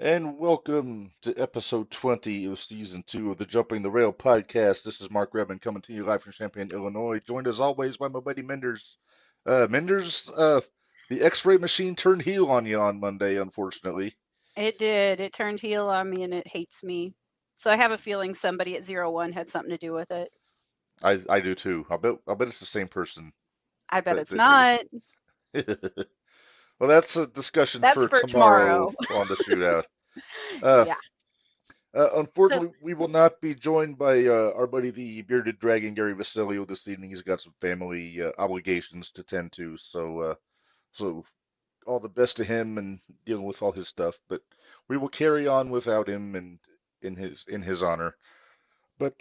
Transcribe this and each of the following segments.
And welcome to episode 20 of season 2 of the Jumping the Rail podcast. This is Mark Redmond coming to you live from Champaign, Illinois, joined as always by my buddy Minderz. Minderz, the X-ray machine turned heel on you on Monday, unfortunately. It did. It turned heel on me and it hates me. So I have a feeling somebody at 01 had something to do with it. I do too. I'll bet it's the same person. I bet That, it's not. well, that's a discussion That's for for tomorrow tomorrow. on the shootout. Uh, Yeah. So Unfortunately, we will not be joined by our buddy the bearded dragon Gary Vasilio this evening. He's got some family obligations to tend to, so all the best to him and dealing with all his stuff. But we will carry on without him and in his honor. But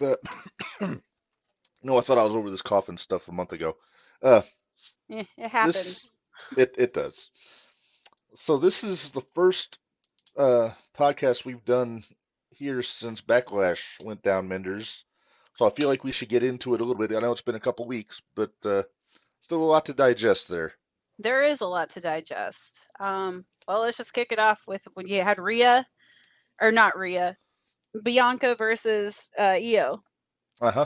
no, I thought I was over this cough and stuff a month ago. Uh, it this happens. it does. So this is the first podcast we've done here since Backlash went down, Minderz. So I feel like we should get into it a little bit. I know it's been a couple weeks, but still a lot to digest there. There is a lot to digest. Well, let's just kick it off with when you had not Rhea, Bianca versus Io. Uh-huh.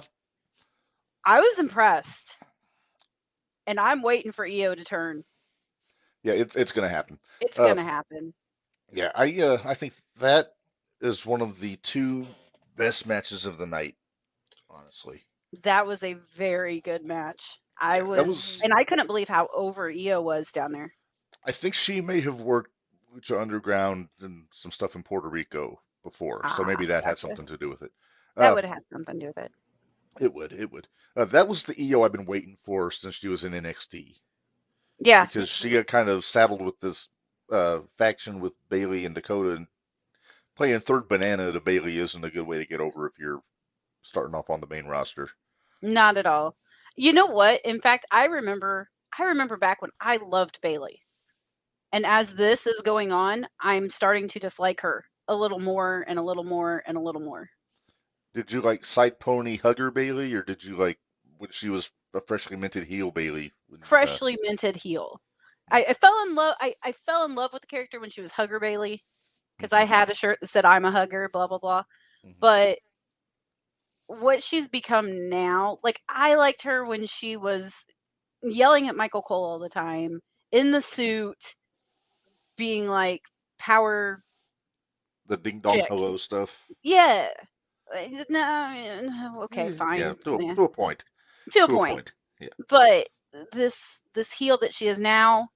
I was impressed. And I'm waiting for Io to turn. Yeah, it's gonna happen. It's going to happen. Yeah, I think that is one of the two best matches of the night, honestly. That was a very good match. Yeah, that was. And I couldn't believe how over Io was down there. I think she may have worked Lucha Underground and some stuff in Puerto Rico before, so maybe that had Gotcha. something to do with it. That Uh, would have had something to do with it. it would, it would. That was the EO I've been waiting for since she was in NXT Yeah. because she got kind of saddled with this faction with Bailey and Dakota, and playing third banana to Bailey isn't a good way to get over if you're starting off on the main roster. Not at all. You know what? In fact, I remember back when I loved Bailey. And as this is going on, I'm starting to dislike her a little more and a little more and a little more. Did you like Side Pony Hugger Bailey, or did you like when she was a freshly minted heel Bailey? Freshly minted heel. I fell in love. I fell in love with the character when she was Hugger Bailey because I had a shirt that said "I'm a hugger," blah blah blah. But what she's become now, like I liked her when she was yelling at Michael Cole all the time in the suit, being like power. The ding dong Chick. hello stuff. Yeah. No, okay, fine. Yeah, to a point. To a point. Yeah. But this heel that she is now,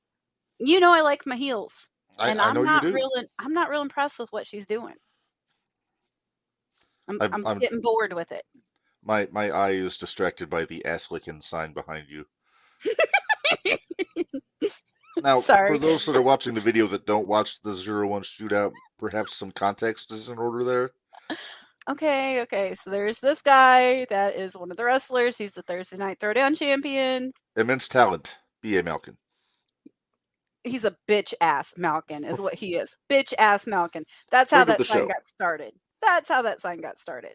I like my heels. And I know you do. I'm not real impressed with what she's doing. I'm getting bored with it. My eye is distracted by the ass-licking sign behind you. Now, Sorry. for those that are watching the video that don't watch the 01 shootout, perhaps some context is in order there. Okay. So there's this guy that is one of the wrestlers. He's the Thursday Night Throwdown champion. Immense talent, B.A. Malkin. He's a bitch ass Malkin is what he is. Bitch ass Malkin. That's how that sign got started.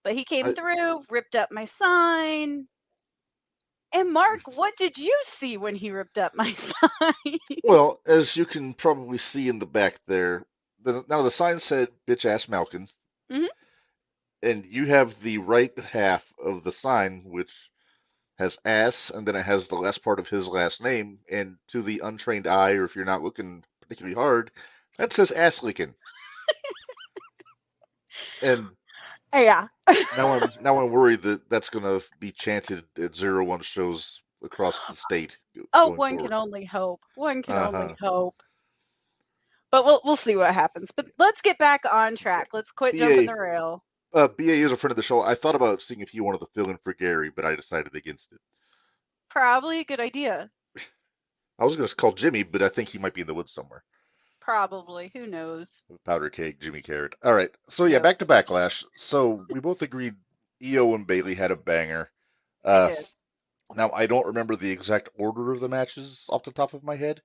But he came through, ripped up my sign. And Mark, what did you see when he ripped up my sign? Well, as you can probably see in the back there, now the sign said bitch ass Malkin. Mm-hmm. And you have the right half of the sign, which has ass, and then it has the last part of his last name. And to the untrained eye, or if you're not looking particularly hard, that says ass licking. And yeah. now I'm worried that that's going to be chanted at 01 shows across the state. Oh, one can only hope. One can only hope. But we'll see what happens. But let's get back on track. Let's quit jumping the rail. BA is a friend of the show. I thought about seeing if he wanted to fill in for Gary, but I decided against it. Probably a good idea. I was going to call Jimmy, but I think he might be in the woods somewhere. Probably. Who knows? Powder Cake, Jimmy Carrot. All right. So, yeah, back to Backlash. So, we both agreed Io and Bailey had a banger. They did. Now, I don't remember the exact order of the matches off the top of my head.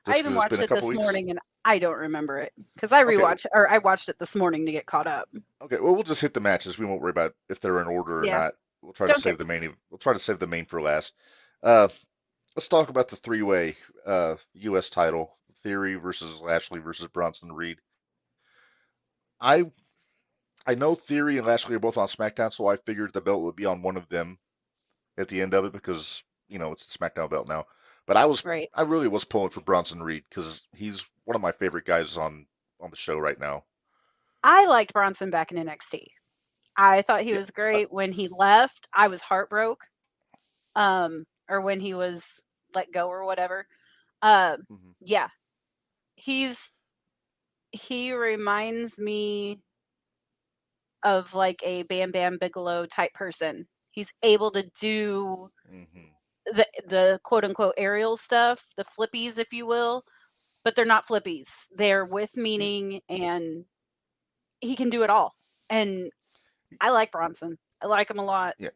I even watched it this morning, and I don't remember it because I I watched it this morning to get caught up. Okay, well, we'll just hit the matches. We won't worry about if they're in order or not. We'll try to save the main. We'll try to save the main for last. Let's talk about the three-way U.S. title Theory versus Lashley versus Bronson Reed. I I know Theory and Lashley are both on SmackDown, so I figured the belt would be on one of them at the end of it because it's the SmackDown belt now. But Right. I really was pulling for Bronson Reed because he's one of my favorite guys on the show right now. I liked Bronson back in NXT. I thought he Yeah. was great. When he left, I was heartbroken. Or when he was let go or whatever. Um, Mhm. yeah, he's he reminds me of like a Bam Bam Bigelow type person. He's able to do Mhm. the quote unquote aerial stuff, the flippies, if you will, but they're not flippies. They're with He, meaning, and he can do it all. And he- I like Bronson. I like him a lot. yeah,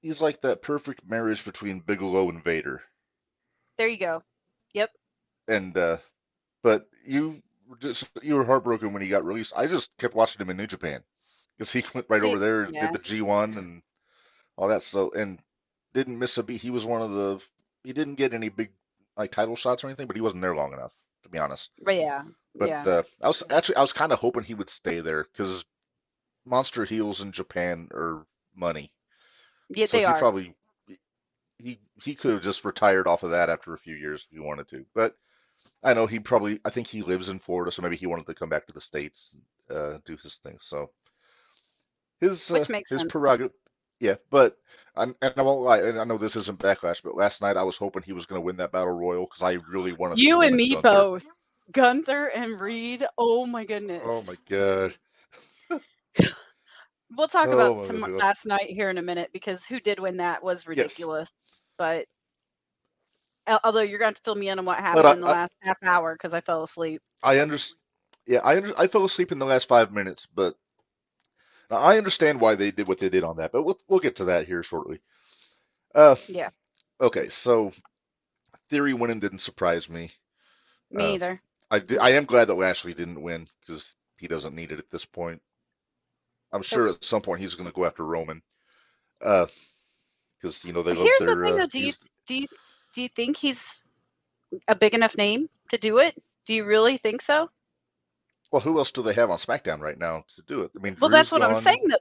he's like that perfect marriage between Bigelow and Vader. There you go. Yep. And but you were heartbroken when he got released. I just kept watching him in New Japan because he went right over See, there and did yeah, the G1 and all that. So and didn't miss a beat. He was one of the. He didn't get any big like title shots or anything, but he wasn't there long enough to be honest. but yeah, But yeah, I was kind of hoping he would stay there because monster heels in Japan are money. yeah. So They he are. probably he could have just retired off of that after a few years if he wanted to. But I think he lives in Florida, so maybe he wanted to come back to the States, do his thing. So Which makes his sense. prerogative. Yeah, but and I won't lie, and I know this isn't backlash, but last night I was hoping he was going to win that battle royal because I really want to see You him and and me Gunther. both. Gunther and Reed. Oh my Oh my goodness. god. We'll talk Oh about my god. last night here in a minute because who did win that was Yes, ridiculous. But although you're going to fill me in on what but happened in the last half hour because I fell asleep. I understand. Yeah, I fell asleep in the last 5 minutes, but I understand why they did what they did on that. But we'll get to that here shortly. Uh, Yeah, okay, so Theory winning didn't surprise me. me Uh, either. I am glad that Lashley didn't win because he doesn't need it at this point. I'm Nope. sure at some point he's going to go after Roman. Uh, because they love Here's the their thing though, do you do you think he's a big enough name to do it? Do you really think so? well, who else do they have on SmackDown right now to do it? I mean, Well, Drew's that's what I'm gone. saying though.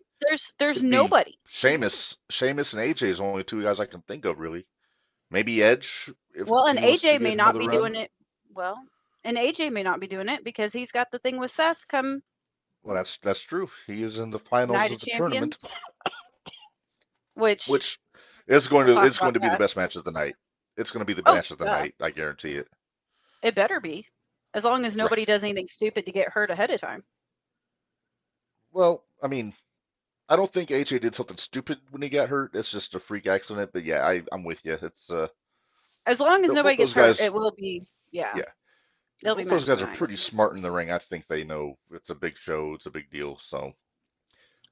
There's It'd be nobody. Sheamus and AJ is the only two guys I can think of really. Maybe Edge if Well, and he wants to AJ get may not another be run. doing it. Well, and AJ may not be doing it because he's got the thing with Seth come Well, that's true. He is in the finals Night of of the tournament, Champions, which which we'll talk it's about going to be the that. best match of the night. It's going to be the Oh, match of the duh. night. I guarantee it. It better be. As long as Right. nobody does anything stupid to get hurt ahead of time. Well, I mean, I don't think AJ did something stupid when he got hurt. It's just a freak accident. But yeah, I'm with you. It's As long as nobody both those gets hurt, it guys. will be, yeah, Yeah, it'll be both those match of guys the are night. pretty smart in the ring. I think they know it's a big show. It's a big deal. So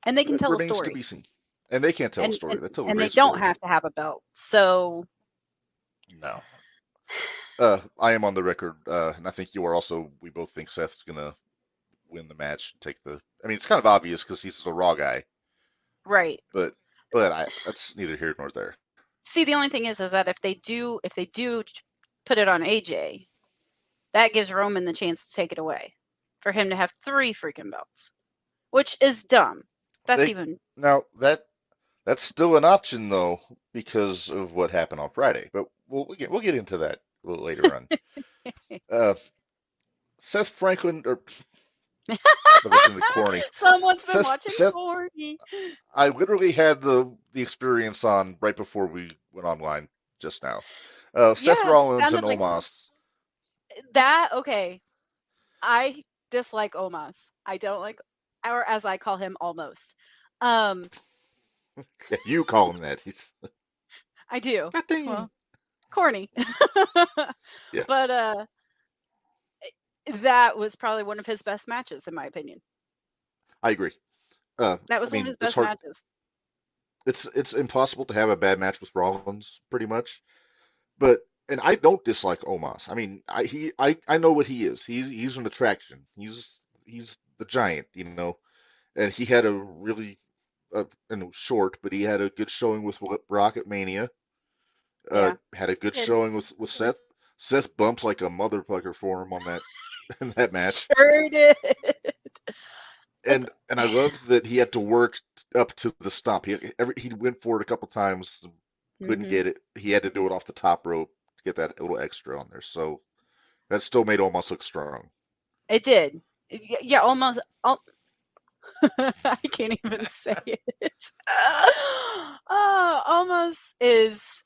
And they can it tell a remains to story. be seen. And they can't tell a And story. and, They tell a and they great don't story. have to have a belt. So No. I am on the record, and I think you are also. We both think Seth's gonna win the match. Take the. I mean, it's kind of obvious because he's the Raw guy, right. but that's neither here nor there. See, the only thing is that if they do put it on AJ, that gives Roman the chance to take it away. For him to have 3 freaking belts. Which is dumb. That's They even now that's still an option though because of what happened on Friday, but we'll get into that a little later on. Uh, Seth Franklin, or I'm listening to corny. Someone's been watching Seth, Corny. I literally had the experience on right before we went online just now. Seth Yeah, Rollins and sounded like Omos. that. Okay. I dislike Omos. I don't like, or as I call him, almost. Um, Yeah, you call him that. He's I do. God dang. Well, corny. Yeah, But that was probably one of his best matches, in my opinion. I agree. That I was one of mean, his best matches. it's impossible to have a bad match with Rollins, pretty much. But and I don't dislike Omos. I mean, I know what he is. He's an attraction. He's the giant, and he had a really short, but he had a good showing with Brock at Mania. Yeah. Had a good Did. showing with Seth. Seth bumps like a motherfucker for him on that in that match. Sure did. And I loved that he had to work up to the stomp. He went for it a couple times, couldn't Mm-hmm. get it. He had to do it off the top rope to get that little extra on there. So that still made Omos look strong. It did. Yeah, almost. I can't even say it. Almost is.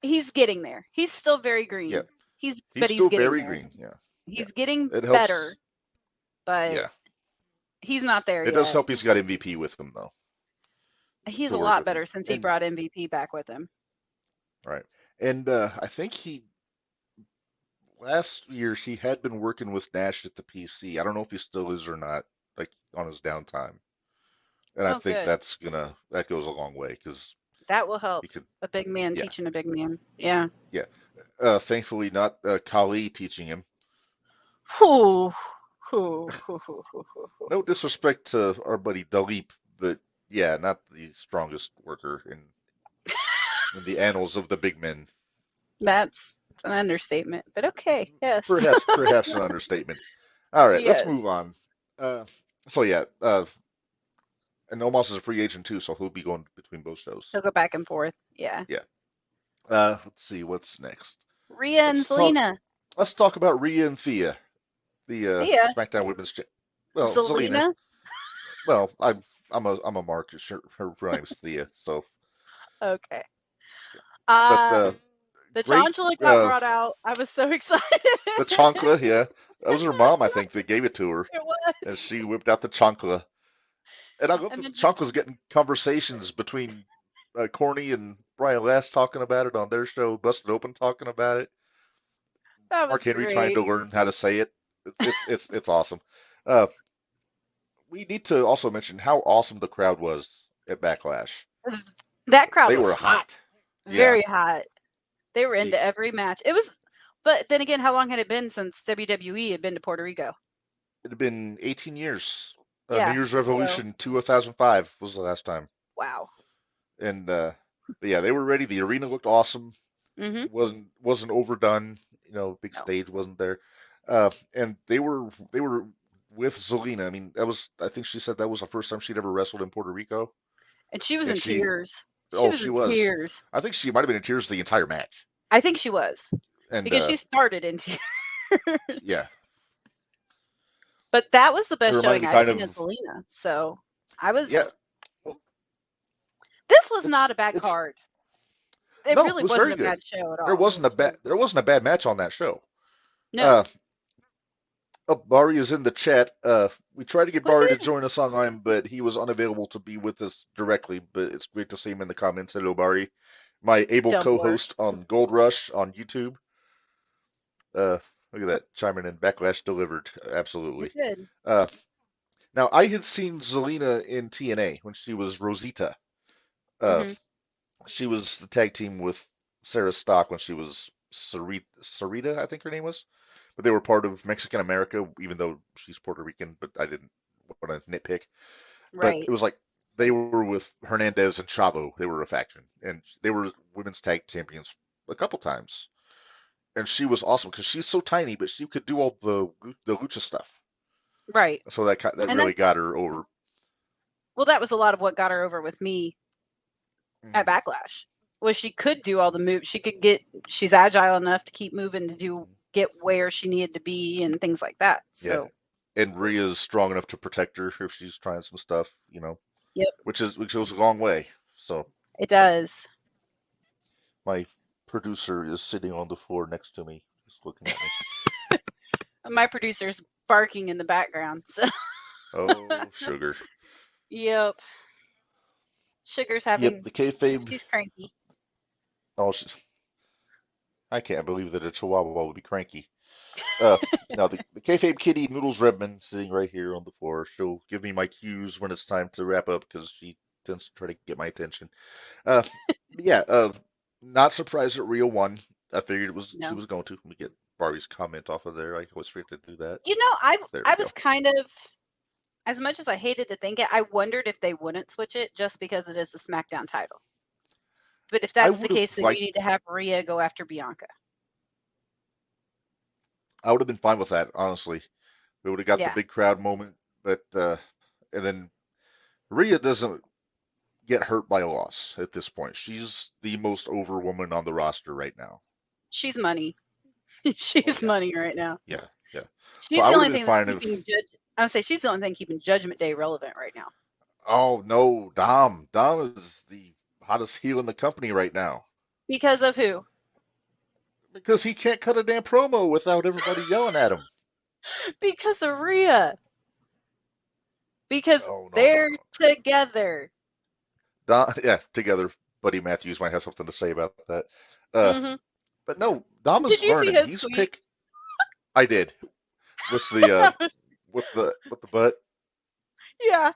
He's getting there. He's still very Yeah, green. he's But he's still getting very there. green. Yeah, yeah, He's getting it better, helps. but Yeah, he's not there it does yet. help. He's got MVP with him though He's to a work lot with him. better since he And brought MVP back with him. right, and I think he last year he had been working with Nash at the PC. I don't know if he still is or not, like on his downtime. And I Oh, think good. that goes a long way because That will help. he could, A big man yeah, teaching a big man. Yeah. yeah. Thankfully, not Kali teaching him. Whew. Whew. Whew, whew, whew, whew, whew. No disrespect to our buddy Dalip, but yeah, not the strongest worker in the annals of the big men. That's an understatement, but okay. Yes. Perhaps an understatement. All right, let's Yes. move on. Uh, so yeah, and Omos is a free agent too, so he'll be going between both shows. He'll go back and forth. Yeah. Yeah. Let's see what's next. Rhea and Let's talk. Zelina. Let's talk about Rhea and Thea, the Thea. SmackDown Women's. Well, Zelina. Zelina. Well, I'm a mark. Her name's Thea. So, Okay. but The great. chancla got brought out. I was so excited. The chancla, yeah, that was her mom, I think, that gave it to her, It and was. she whipped out the chancla. And I love And that the then just chancla's getting conversations between Corny and Brian Last talking about it on their show, Busted Open talking about it. that Mark was Henry trying great. to learn how to say it. It's awesome. Uh, we need to also mention how awesome the crowd was at Backlash. That crowd They was were hot. hot. Yeah. Very hot. They were The, into every match. It was, but then again, how long had it been since WWE had been to Puerto Rico? it had been 18 years. New Yeah. Year's So, Revolution 2005 was the last time. wow. And but yeah, they were ready. The arena looked awesome. Mm-hmm. It wasn't overdone. Big No. stage wasn't there. And they were with Zelina. I mean, I think she said that was the first time she'd ever wrestled in Puerto Rico. And she was And in tears. She oh, was she in was. tears. I think she might have been in tears the entire match. I think she was And because she started in tears. yeah, But that was the it best reminded showing me I've kind seen of of, Zelina. So I yeah. was. Well, This was not a it's bad it's card. It no, it really was wasn't very a good. bad show at There all. wasn't a bad match on that show. No. Uh, Bari is in the chat. We tried to get Bari to Woohoo. join us online, but he was unavailable to be with us directly. But it's great to see him in the comments. Hello, Bari, my able Dumbler. co-host on Gold Rush on YouTube. Look at that chiming in. Backlash delivered. It Absolutely. did. Uh, now I had seen Zelina in TNA when she was Rosita. Uh, Mm-hmm. she was the tag team with Sarah Stock when she was Sarita, I think her name was. But they were part of Mexican America, even though she's Puerto Rican. But I didn't want to nitpick. But Right. it was like they were with Hernandez and Chavo. They were a faction, and they were women's tag champions a couple times. And she was awesome because she's so tiny, but she could do all the lucha stuff. Right. So that And really that, got her over. well, that was a lot of what got her over with me at Mhm. Backlash. Was she could do all the moves. She's agile enough to keep moving to get where she needed to be and things like that. Yeah, So, and Rhea's strong enough to protect her if she's trying some stuff, yep, which goes a long way. So it does. my producer is sitting on the floor next to me, just looking at me. My producer's barking in the background. So, Oh, sugar. yep. Sugar's Yep, having, the kayfabe. she's cranky. Oh, I can't believe that a Chihuahua would be cranky. Uh, Now the kayfabe kitty Noodles Redman sitting right here on the floor. She'll give me my cues when it's time to wrap up because she tends to try to get my attention. Uh, yeah. Not surprised that Rio won. I figured she No. was going to. Let me get Barbie's comment off of there. I always forget to do that. There we I go. was kind of, as much as I hated to think it, I wondered if they wouldn't switch it just because it is the SmackDown title. But if I that's the would have case, then you liked. need to have Rhea go after Bianca. I would have been fine with that, honestly. They would have got the Yeah, big crowd moment, but and then Rhea doesn't get hurt by a loss at this point. She's the most over woman on the roster right now. she's money. Oh She's yeah, money right now. yeah, yeah. So She's I the would have only been thing that's fine keeping if. I would say she's the only thing keeping Judgment Day relevant right now. Oh no, Dom. Dom is the hottest heel in the company right now Because of who? because he can't cut a damn promo without everybody yelling at him. Because of Rhea. Because Oh no, no, they're no. together. Dom, yeah, together. Buddy Matthews might have something to say about that. Uh, Hmm. but no, Dom Did is you see learning. his He's tweet? pick. I did with the butt. Yeah.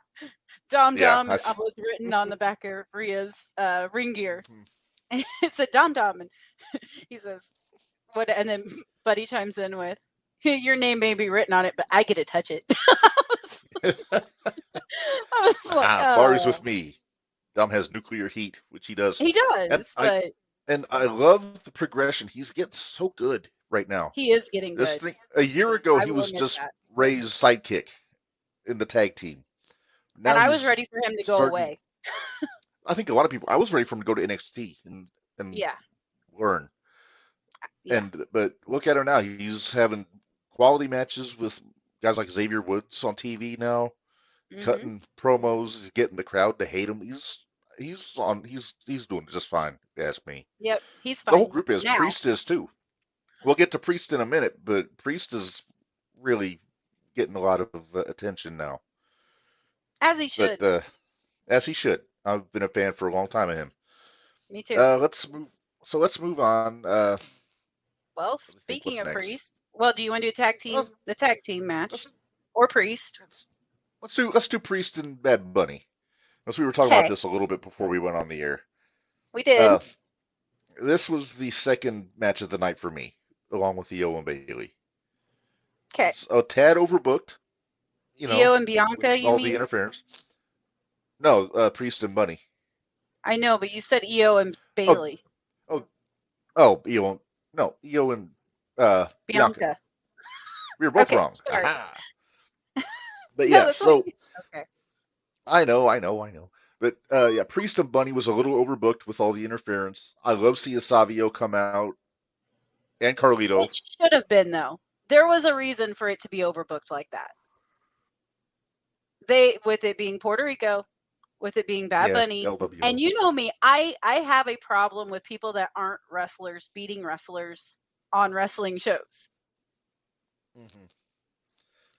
Dom Yeah, Dom was written on the back of Rhea's ring gear. mhm. It said Dom Dom, and he says, "What?" And then Buddy chimes in with, "Your name may be written on it, but I get to touch it." I was like, Bars "Oh, with me. Dom has nuclear heat, which he does, he and does," I but and I love the progression. He's getting so good right now. he is getting This good. thing a year ago I he will was admit just that. Ray's sidekick in the tag team. And Now I was he's ready for him to go starting. away. I think a lot of people. I was ready for him to go to NXT and Yeah, learn. yeah. And but look at him now. He's having quality matches with guys like Xavier Woods on TV now, Hmm. cutting promos, getting the crowd to hate him. He's doing just fine. If you ask me. Yep, he's The whole fine group is. now, Priest is too. We'll get to Priest in a minute, but Priest is really getting a lot of attention now. as he But should. as he should. I've been a fan for a long time of him. Me too. Let's move. So let's move on. Well, Let me think. speaking What's of next? Priest, well, do you want to do the tag team match, Let's or Priest? let's let's do Priest and Bad Bunny. Because we were talking about Okay, this a little bit before we went on the air. we did. Uh, this was the second match of the night for me, along with Io and Bailey. Okay, It's a tad overbooked, Io and with Bianca, you all the mean? interference. No, Priest and Bunny. I know, but you said Io and Oh, Bailey. oh, oh, Io. No, Io and Bianca. Bianca. We were both Okay, wrong. sorry. Aha. But No, yeah, that's what so okay. I know. But yeah, Priest and Bunny was a little overbooked with all the interference. I love seeing Savio come out and Carlito. It should have been though. There was a reason for it to be overbooked like that. With it being Puerto Rico, with it being Bad Yeah, Bunny, and LWO. you know me, I have a problem with people that aren't wrestlers beating wrestlers on wrestling shows, Hmm.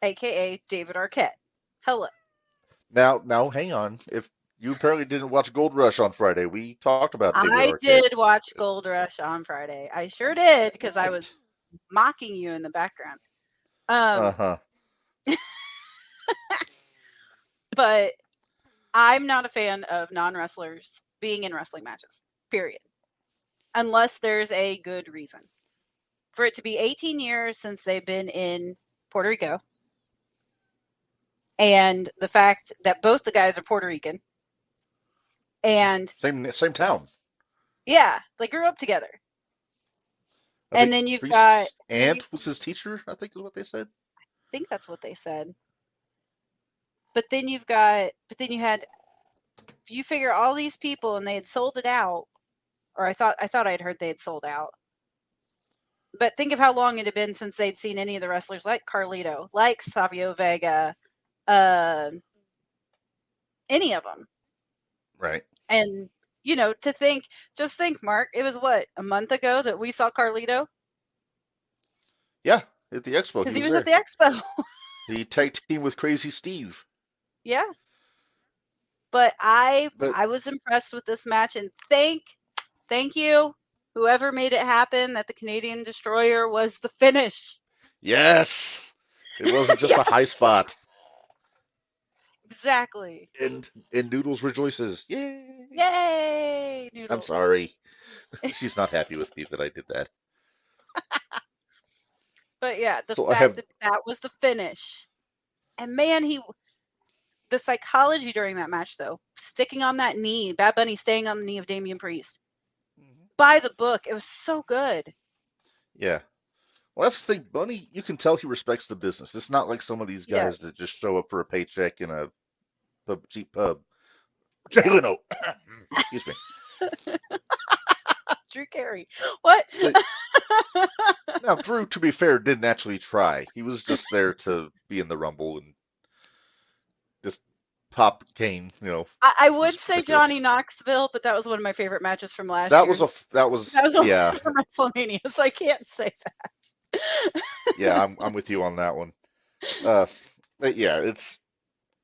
aka David Arquette. Hello. Now, hang on. If you apparently didn't watch Gold Rush on Friday, we talked about David I Arquette. did watch Gold Rush on Friday. I sure did because I was mocking you in the background. Uh Um, huh. but I'm not a fan of non-wrestlers being in wrestling matches. Period. Unless there's a good reason. For it to be 18 years since they've been in Puerto Rico, and the fact that both the guys are Puerto Rican, and Same town. yeah, they grew up together. I And think then you've got, Priest's aunt was his teacher. I think is what they said. I think that's what they said. But then you had, you figure all these people, and they had sold it out, or I thought I had heard they had sold out. But think of how long it had been since they'd seen any of the wrestlers like Carlito, like Savio Vega, uh, any of them. Right. And just think, Mark, it was what, a month ago that we saw Carlito? Yeah, at the expo, he Because he was was at there. the expo. He tag team with Crazy Steve. Yeah. But I But was impressed with this match, and thank you, whoever made it happen, that the Canadian Destroyer was the finish. yes, it wasn't just a high Yes, spot. exactly. And Noodles rejoices. Yay! Yay, I'm Noodles. sorry. She's not happy with me that I did that. But yeah, the So I fact have. that that was the finish. And man, the psychology during that match, though, sticking on that knee, Bad Bunny staying on the knee of Damian Priest, Mhm. by the book, it was so good. Yeah. Well, that's the thing. Bunny, you can tell he respects the business. It's not like some of these He guys does. that just show up for a paycheck in a cheap pub. Jay Yeah. Leno, excuse me. Drew Carey. What? But now, Drew, to be fair, didn't actually try. He was just there to be in the Rumble and just pop Kane, I which would is say Johnny ridiculous. Knoxville, but that was one of my favorite matches from last year's. That That was was one yeah, from WrestleMania, so I can't say that. yeah. I'm with you on that one. Uh, but yeah, it's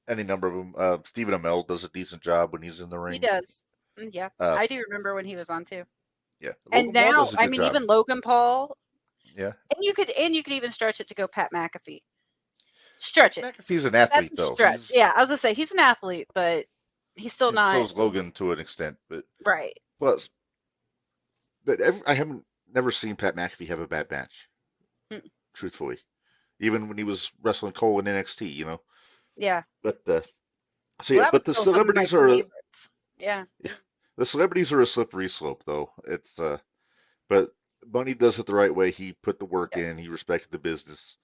any number of them. Stephen Amell does a decent job when he's in the He ring. does. Yeah, Uh, I do remember when he was on too. yeah, And Logan Paul now, does a I good mean, job. even Logan Paul, Yeah, and you could even stretch it to go Pat McAfee. Stretch it. McAfee's an That's athlete a though. stretch. Yeah, I was gonna say he's an athlete, but he's still So not is Logan to an extent, but right. plus, I haven't never seen Pat McAfee have a bad match. Mm. Truthfully, even when he was wrestling Cole in NXT. Yeah. But so Well, yeah, that was but the still some of my celebrities are favorites. Yeah. the celebrities are a slippery slope though. It's but Bunny does it the right way. He put the work Yes. in. He respected the business.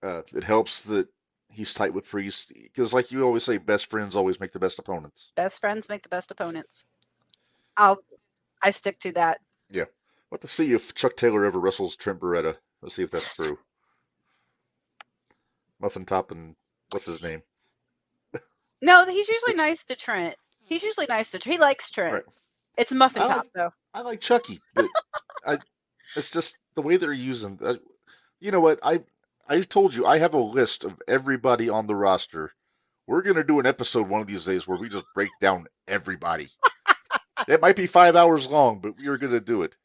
It helps that he's tight with Priest because, like you always say, best friends always make the best opponents. Best friends make the best opponents. I stick to that. Yeah. What to see if Chuck Taylor ever wrestles Trent Beretta. Let's see if that's true. Muffin Top and what's his name? No, he's usually It's nice to Trent. He's usually nice to Trent. He likes Trent. right. It's Muffin I like Top though. I like Chucky, but I it's just the way they're using. You know what? I told you I have a list of everybody on the roster. We're gonna do an episode one of these days where we just break down everybody. It might be 5 hours long, but we are gonna do it.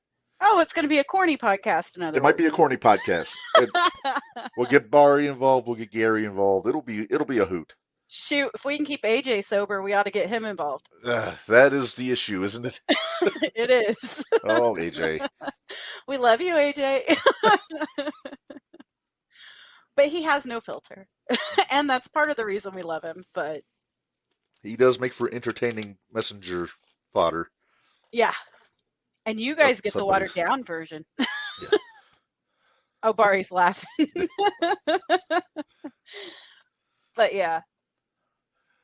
Oh, it's going to be a corny podcast, in other It might words. be a corny podcast. We'll get Barry involved. We'll get Gary involved. It'll be a hoot. Shoot, if we can keep AJ sober, we ought to get him involved. That is the issue, isn't it? It is. Oh, AJ. We love you, AJ. But he has no filter. And that's part of the reason we love him. But He does make for entertaining messenger fodder. yeah. And you guys get the watered Somebody's. down version. Yeah. Oh, Barry's laughing. But yeah.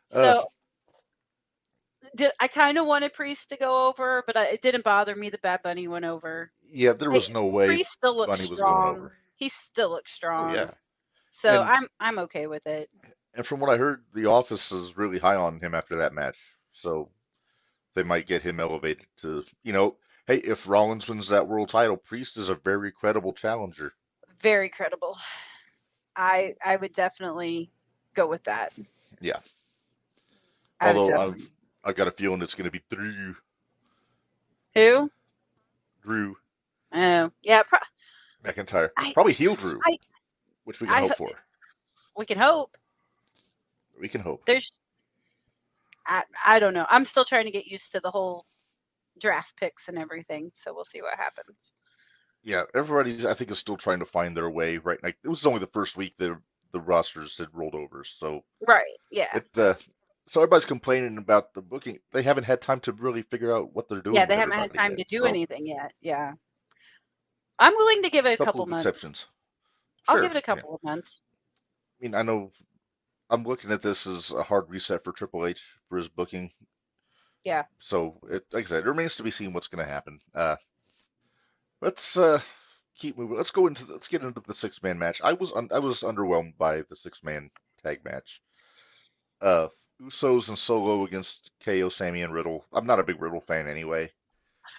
So I kind of wanted Priest to go over, but it didn't bother me. The Bad Bunny went over. Yeah, there was no way Priest still looks Bunny was going strong. over. He still looks strong. Oh yeah. So And- I'm okay with it. And from what I heard, the office is really high on him after that match. So they might get him elevated to, hey, if Rollins wins that world title, Priest is a very credible challenger. Very credible. I would definitely go with that. Yeah. I would Although definitely. I've got a feeling it's going to be Drew. Who? Drew Oh, yeah. McIntyre. Probably heel Drew, which we can hope for. We can hope. We can hope. I don't know. I'm still trying to get used to the whole draft picks and everything, so we'll see what happens. Yeah, everybody I think is still trying to find their way right now. It was only the first week the rosters had rolled over, so right, yeah. So everybody's complaining about the booking. They haven't had time to really figure out what they're doing. Yeah, they haven't had time to do anything yet. Yeah, I'm willing to give it a couple months. Exceptions. I'll give it a couple of months. I mean, I know I'm looking at this as a hard reset for Triple H for his booking. Yeah. So, like I said, it remains to be seen what's going to happen. Let's keep moving. Let's get into the 6-man match. I was underwhelmed by the 6-man tag match. Usos and Solo against KO, Sammy, and Riddle. I'm not a big Riddle fan anyway.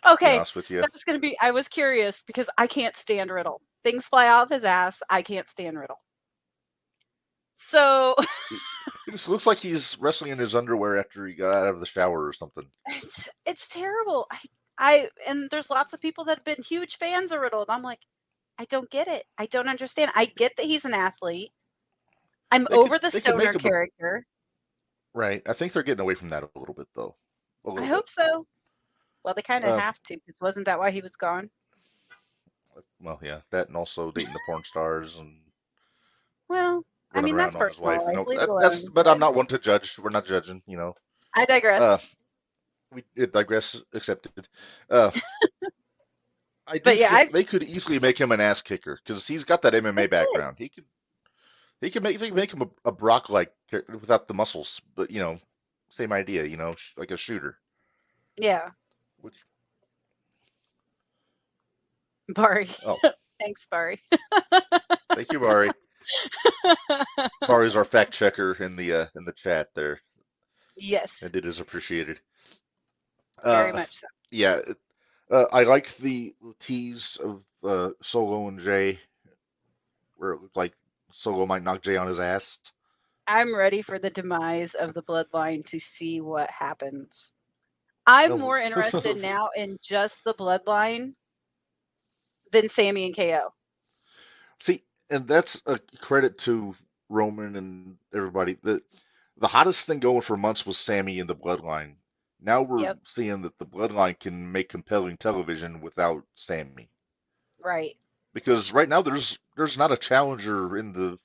Okay, to be honest with you. That was going to be. I was curious because I can't stand Riddle. Things fly out of his ass. I can't stand Riddle. So it just looks like he's wrestling in his underwear after he got out of the shower or something. It's terrible. And there's lots of people that have been huge fans of Riddle, and I'm like, I don't get it. I don't understand. I get that he's an athlete. I'm over the stoner character. Right. I think they're getting away from that a little bit, though. I hope so. Well, they kind of have to, because wasn't that why he was gone? Well, yeah, that and also dating the porn stars and. Well, I mean that's personal life. No, but I'm not one to judge. We're not judging, I digress. We digress. Accepted. I do But yeah, think they could easily make him an ass kicker because he's got that they MMA could. background. They could make him a Brock like without the muscles, but same idea. Like a shooter. Yeah, Which Bari. oh, Thanks, Bari. thank you, Bari. Bari's our fact checker in the chat there, Yes, and it is appreciated. very Uh, much so. yeah, I liked the tease of Solo and Jay, where it looked like Solo might knock Jay on his ass. I'm ready for the demise of the bloodline to see what happens. I'm Oh, more interested now in just the bloodline than Sammy and KO. see, and that's a credit to Roman and everybody. The hottest thing going for months was Sammy and the Bloodline. Now we're Yep, seeing that the Bloodline can make compelling television without Sammy. right. Because right now there's not a challenger in the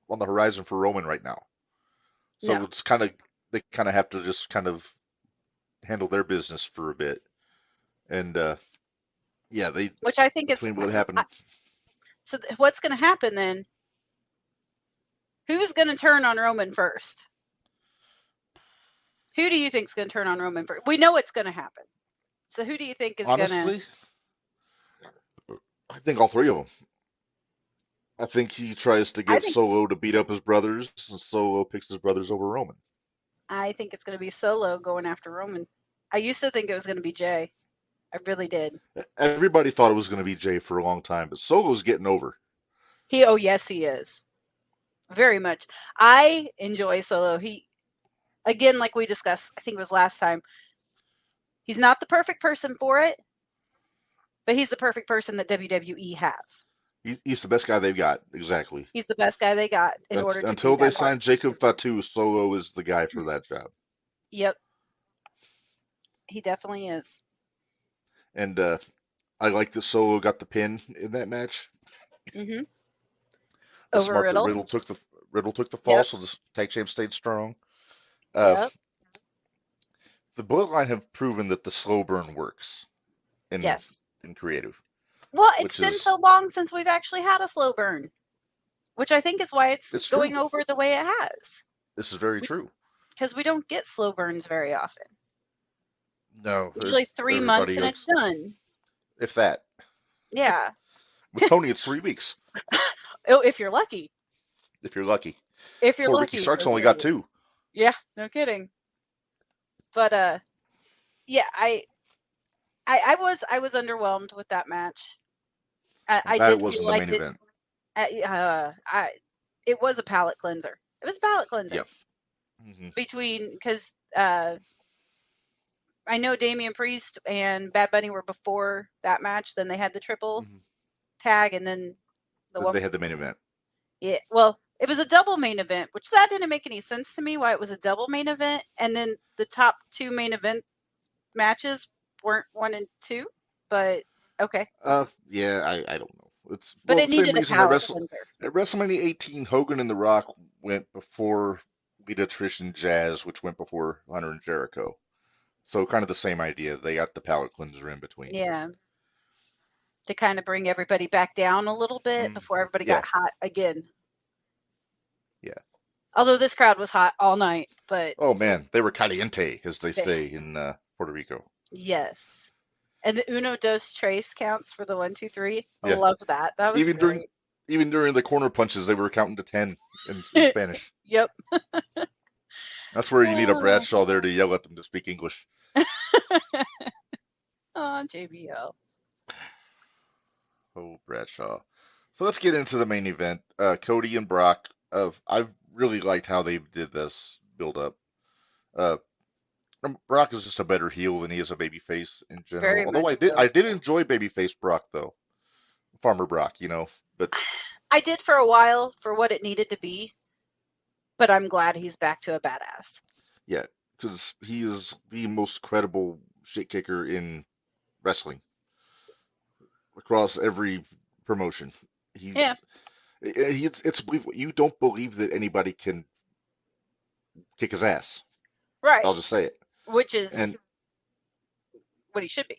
on the horizon for Roman right now. So No, it's kind of they kind of have to just kind of handle their business for a bit. And yeah, they which I think is between what happened. so. What's going to happen then? Who's going to turn on Roman first? Who do you think is going to turn on Roman first? We know it's going to happen. So who do you think is going to? Honestly, I think all three of them. I think he tries to I get think Solo to beat up his brothers, and Solo picks his brothers over Roman. I think it's going to be Solo going after Roman. I used to think it was going to be Jay. I really did. Everybody thought it was going to be Jay for a long time, but Solo's getting over. Oh yes, he is. Very much. I enjoy Solo. He, again, like we discussed, I think it was last time, he's not the perfect person for it, but he's the perfect person that WWE has. He's the best guy they've got. Exactly. He's the best guy they got in order to be Until they that part. sign Jacob Fatu, Solo is the guy for that job. Yep, he definitely is. And I like that Solo got the pin in that match. Mm-hmm. It's Over smart that Riddle. Riddle took the fall, Yep. so the tag champ stayed strong. Uh, Yep. the Bloodline have proven that the slow burn works in Yes. in creative, Well, it's which been is so long since we've actually had a slow burn, which I think is why it's it's true. going over the way it has. This is very true. Because we don't get slow burns very often. No, Usually 3 months everybody and it's likes done. if that. Yeah. With Tony, it's 3 weeks Oh, if you're lucky. if you're lucky. If you're Poor Ricky lucky, Starks those only 3 got weeks. 2. Yeah, no kidding. But yeah, I was underwhelmed with that match. I'm I glad it did feel wasn't the like main event. it was a palate cleanser. It was a palate cleanser. Yep. Mm-hmm. Between, because I know Damian Priest and Bad Bunny were before that match. Then they had the triple Mm-hmm. tag, and then the one. They had the main event. Yeah, well, it was a double main event, which that didn't make any sense to me. Why it was a double main event, and then the top 2 main event matches weren't 1 and 2. But okay. Yeah, I don't know. It's But well it the same needed a reason that palate cleanser. at WrestleMania 18, Hogan and The Rock went before Lita, Trish, and Jazz, which went before Hunter and Jericho. So kind of the same idea. They got the palate cleanser in between. Yeah. To kind of bring everybody back down a little bit before everybody Yeah. got hot again. Yeah. Although this crowd was hot all night, but Oh man, they were caliente, as they say in Puerto Rico. yes. And the Uno Dos Tres counts for the 1, 2, 3. I Yeah. love that. That was Even great. during the corner punches, they were counting to 10 in Spanish. Yep. That's where you need a Bradshaw there to yell at them to speak English. Oh, JBL. Oh, Bradshaw. So let's get into the main event. Cody and Brock. I've really liked how they did this build up. Uh, Brock is just a better heel than he is a babyface in general. Very Although much so. I did enjoy babyface Brock though, Farmer Brock, But I did for a while for what it needed to be, but I'm glad he's back to a badass. yeah, because he is the most credible shit kicker in wrestling across every promotion. Yeah. It's believable. You don't believe that anybody can kick his ass. Right. I'll just say it. Which is And what he should be.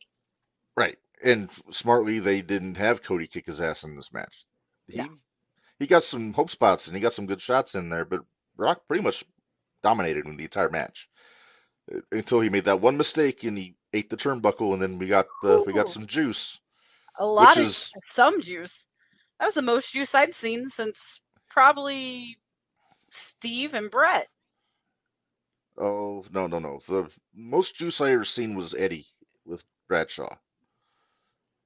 right. and smartly, they didn't have Cody kick his ass in this match. Yeah. He got some hope spots and he got some good shots in there, but Brock pretty much dominated him the entire match until he made that one mistake and he ate the turnbuckle, and then we got Ooh, some juice, a which lot of is some juice. That was the most juice I'd seen since probably Steve and Brett. oh no the most juice I ever seen was Eddie with Bradshaw.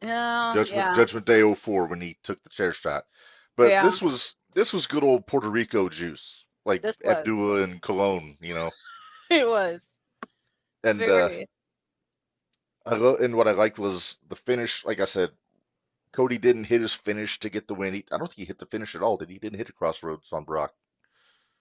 Yeah. Judgment Day '04 when he took the chair shot. But Yeah. this was good old Puerto Rico juice, like This was. Abdullah and Colon, you know. It was And very. and what I liked was the finish. Like I said, Cody didn't hit his finish to get the win. I don't think he hit the finish at all. Did he? Didn't hit a crossroads on Brock.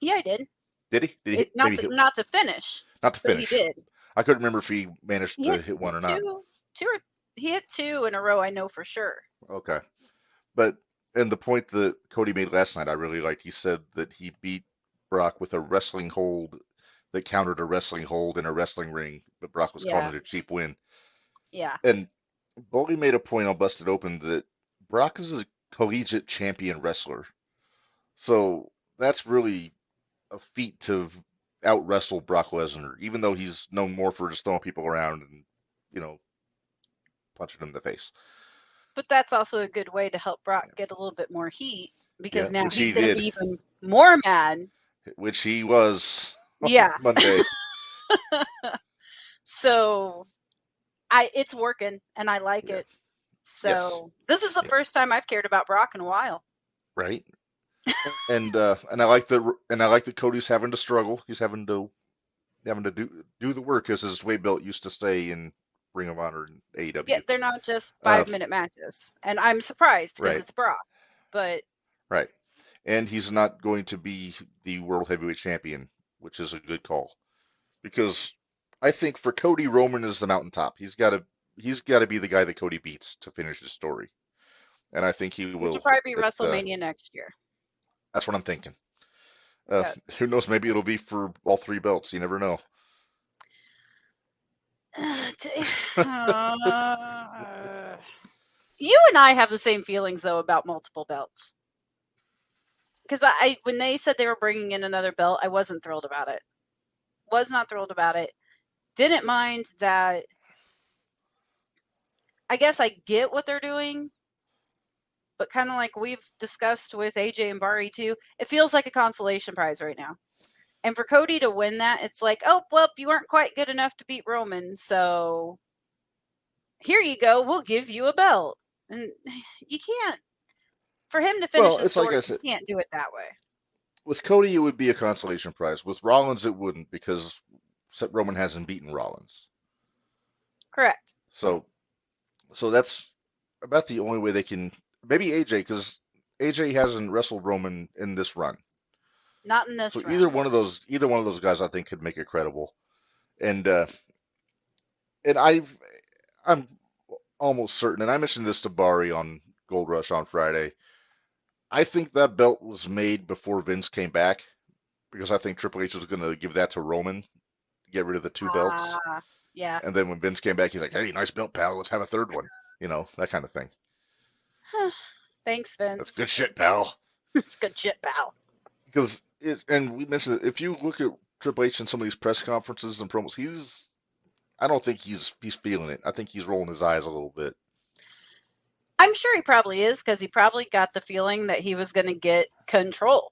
Yeah, I did. Did he? Did he It hit? Maybe hit not to finish, not to but he finish. did. I couldn't remember if he managed He to hit hit one or not. two or he hit two in a row. I know for sure. Okay, but and the point that Cody made last night, I really liked. He said that he beat Brock with a wrestling hold that countered a wrestling hold in a wrestling ring, but Brock was calling Yeah. it a cheap win. Yeah. And Bully made a point on Busted Open that Brock is a collegiate champion wrestler. So that's really a feat to out wrestle Brock Lesnar, even though he's known more for just throwing people around and, you know, punching them in the face. But that's also a good way to help Brock get a little bit more heat because Yeah, now which he's he going to did, be even more mad. which he was on Yeah. Monday. So it's working and I like Yeah. it. So this is the first time I've cared about Brock in a while. Right. And I like that Cody's having to struggle. He's having to do the work as his weight belt used to stay in Ring of Honor and AEW. Yeah, they're not just 5-minute matches, and I'm surprised because it's Brock. But right, and he's not going to be the world heavyweight champion, which is a good call, because I think for Cody, Roman is the mountaintop. He's got to be the guy that Cody beats to finish his story, and I think he which will. will probably be WrestleMania next year. That's what I'm thinking. Who knows? Maybe it'll be for all three belts. You never know. You and I have the same feelings though about multiple belts. Because I when they said they were bringing in another belt, I wasn't thrilled about it. Was not thrilled about it. Didn't mind that. I guess I get what they're doing, but kind of like we've discussed with AJ and Bari too, it feels like a consolation prize right now. And for Cody to win that, it's like, oh, well, you weren't quite good enough to beat Roman, so here you go. We'll give you a belt. And you can't, for him to finish the story, like I said, you can't do it that way. With Cody, it would be a consolation prize. With Rollins, it wouldn't because Roman hasn't beaten Rollins. Correct. So that's about the only way they can. Maybe AJ, because AJ hasn't wrestled Roman in this run. Not in this. So run. either one of those guys, I think, could make it credible. And I'm almost certain, and I mentioned this to Bari on Gold Rush on Friday. I think that belt was made before Vince came back because I think Triple H was going to give that to Roman, get rid of the two belts. Yeah. And then when Vince came back, he's like, "Hey, nice belt, pal. Let's have a third one." You know, that kind of thing. Thanks, Vince. That's good shit, pal. It's good shit, pal. Because and we mentioned it, if you look at Triple H in some of these press conferences and promos, I don't think he's feeling it. I think he's rolling his eyes a little bit. I'm sure he probably is because he probably got the feeling that he was going to get control.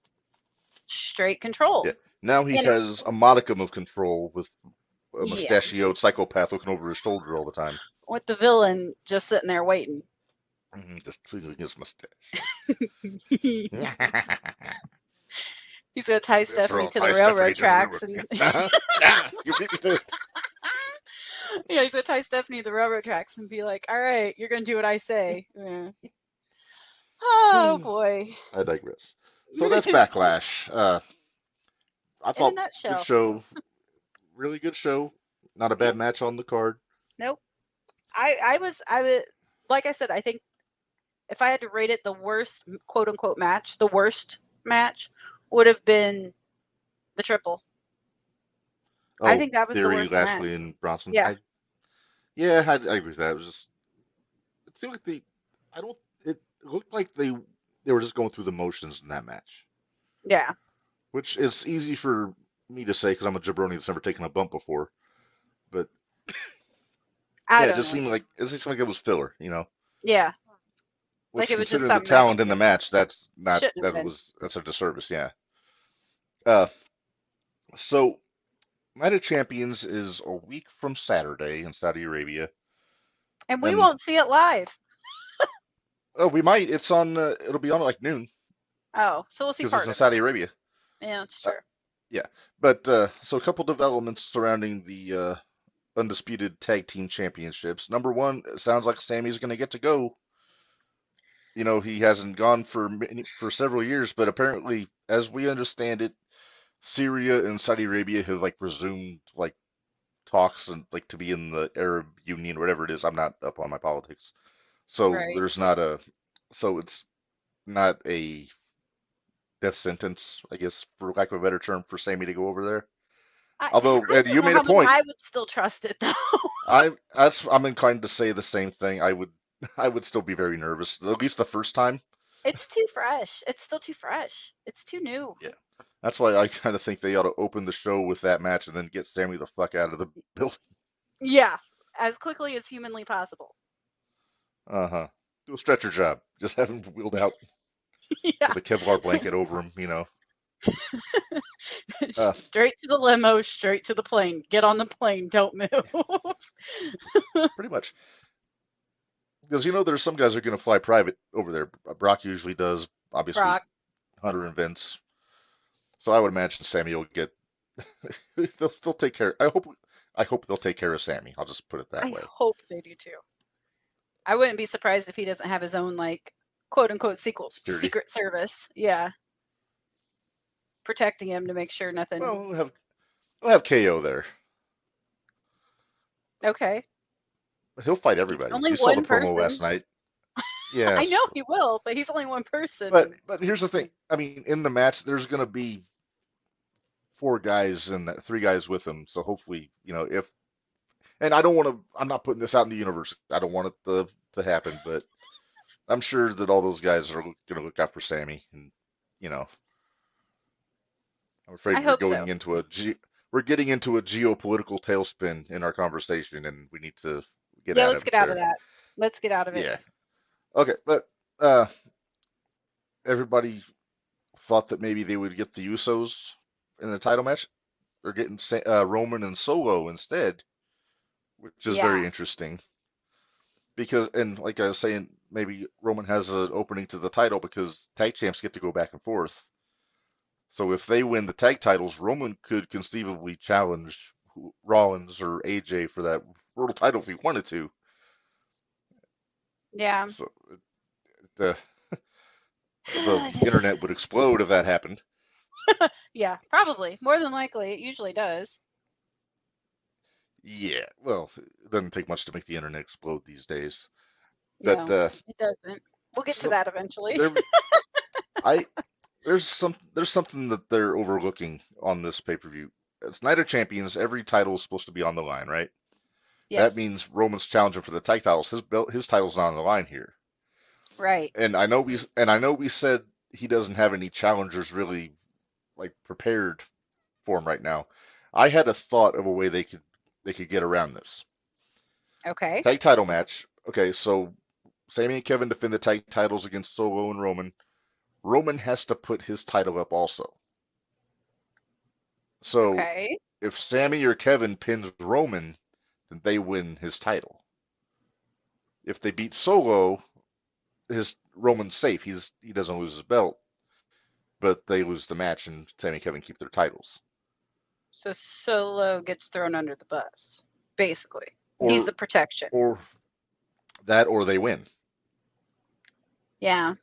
Straight control. Yeah. Now he has a modicum of control with a mustachioed psychopath looking over his shoulder all the time. With the villain just sitting there waiting. Just twiddling his mustache. He's going to tie Stephanie to the railroad tracks. And you beat me to it. Yeah, he's going to tie Stephanie to the railroad tracks and be like, all right, you're going to do what I say. Yeah. Oh, boy. I digress. So that's Backlash. I thought good show. Really good show. Not a bad match on the card. Nope. I was like I said, I think if I had to rate it the worst quote unquote match, the worst match would have been the triple. I think that was Theory, the worst Lashley, match. and Bronson. Yeah. I agree with that. It was just it seemed like I don't, it looked like they were just going through the motions in that match, Yeah. which is easy for me to say because I'm a jabroni that's never taken a bump before. But I yeah, it don't just know. seemed like it was filler, you know. Yeah. Like Which, it was just considering the something talent in the match, shouldn't have been. that's a disservice. Yeah. Uh, so Night of Champions is a week from Saturday in Saudi Arabia, And we and won't see it live. oh, we might. It's on. It'll be on at like noon Oh, so we'll see because it's part in of it. Saudi Arabia. Yeah, that's Uh, true. yeah, but so a couple developments surrounding the undisputed tag team championships. Number one, it sounds like Sammy's going to get to go. You know, he hasn't gone for several years, but apparently, as we understand it, Syria and Saudi Arabia have like resumed like talks and like to be in the Arab Union, whatever it is. I'm not up on my politics, so Right. there's not a, so it's not a death sentence, I guess, for lack of a better term, for Sammy to go over there. Although, I Ed, don't you know made a how much point. I would still trust it though. I'm inclined to say the same thing. I would I would still be very nervous, at least the first time. It's too fresh. It's still too fresh. It's too new. Yeah. That's why I kind of think they ought to open the show with that match and then get Sammy the fuck out of the building. Yeah, as quickly as humanly possible. Uh-huh. Do a stretcher job. Just have him wheeled out Yeah. with a Kevlar blanket over him, you know. Uh, Straight to the limo, straight to the plane. Get on the plane, don't move. pretty much. Because you know there's some guys who are going to fly private over there. Brock usually does, obviously Brock. Hunter and Vince. So I would imagine Sammy will get they'll take care. I hope they'll take care of Sammy. I'll just put it that I way. hope they do too. I wouldn't be surprised if he doesn't have his own like quote unquote Security. secret service. Yeah. Protecting him to make sure Well, nothing. we'll have KO there. Okay. He'll fight He's everybody. only You saw the one promo last person. night. I Yes, know he will, but he's only one but person. here's the thing. I mean, in the match, there's going to be four guys and three guys with him. So hopefully, you know, if and I don't want to. I'm not putting this out in the universe. I don't want it to happen, but I'm sure that all those guys are going to look out for Sammy, and you know, I'm I afraid hope so. we're getting into a geopolitical tailspin in our conversation, and we need to get Yeah, out let's of it get out of there. that. Let's get out of it. Yeah. Okay, but uh, everybody thought that maybe they would get the Usos in the title match. They're getting Roman and Solo instead, which is very Yeah. interesting. Because, and like I was saying, maybe Roman has an opening to the title because tag champs get to go back and forth. So if they win the tag titles, Roman could conceivably challenge Rollins or AJ for that world title if he wanted to. Yeah. So the the internet would explode if that happened. Yeah, probably. More than likely. It usually does. Yeah, well, it doesn't take much to make the internet explode these days. But No, it doesn't. We'll get to so that eventually. there, I there's something that they're overlooking on this pay-per-view. It's Night of Champions. Every title is supposed to be on the line, right? That Yes. means Roman's challenging for the tag titles. His title's not on the line here. Right. And I know we said he doesn't have any challengers really like prepared for him right now. I had a thought of a way they could get around this. Okay. Tag title match. Okay, so Sami and Kevin defend the tag titles against Solo and Roman. Roman has to put his title up also. So Okay. if Sami or Kevin pins Roman, then they win his title. If they beat Solo, his Roman's safe. He doesn't lose his belt, but they lose the match, and Sami and Kevin keep their titles. So Solo gets thrown under the bus, basically. He's Or the protection. or that, or they win. Yeah.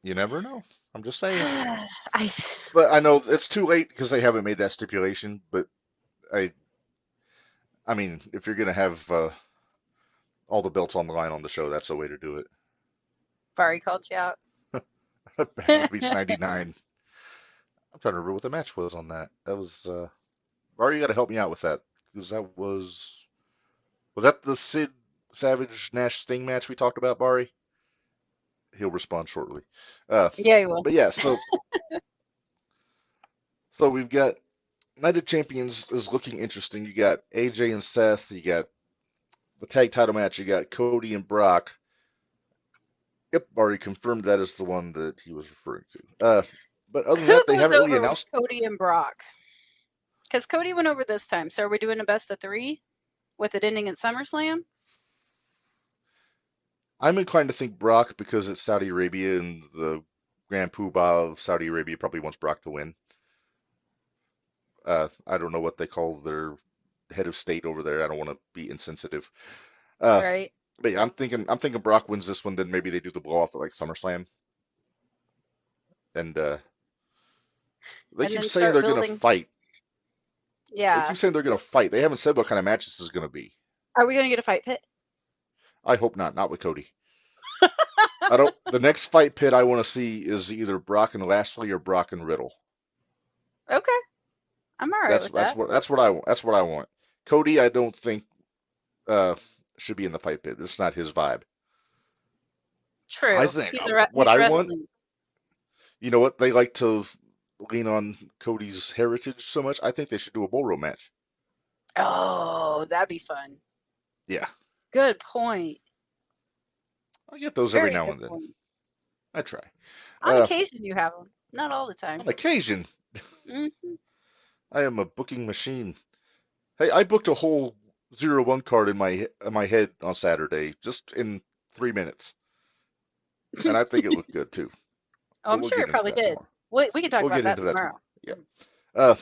You never know. I'm just saying. I But I know it's too late because they haven't made that stipulation. But I, I mean, if you're gonna have all the belts on the line on the show, that's the way to do it. Barry called you out. Back with Beach '99. I'm trying to remember what the match was on that. That was Barry. You got to help me out with that because that was that the Savage Nash Sting match we talked about, Bari? He'll respond shortly. Uh, Yeah, you will. but yeah, so we've got Night of Champions is looking interesting. You got AJ and Seth. You got the tag title match. You got Cody and Brock. Yep, already confirmed that is the one that he was referring to. But other than Who that, they goes haven't really over with announced. Cody and Brock? Because Cody went over this time. So are we doing a best of 3 with it ending at SummerSlam? I'm inclined to think Brock because it's Saudi Arabia and the Grand Poobah of Saudi Arabia probably wants Brock to win. I don't know what they call their head of state over there. I don't want to be insensitive. Uh, Right. but yeah, I'm thinking Brock wins this one. Then maybe they do the blow off at like SummerSlam, and they And keep then saying start they're gonna building. fight. They Yeah. keep saying they're gonna fight. They haven't said what kind of match this is gonna be. Are we going to get a fight pit? I hope not. Not with Cody. I don't. The next fight pit I want to see is either Brock and Lashley or Brock and Riddle. Okay. I'm all right That's with that's that. what that's what I want. That's what I want. Cody, I don't think uh, should be in the fight pit. It's not his vibe. I True. think what He's I want. wrestling. You know what? They like to lean on Cody's heritage so much. I think they should do a bull rope match. Oh, that'd be fun. Yeah, Good point. I get those every Very now good and then. point. I try. On Uh, occasion, you have them. Not all the time. on occasion, Hmm. I am a booking machine. Hey, I booked a whole 0-1 card in my head on Saturday, just in 3 minutes, and I think it looked good too. Oh, But I'm we'll sure get it into probably that did. tomorrow. We can talk We'll about get that into that tomorrow. tomorrow. Yeah. Uh,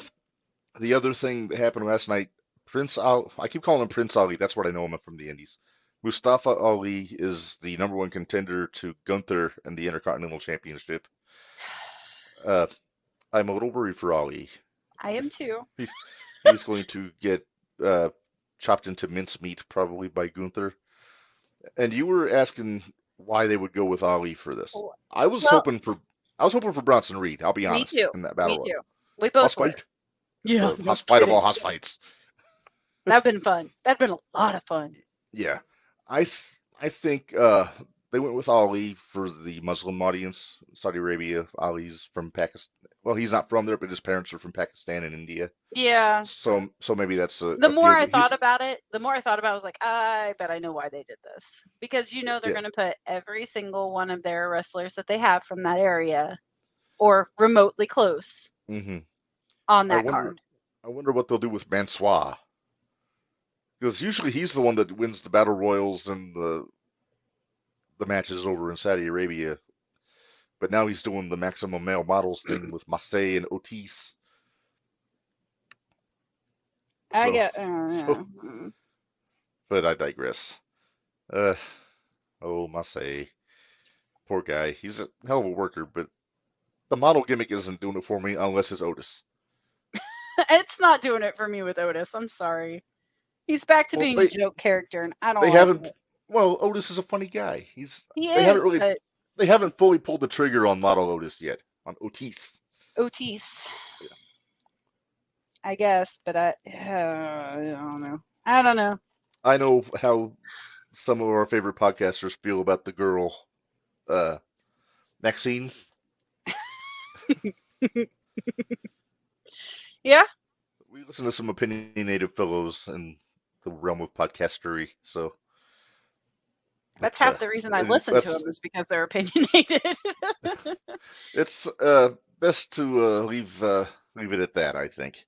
the other thing that happened last night, Prince Ali, I keep calling him Prince Ali. That's what I know him from the Indies. Mustafa Ali is the #1 contender to Gunther in the Intercontinental Championship. Uh, I'm a little worried for Ali. I am too. He's, he's going to get uh, chopped into mincemeat probably by Gunther. And you were asking why they would go with Ali for this. I was Well, hoping for I was hoping for Bronson Reed. I'll be me honest too. in that Me battle royal. too. We House both were. fight, Yeah, the no house fight of kidding. all house fights. That'd been fun. That'd been a lot of fun. Yeah, I think they went with Ali for the Muslim audience, Saudi Arabia. Ali's from Pakistan. Well, he's not from there, but his parents are from Pakistan and India. Yeah. So maybe that's a The more feel I good. thought about it, I was like, I bet I know why they did this. Because they're Yeah. going to put every single one of their wrestlers that they have from that area or remotely close hmm on I that wonder card. I wonder what they'll do with Mansois because usually he's the one that wins the battle royals and the matches over in Saudi Arabia. But now he's doing the maximum male models thing with Massey and Otis. I So, get. so, but I digress. Uh, oh, Massey, poor guy. He's a hell of a worker, but the model gimmick isn't doing it for me unless it's Otis. It's not doing it for me with Otis. I'm sorry. He's back to Well, being a joke character, and I don't they like haven't. it. Well, Otis is a funny guy. He They haven't is, really but they haven't fully pulled the trigger on model Otis yet on Otis. Otis, Yeah. I guess, but I don't know. I don't know. I know how some of our favorite podcasters feel about the girl, Maxine. Yeah, We listen to some opinionated fellows in the realm of podcastery, so that's half the reason I listen to them is because they're opinionated. it's best to leave it at that. I think.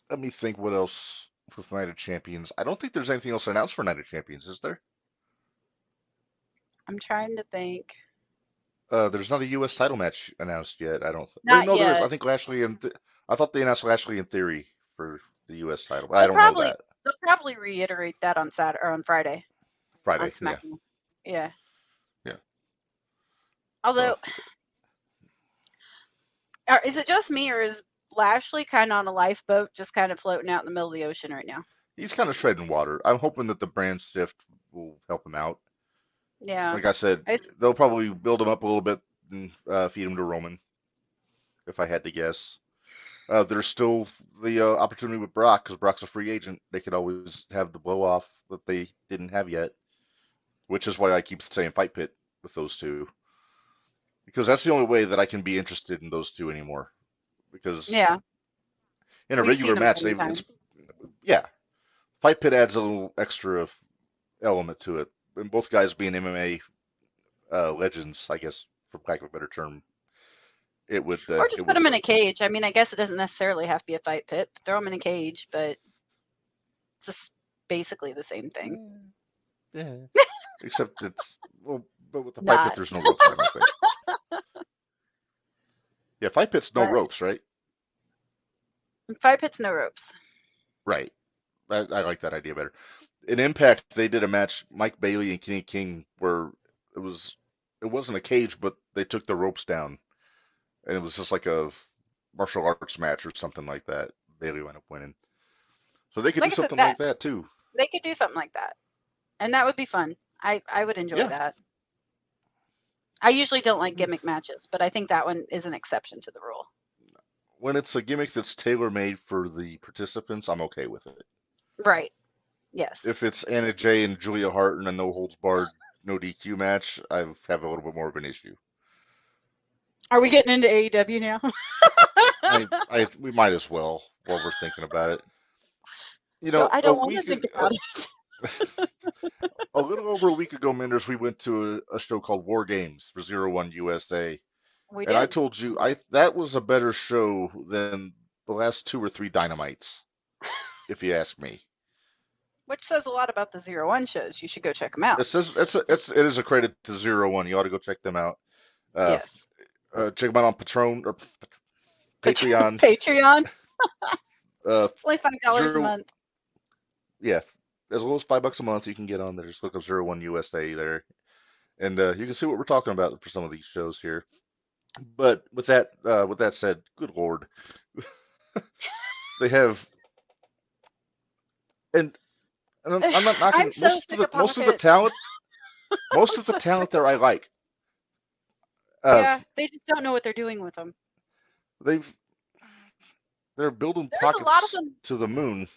Let me think. What else with Night of Champions? I don't think there's anything else announced for Night of Champions, is there? I'm trying to think. There's not a U.S. title match announced yet. I don't. Not No, there is. yet. I think Lashley and I thought they announced Lashley in Theory for the U.S. title. But I They'll don't know probably that. they'll probably reiterate that on Saturday or on Friday on Friday, yeah, SmackDown. Yeah. yeah. Although, is it just me or is Lashley kind of on a lifeboat, just kind of floating out in the middle of the ocean right now? He's kind of treading water. I'm hoping that the brand shift will help him out. Yeah. Like I said, they'll probably build him up a little bit and feed him to Roman, if I had to guess. There's still the opportunity with Brock because Brock's a free agent. They could always have the blow off that they didn't have yet, which is why I keep saying Fight Pit with those two because that's the only way that I can be interested in those two anymore. Because Yeah, in a we've seen regular them so match, many times. it's yeah, Fight Pit adds a little extra element to it. And both guys being MMA legends, I guess, for lack of a better term, Or it just put would them in a work. cage. I mean, I guess it doesn't necessarily have to be a fight pit. Throw them in a cage, but it's just basically the same thing. Yeah, except it's well, but with the Fight Pit, Not, there's no ropes. I don't think. Yeah, Fight Pit's no but ropes, right? fight pit's no ropes. Right. I like that idea better. In Impact, they did a match, Mike Bailey and Kenny King, where it was it wasn't a cage, but they took the ropes down, and it was just like a martial arts match or something like that. Bailey wound up winning, so they could do Like I said, something that like that too. they could do something like that, and that would be fun. I would enjoy Yeah, that. I usually don't like mm, gimmick matches, but I think that one is an exception to the rule. when it's a gimmick that's tailor made for the participants, I'm okay with it. Right. Yes. If it's Anna Jay and Julia Hart in a no holds barred, no DQ match, I have a little bit more of an issue. Are we getting into AEW now? We might as well while we're thinking about it. You No, know, I a don't want to week think ago, about it. a little over a week ago, Minderz, we went to a show called War Games for Zero One USA, We and I did, told you I that was a better show than the last two or three Dynamites, if you ask me. which says a lot about the 0-1 shows. You should go check them out. It says it is a credit to Zero One. You ought to go check them out. Uh, Yes. check them out on Patron or Patreon. Patreon. Uh, It's only $5 a zero, month. yeah, as low as $5 a month, you can get on there. Just look up Zero One USA there, and you can see what we're talking about for some of these shows here. But with that said, good lord, they have, and, I'm not I'm knocking so sick of pockets. most I'm of the so sick talent of there I them. like. Uh, Yeah, they just don't know what they're doing with them. they've they're building There's a lot of pockets them. to the moon.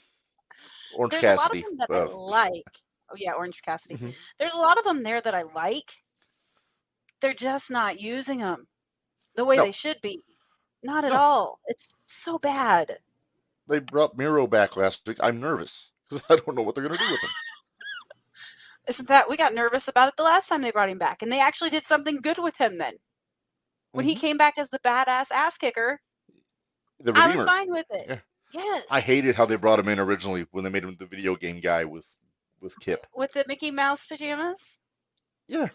Orange There's a lot of Cassidy. them that I like. Oh yeah, Orange Cassidy. Mhm. There's a lot of them there that I like. They're just not using them the way No, they should be. Not at no, all. It's so bad. they brought Miro back last week. I'm nervous because I don't know what they're gonna do with him. Isn't that we got nervous about it the last time they brought him back, and they actually did something good with him then. When he Hmm. came back as the badass ass kicker, The I was Redeemer. fine with it. Yeah, I Yes. hated how they brought him in originally when they made him the video game guy with Kip. With the Mickey Mouse pajamas? Yeah,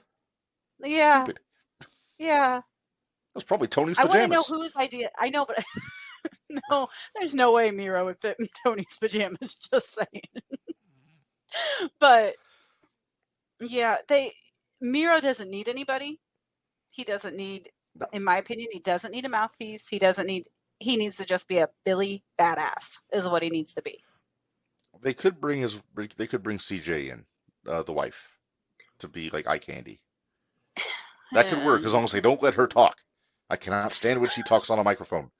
Yeah. stupid. Yeah. That's probably Tony's I want to know pajamas. whose idea. I know, but no, there's no way Miro would fit in Tony's pajamas, just saying. But yeah, Miro doesn't need anybody. He doesn't need, No, in my opinion, he doesn't need a mouthpiece. He needs to just be a Billy badass, is what he needs to be. they could bring CJ in, the wife, to be like eye candy. That could work as long as they don't let her talk. I cannot stand when she talks on a microphone.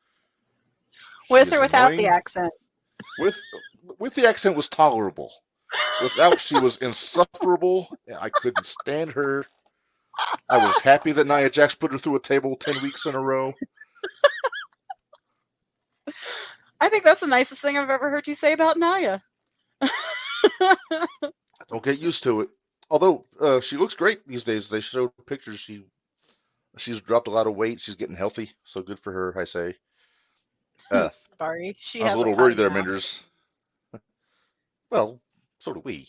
She With or is without the annoying. accent. With with the accent was tolerable. Without, she was insufferable. I couldn't stand her. I was happy that Nia Jax put her through a table 10 weeks in a row. I think that's the nicest thing I've ever heard you say about Naya. Don't get used to it. Although she looks great these days. They showed pictures. She's dropped a lot of weight. She's getting healthy. So good for her, I say. Uh, Sorry, she I was a has a little worried potty there, mouth. Minders. Well, so do we.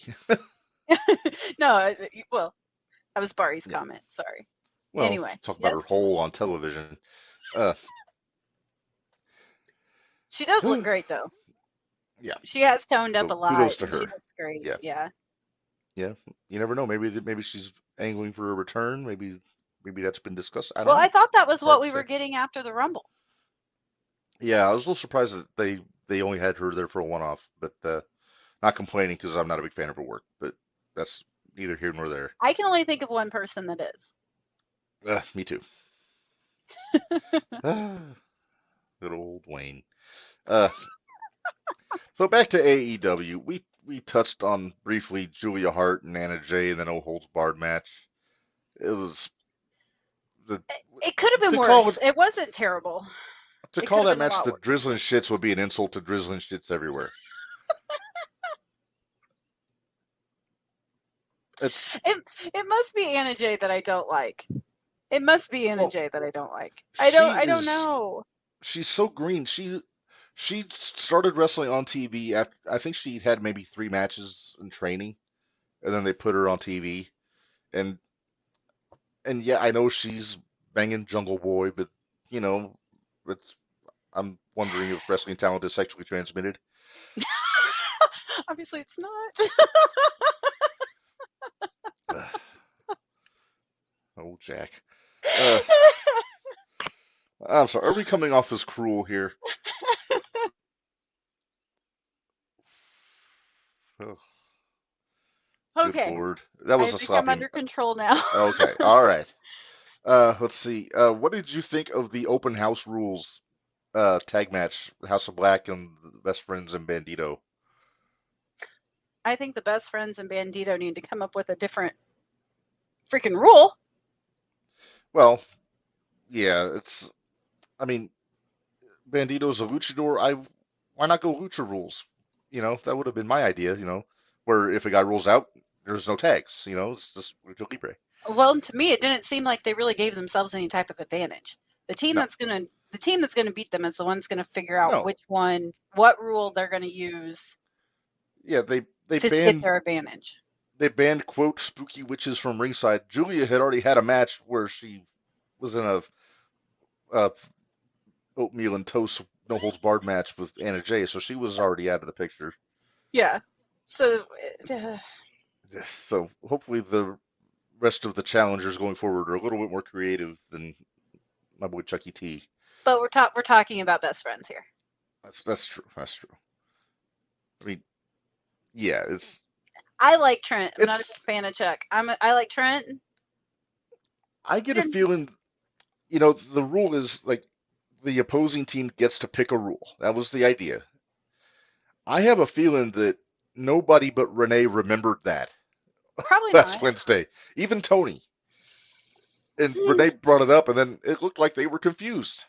No, well, that was Bari's Yeah. comment. Sorry. Well, Anyway, talk about her yes, hole on television. Uh, she does look great though. yeah. She has toned up So a lot. kudos to She her. looks great. Yeah. Yeah. Yeah. You never know. Maybe she's angling for a return. Maybe that's been discussed. I don't Well, I know. thought that was what Hard to we were say. getting after the Rumble. Yeah, I was a little surprised that they only had her there for a one-off, but not complaining because I'm not a big fan of her work. But that's neither here nor there. I can only think of one person that is. Me too. Good old Wayne. Uh, so back to AEW. We touched on briefly Julia Hart and Anna Jay in the No Holds Barred match. It was the It could have been to call worse. it It wasn't terrible. to It could call have that been a match lot the worse. Drizzling Shits would be an insult to Drizzling Shits everywhere. It's It must be Anna Jay that I don't like. It must be Anna well, Jay that I don't like. she I don't is know. she's so green. She started wrestling on TV after I think she had maybe 3 matches in training, and then they put her on TV. And yeah, I know she's banging Jungle Boy, but you know, it's I'm wondering if wrestling talent is sexually transmitted. Obviously, it's not. Oh, Jack. Uh, I'm sorry. Are we coming off as cruel here? Oh, good Okay, Lord. That I was a think I'm sloppy. under control now. Okay, all right. Let's see. What did you think of the open house rules tag match? House of Black and Best Friends and Bandito. I think the best friends and Bandito need to come up with a different freaking rule. Well, yeah, it's. I mean, Bandito's a luchador. Why not go lucha rules? That would have been my idea. Where if a guy rolls out, there's no tags. It's just lucha libre. Well, to me, it didn't seem like they really gave themselves any type of advantage. No, The team that's gonna beat them is the one that's gonna figure out no. what rule they're gonna use Yeah, they to get banned their advantage. they banned quote spooky witches from ringside. Julia had already had a match where she was in a oatmeal and toast no holds barred match with Anna Jay, so she was already out of the picture. Yeah. So, So hopefully the rest of the challengers going forward are a little bit more creative than my boy Chucky T. but we're talking about best friends here. That's true. That's true. I mean, yeah, I like Trent. I'm not a big it's. fan of Chuck. I like Trent. I get a And feeling, the rule is like the opposing team gets to pick a rule. That was the idea. I have a feeling that nobody but Renee remembered that probably last not. Wednesday. Even Tony. And Hmm. Renee brought it up, and then it looked like they were confused.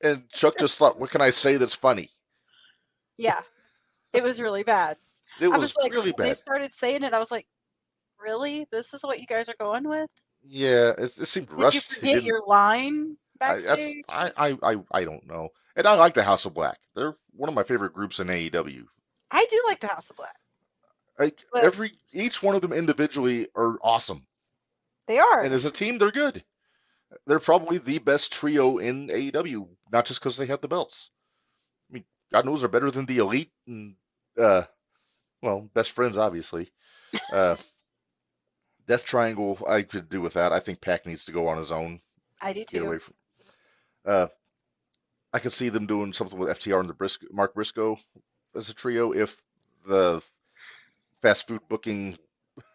And Chuck just thought, what can I say that's funny? Yeah, it was really bad. It I was was like, really when they bad. started saying it, I was like, really? This is what you guys are going with? Yeah, it seemed Did you rushed. He forget didn't. your line That's backstage? I don't know. And I like the House of Black. They're one of my favorite groups in AEW. I do like the House of Black, Like but each one of them individually are awesome, they and are. as a team, they're good. They're probably the best trio in AEW, not just because they have the belts. I mean, God knows they're better than the Elite and uh, well, best friends obviously. Uh, Death Triangle, I could do with that. I think Pac needs to go on his own, I do get too. away from. Uh, I could see them doing something with FTR and Mark Briscoe as a trio if the fast food booking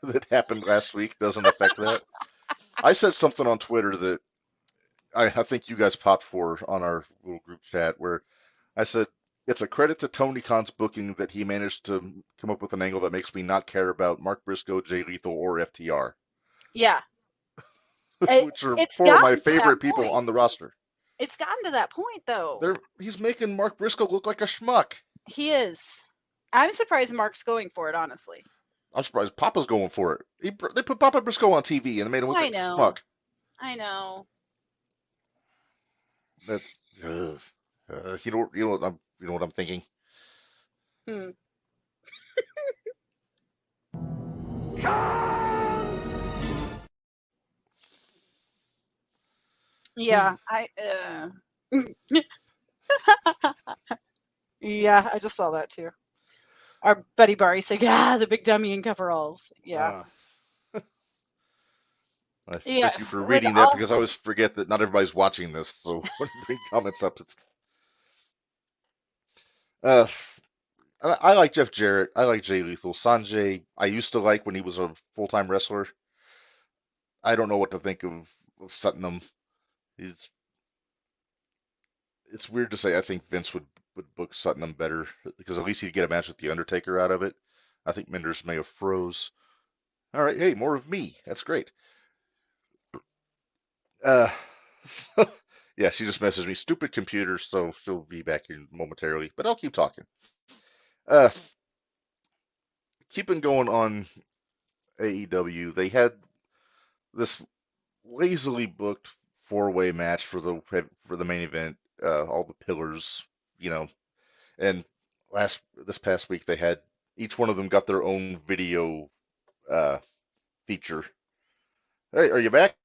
that happened last week doesn't affect that. I said something on Twitter that I think you guys popped for on our little group chat where I said it's a credit to Tony Khan's booking that he managed to come up with an angle that makes me not care about Mark Briscoe, Jay Lethal, or FTR, Yeah, it, which are it's four of my gotten to that favorite people point. on the roster. It's gotten to that point, though. He's making Mark Briscoe look like a schmuck. He is. I'm surprised Mark's going for it, honestly. I'm surprised Papa's going for it. They put Papa Briscoe on TV and they made him look I like a know. schmuck. I know. That's you know what I'm thinking. Hmm. Yeah, yeah, I just saw that too. Our buddy Barry saying, "Ah, the big dummy in coveralls." Yeah, Uh, yeah. Thank you for With reading that all, because I always forget that not everybody's watching this. So when you bring comments up, it's uh, I like Jeff Jarrett. I like Jay Lethal. Sanjay, I used to like when he was a full-time wrestler. I don't know what to think of Suttonham. He's it's weird to say. I think Vince would book Sutton better because at least he'd get a match with the Undertaker out of it. I think Minderz may have froze. All right, hey, more of me. That's great. Uh, so, yeah, she just messaged me. Stupid computer, so she'll be back here momentarily. But I'll keep talking. Uh, keeping going on AEW, they had this lazily booked four-way match for the main event. All the pillars, you know, and this past week they had each one of them got their own video uh, feature. Hey, are you back?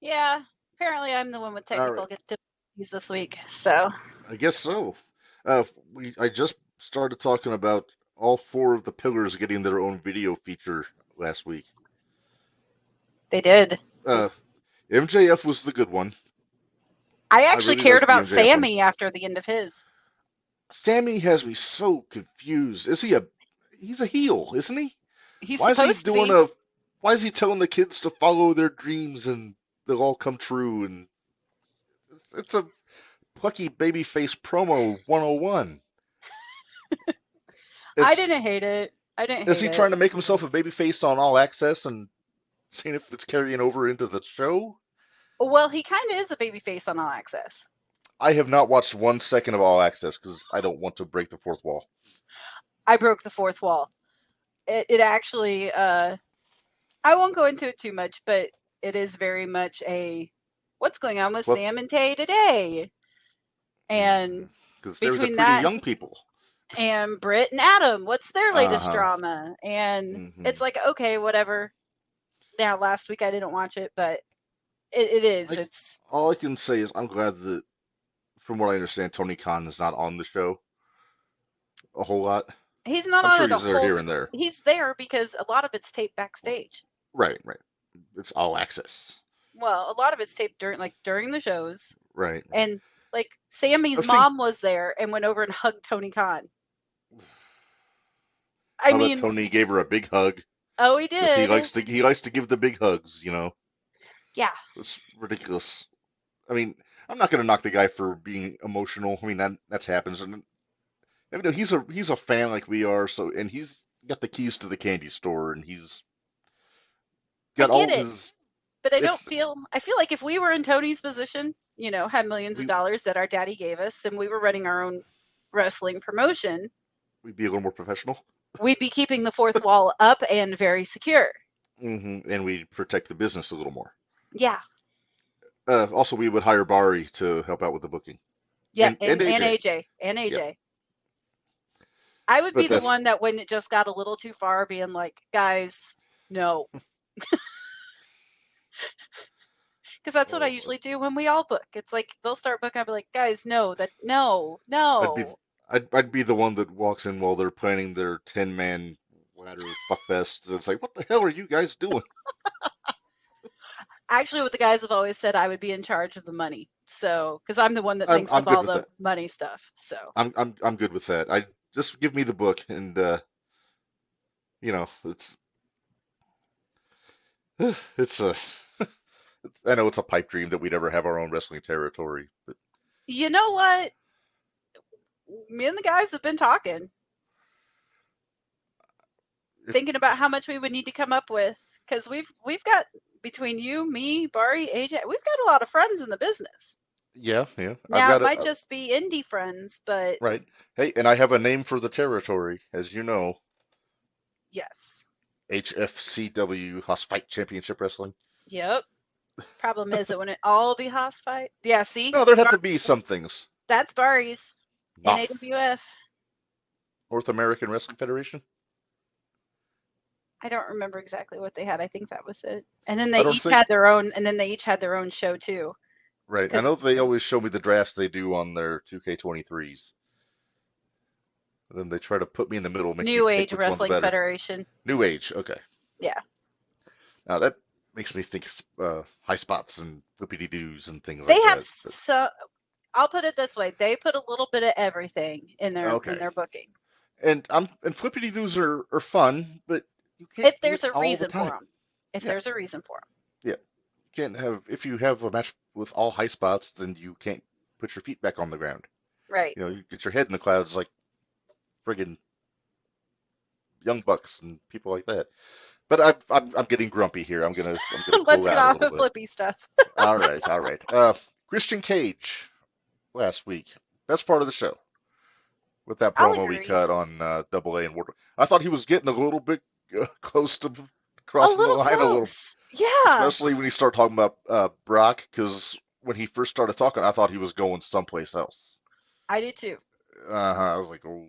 Yeah, apparently I'm the one with All technical right, difficulties this week. So I guess so. I just started talking about all four of the pillars getting their own video feature last week. they did. Uh, MJF was the good one. I I actually really cared liked the about MJF one. Sammy after the end of his. Sammy has me so confused. He's a heel, isn't he? He's Why is he supposed to doing be. a why is he telling the kids to follow their dreams and they'll all come true and it's a plucky babyface promo 101. I It's didn't hate it. I didn't is hate he it. trying to make himself a babyface on All Access and seeing if it's carrying over into the show? Well, he kind of is a babyface on All Access. I have not watched 1 second of All Access because I don't want to break the fourth wall. I broke the fourth wall. It actually, I won't go into it too much, but it is very much a what's going on with Well, Sam and Tay today. And because they're the between pretty that young people. and Britt and Adam, what's their latest Uh-huh. drama? And hmm it's like, okay, whatever. Now, last week I didn't watch it, but it is. I, It's all I can say is I'm glad that, from what I understand, Tony Khan is not on the show a whole lot. he's not I'm on sure it a he's there whole. here and there. He's there because a lot of it's taped backstage. Right, right. It's All Access. Well, a lot of it's taped during the shows, Right, right. and like Sammy's See mom was there and went over and hugged Tony Khan. I how that mean, Tony gave her a big hug oh, he because did. he likes to give the big hugs. Yeah, It's ridiculous. I mean, I'm not gonna knock the guy for being emotional. I mean that's happens, and I mean, he's a fan like we are. So and he's got the keys to the candy store, and he's I got get all it, his. but I don't It's feel. I feel like if we were in Tony's position, had millions of we dollars that our daddy gave us, and we were running our own wrestling promotion, we'd be a little more professional. we'd be keeping the fourth wall up and very secure. And we'd protect the business a little more. Yeah, Also, we would hire Bari to help out with the booking, yeah, and and AJ. AJ and Yeah, AJ. I would be but the that's one that when it just got a little too far, being like, guys, no, because that's what I uh, usually do when we all book. It's like they'll start booking, I'll be like, guys, no, I'd be no. I'd be the one that walks in while they're planning their 10-man ladder fuckfest. It's like, what the hell are you guys doing? Actually, what the guys have always said, I would be in charge of the money. So, because I'm the one that thinks I'm of good all with the that. money stuff. So, I'm good with that. I just give me the book and it's it's a I know it's a pipe dream that we'd ever have our own wrestling territory, but you know what? Me and the guys have been talking, if thinking about how much we would need to come up with because we've got between you, me, Bari, AJ, we've got a lot of friends in the business. yeah, I've Now it got might just be indie friends, but right. Hey, and I have a name for the territory, as you know, yes, HFCW House Fight Championship Wrestling. yep. Problem is that when it all be house fight, yeah. See, No, there'd have to be some things. that's Bari's NOF, NAWF. North American Wrestling Federation. I don't remember exactly what they had. I think that was it. And then I they don't each think had their own. And then they each had their own show too. right. I Because know they always show me the drafts they do on their 2K23s. And then they try to put me in the middle, make me New pick Age which one's Wrestling better. Federation. New Age, okay. Yeah, Now that makes me think high spots and flippity doos and things they like have that. But, so. I'll put it this way: they put a little bit of everything in okay. their booking. And flippity doos are fun, but you can't If do there's it a all the reason for time. them. If Yeah, there's a reason for them. yeah. You can't have if you have a match with all high spots, then you can't put your feet back on the ground. Right. You get your head in the clouds like friggin' Young Bucks and people like that. But I'm getting grumpy here. I'm gonna Let's cool get out a off little of bit. flippy stuff. All right, all right. Christian Cage last week, best part of the show with that I'll promo he agree. cut on Double A and Ward. I thought he was getting a little bit close to A crossing the little line a little, close. Yeah. especially when he started talking about Brock. Because when he first started talking, I thought he was going someplace else. I did too. I was like, oh.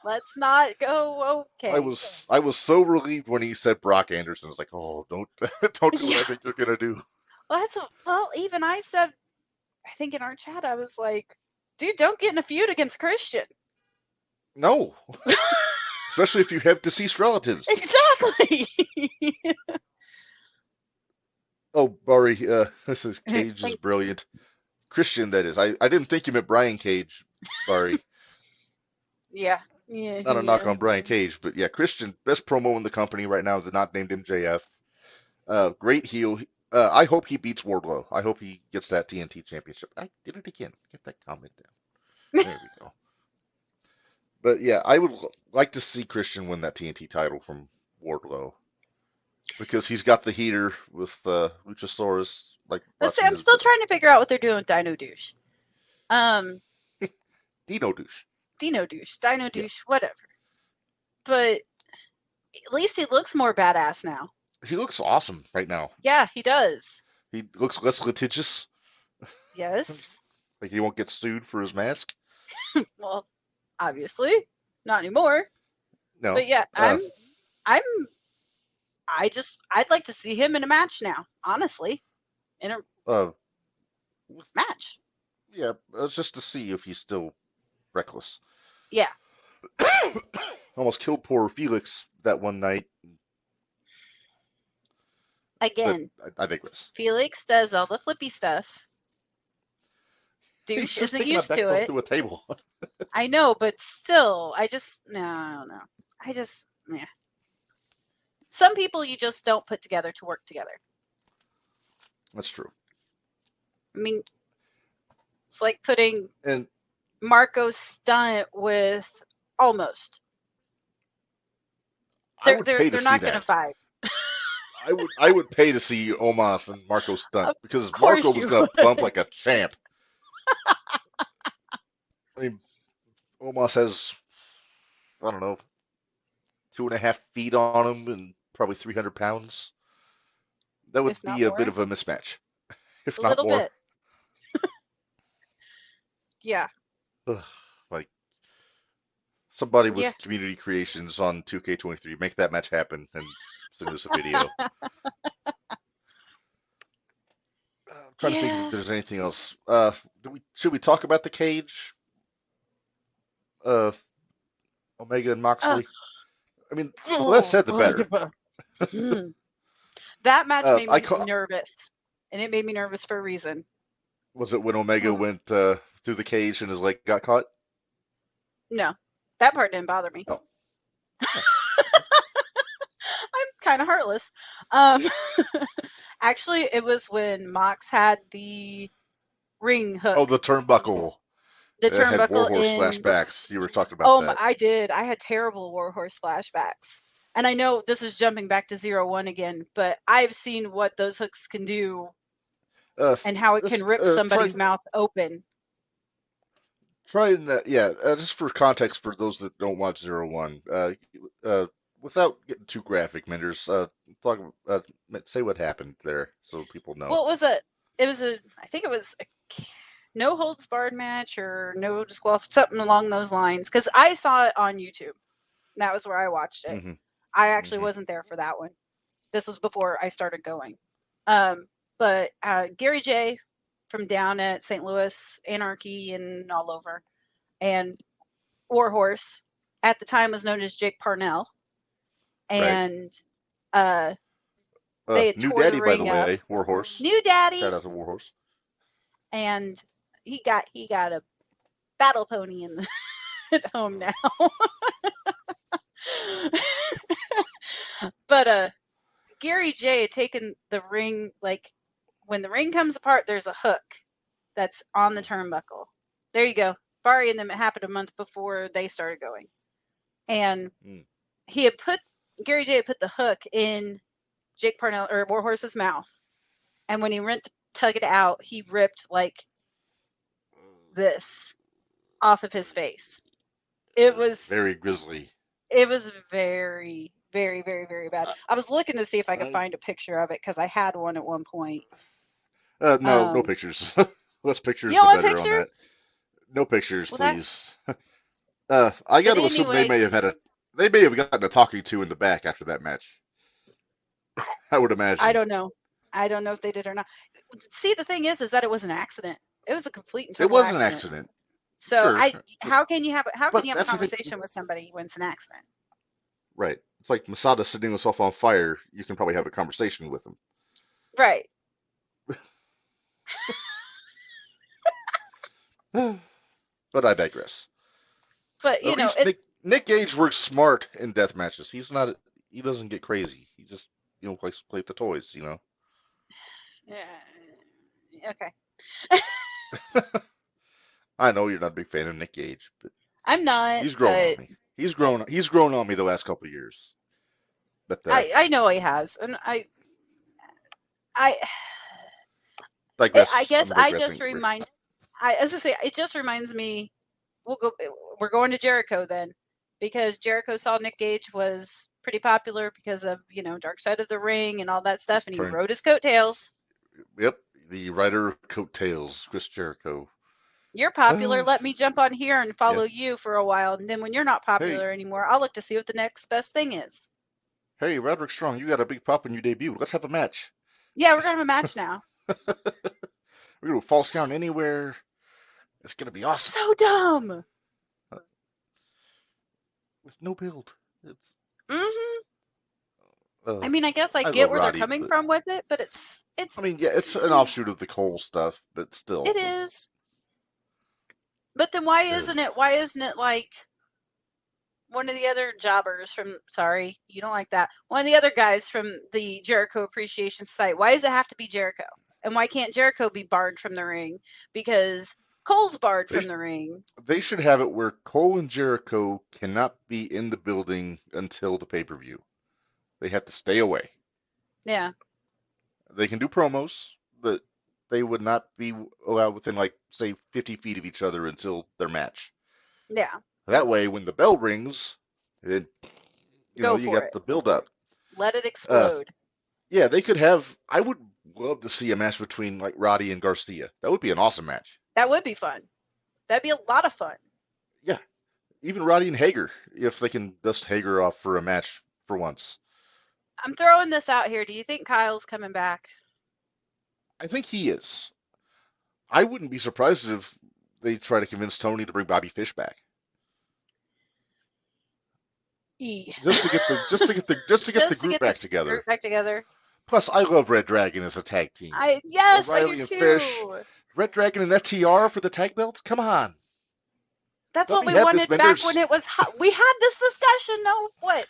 Let's not go. I Okay. was so relieved when he said Brock Anderson. I was like, oh, don't don't do what I Yeah. think you're gonna do. Well, even I said, I think in our chat, I was like, dude, don't get in a feud against Christian. No, especially if you have deceased relatives. Exactly. Oh, Barry, this is Cage is brilliant. Christian, that is. I didn't think you meant Brian Cage, Barry. Yeah. Not a knock on Brian Cage, but yeah, Christian, best promo in the company right now, the not named MJF. Great heel. I hope he beats Wardlow. I hope he gets that TNT championship. I did it again. Get that comment down. There we go. But yeah, I would like to see Christian win that TNT title from Wardlow because he's got the heater with Luchasaurus. Like Let's say I'm still trying to figure out what they're doing with Dino Douche. Dino Douche. Dino Douche, whatever. But at least he looks more badass now. He looks awesome right now. Yeah, he does. He looks less litigious. Yes. Like he won't get sued for his mask. Well, obviously, not anymore. No. But yeah, I'd like to see him in a match now, honestly. In a match. Yeah, just to see if he's still reckless. Yeah. Almost killed poor Felix that one night. Again, I digress. Felix does all the flippy stuff. Douche isn't used to it. Through a table. I know, but still, no. Yeah. Some people you just don't put together to work together. That's true. I mean, it's like putting Marco Stunt with Almost. They're not going to vibe. I would pay to see Omos and Marco Stunt because Marco was going to bump like a champ. I mean, Omos has, I don't know, 2.5 feet on him and probably 300 pounds. That would be a bit of a mismatch, if not more. A little bit. Yeah. Like somebody with Community Creations on 2K23, make that match happen and send us a video. I'm trying to think if there's anything else. Should we talk about the cage? Omega and Moxley. I mean, the less said, the better. That match made me nervous, and it made me nervous for a reason. Was it when Omega went through the cage and his leg got caught? No, that part didn't bother me. Oh. I'm kind of heartless. Actually, it was when Mox had the ring hook. Oh, the turnbuckle. The turnbuckle had Warhorse flashbacks. You were talking about that. I did. I had terrible Warhorse flashbacks. And I know this is jumping back to 0-1 again, but I've seen what those hooks can do and how it can rip somebody's mouth open. Trying that, just for context for those that don't watch 0-1, without getting too graphic, Minderz, say what happened there so people know. Well, I think it was a no holds barred match or no disqualification, something along those lines. Because I saw it on YouTube. That was where I watched it. Mm-hmm. I actually wasn't there for that one. This was before I started going. But Gary J from down at St. Louis, Anarchy and all over, and Warhorse at the time was known as Jake Parnell. And they had new tore daddy, the ring by the way, up. Warhorse. New daddy. Shout out to Warhorse. And he got a battle pony in the at home now. But Gary J had taken the ring, like when the ring comes apart, there's a hook that's on the turnbuckle. There you go. Barry and them, it happened a month before they started going. And he had Gary J had put the hook in Jake Parnell or Warhorse's mouth. And when he went to tug it out, he ripped like this off of his face. It was very grisly. It was very, very, very, very bad. I was looking to see if I could find a picture of it because I had one at one point. No pictures. Less pictures, you don't the want a better picture? on that. No pictures, please. I got to assume they may have gotten a talking to in the back after that match. I would imagine. I don't know. I don't know if they did or not. See, the thing is that it was an accident. It was a complete and total accident. It was an accident. So sure, how can you have a conversation with somebody when it's an accident? Right. It's like Masada setting himself on fire. You can probably have a conversation with him. Right. But I digress. But you know, Nick Gage works smart in death matches. He doesn't get crazy. He just likes to play with the toys. Yeah. Okay. I know you're not a big fan of Nick Gage, but I'm not. He's grown on me. He's grown on me the last couple of years. But I know he has, and I guess it just reminds me. We're going to Jericho then, because Jericho saw Nick Gage was pretty popular because of Dark Side of the Ring and all that stuff, and he rode his coattails. Yep, the rider of coattails, Chris Jericho. You're popular. Let me jump on here and follow you for a while, and then when you're not popular anymore, I'll look to see what the next best thing is. Hey, Roderick Strong, you got a big pop when you debut. Let's have a match. Yeah, we're gonna have a match now. We're gonna false count anywhere. It's gonna be awesome. So dumb. With no build. It's. I mean, I guess I get where they're coming from with it, but it's. I mean, yeah, it's an offshoot of the Cole stuff, but still. It is. But then why isn't it? Why isn't it like one of the other jobbers from? Sorry, you don't like that. One of the other guys from the Jericho Appreciation site. Why does it have to be Jericho? And why can't Jericho be barred from the ring? Because Cole's barred from the ring. They should have it where Cole and Jericho cannot be in the building until the pay-per-view. They have to stay away. Yeah. They can do promos, but they would not be allowed within, like, say, 50 feet of each other until their match. Yeah. That way, when the bell rings, then you got the build-up. Let it explode. Yeah, they could have. I would love to see a match between like Roddy and Garcia. That would be an awesome match. That would be fun. That'd be a lot of fun. Yeah, even Roddy and Hager, if they can dust Hager off for a match for once. I'm throwing this out here. Do you think Kyle's coming back? I think he is. I wouldn't be surprised if they try to convince Tony to bring Bobby Fish back. Just to get the group back together. Plus, I love Red Dragon as a tag team. I do too. Fish, Red Dragon and FTR for the tag belts. Come on. That's what we wanted back when it was hot. We had this discussion, though. What,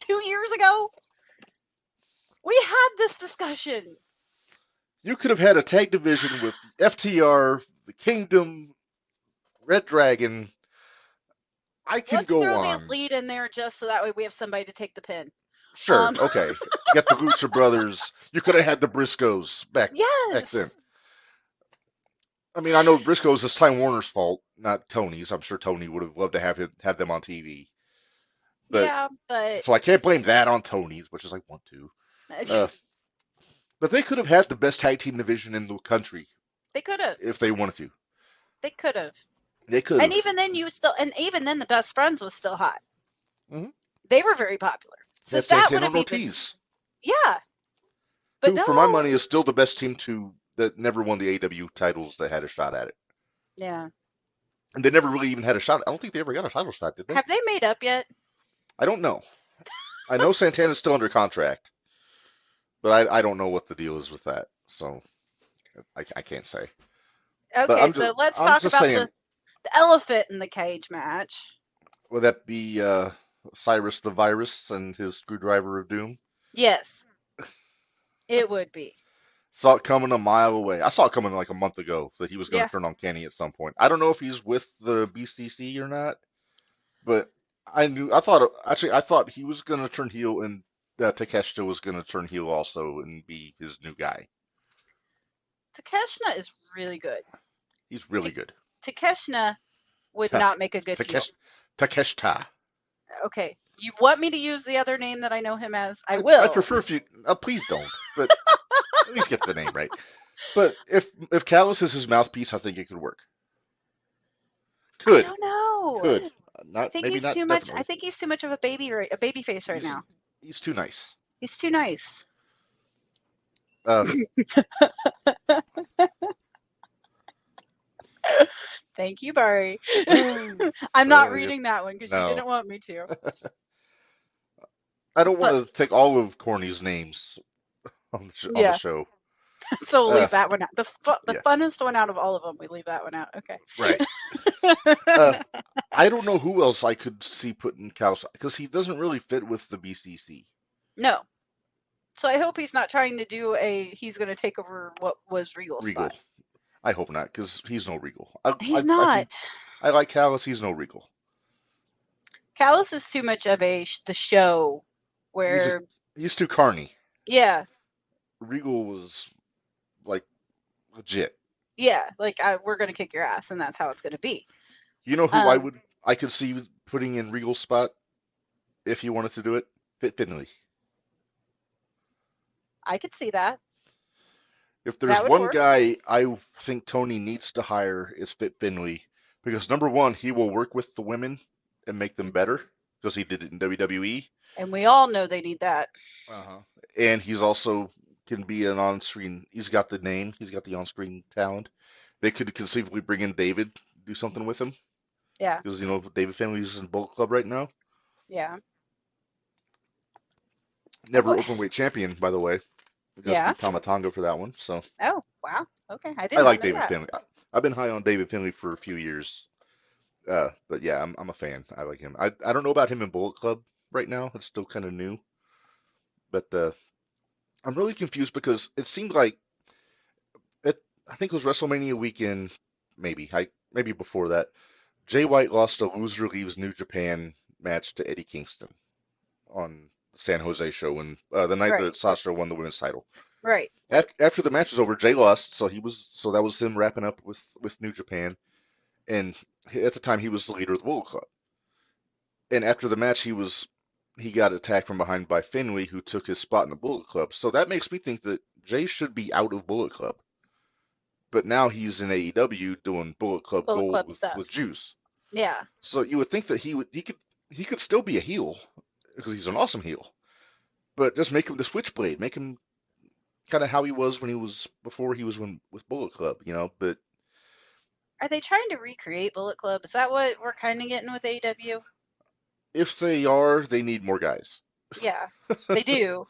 2 years ago? We had this discussion. You could have had a tag division with FTR, the Kingdom, Red Dragon. Let's throw the Elite in there just so that way we have somebody to take the pin. Sure, okay. You got the Lucha Brothers. You could have had the Briscoes back then. I mean, I know Briscoes is Time Warner's fault, not Tony's. I'm sure Tony would have loved to have them on TV. But so I can't blame that on Tony as much as I want to. But they could have had the best tag team division in the country. They could have. If they wanted to. They could have. They could. And even then, even then, the Best Friends was still hot. Mm-hmm. They were very popular. So that would have been. Yeah. But who, for my money, is still the best team that never won the AW titles that had a shot at it. Yeah. And they never really even had a shot. I don't think they ever got a title shot, did they? Have they made up yet? I don't know. I know Santana's still under contract. But I don't know what the deal is with that. So I can't say. Okay, so let's talk about the elephant in the cage match. Would that be Cyrus the Virus and his Screwdriver of Doom? Yes. It would be. Saw it coming a mile away. I saw it coming like a month ago that he was going Yeah. to turn on Kenny at some point. I don't know if he's with the BCC or not, but I thought he was going to turn heel and Takeshita was going to turn heel also and be his new guy. Takeshita is really good. He's really good. Takeshita would Ta not make a good heel. Takeshita. Okay. You want me to use the other name that I know him as? I I will. prefer if you please don't, but at least get the name right. But if Callis is his mouthpiece, I think it could work. I Could don't know. could I not think maybe he's not too much. I definitely. think he's too much of a baby face right He's now. he's too nice. He's too nice. Uh, Thank you, Bari. I'm not reading that one because you no, didn't want me to. I don't But want to take all of Corny's names on the yeah, show. so we'll Uh, leave that one out. The yeah, funnest one out of all of them, we leave that one out. Okay. right. Uh, I don't know who else I could see putting Callis because he doesn't really fit with the BCC. No. So I hope he's not trying to do he's going to take over what was Regal's Regal. spot. I hope not because he's no Regal. He's not. I like Callis. He's no Regal. Callis is too much of the show where he's too carny. Yeah. Regal was like legit. Yeah, like we're gonna kick your ass, and that's how it's gonna be. You know who I could see putting in Regal's spot if he wanted to do it? Fit Finley. I could see that. If there's one guy I think Tony needs to hire, is Fit Finley, because number one, he will work with the women and make them better because he did it in WWE. And we all know they need that. And he's also can be an on-screen. He's got the name. He's got the on-screen talent. They could conceivably bring in David, do something with him. Yeah. Because David Finley's in Bullet Club right now. Yeah. Never openweight champion, by the way. Just beat Tama Tonga for that one. So. Oh wow. Okay, I like David Finley. I've been high on David Finley for a few years. But yeah, I'm a fan. I like him. I don't know about him in Bullet Club right now. It's still kind of new. But I'm really confused because it seemed like I think it was WrestleMania weekend, maybe before that. Jay White lost a loser leaves New Japan match to Eddie Kingston on the San Jose show when the night that Sasha won the women's title. Right. After the match was over, Jay lost, so that was him wrapping up with New Japan, and at the time he was the leader of the Bullet Club. And after the match, he got attacked from behind by Finley, who took his spot in the Bullet Club. So that makes me think that Jay should be out of Bullet Club, but now he's in AEW doing Bullet Club Gold with Juice. Yeah. So you would think that he could still be a heel because he's an awesome heel, but just make him the Switchblade, make him kind of how he was before he was with Bullet Club, But are they trying to recreate Bullet Club? Is that what we're kind of getting with AEW? If they are, they need more guys. Yeah, they do.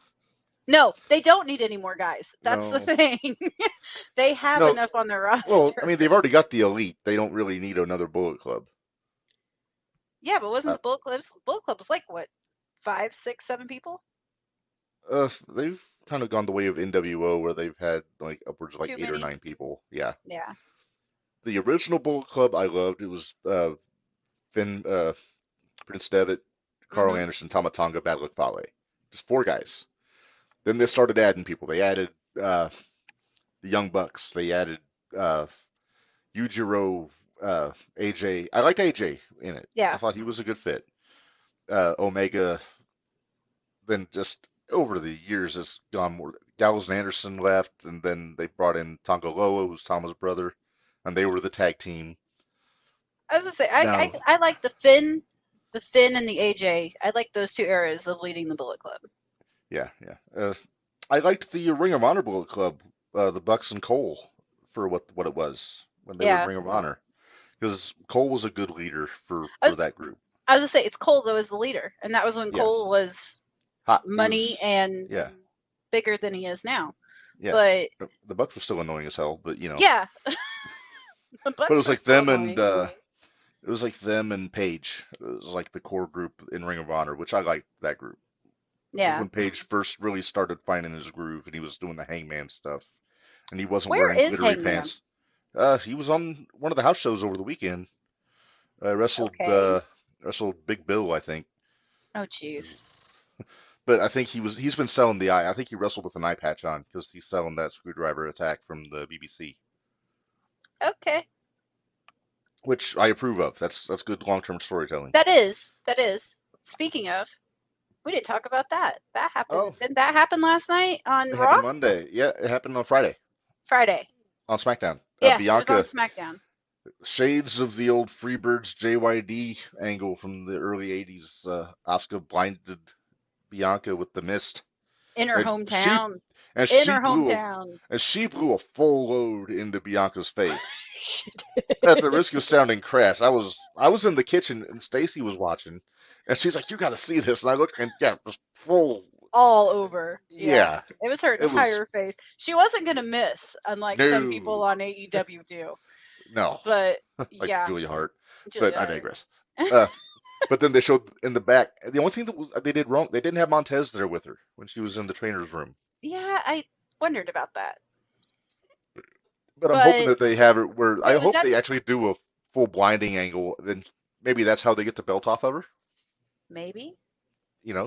No, they don't need any more guys. That's the thing. They have enough on their roster. Well, I mean, they've already got the Elite. They don't really need another Bullet Club. Yeah, but wasn't the Bullet Club was like what, 5, 6, 7 people? They've kind of gone the way of NWO, where they've had like upwards of like 8 or 9 people. Yeah. Yeah. The original Bullet Club I loved. It was Prince Devitt, Carl Anderson, Tama Tonga, Bad Luck Fale. Just 4 guys. Then they started adding people. They added the Young Bucks. They added Yujiro, AJ. I liked AJ in it. Yeah. I thought he was a good fit. Omega. Then just over the years has gone more. Gallows and Anderson left, and then they brought in Tonga Loa, who's Tama's brother, and they were the tag team. I was gonna say I like the Finn and the AJ. I like those 2 eras of leading the Bullet Club. Yeah. I liked the Ring of Honor Bullet Club, the Bucks and Cole, for what it was when they were Ring of Honor, because Cole was a good leader for that group. I was gonna say it's Cole though as the leader, and that was when Cole was hot money and bigger than he is now. Yeah, but the Bucks were still annoying as hell. But yeah, but it was like them and it was like them and Paige. It was like the core group in Ring of Honor, which I liked that group. Yeah, when Paige first really started finding his groove and he was doing the Hangman stuff. and he wasn't Where wearing is glittery Hangman? pants. He was on one of the house shows over the weekend. Okay. Wrestled Big Bill, I think. Oh, jeez. But I think he's been selling the eye. I think he wrestled with an eye patch on because he's selling that screwdriver attack from the BBC, Okay. which I approve of. That's good long-term storytelling. That is. That is. Speaking of, we didn't talk about that. That happened. Oh, Didn't that happen last night on it Raw? happened Monday. Yeah, it happened on Friday Friday. on SmackDown. Yeah, it was on Bianca, SmackDown. shades of the old Freebirds JYD angle from the early '80s. Asuka blinded Bianca with the mist, In her and she hometown. and In she her blew a hometown. and she blew a full load into Bianca's face. She At the did. risk of sounding crass, I was in the kitchen and Stacy was watching, and she's like, "You got to see this." And I look, and yeah, just full. All over. Yeah. Yeah, It was her it was entire face. She wasn't going to miss, unlike some people no, on AEW do. no, But like yeah, Julia Hart. But Julia I Hart. digress. Uh, but then they showed in the back. The only thing they did wrong, they didn't have Montez there with her when she was in the trainer's room. Yeah, I wondered about that. But I'm hoping But that they have it where I it was hope at they actually do a full blinding angle. Then maybe that's how they get the belt off of her. maybe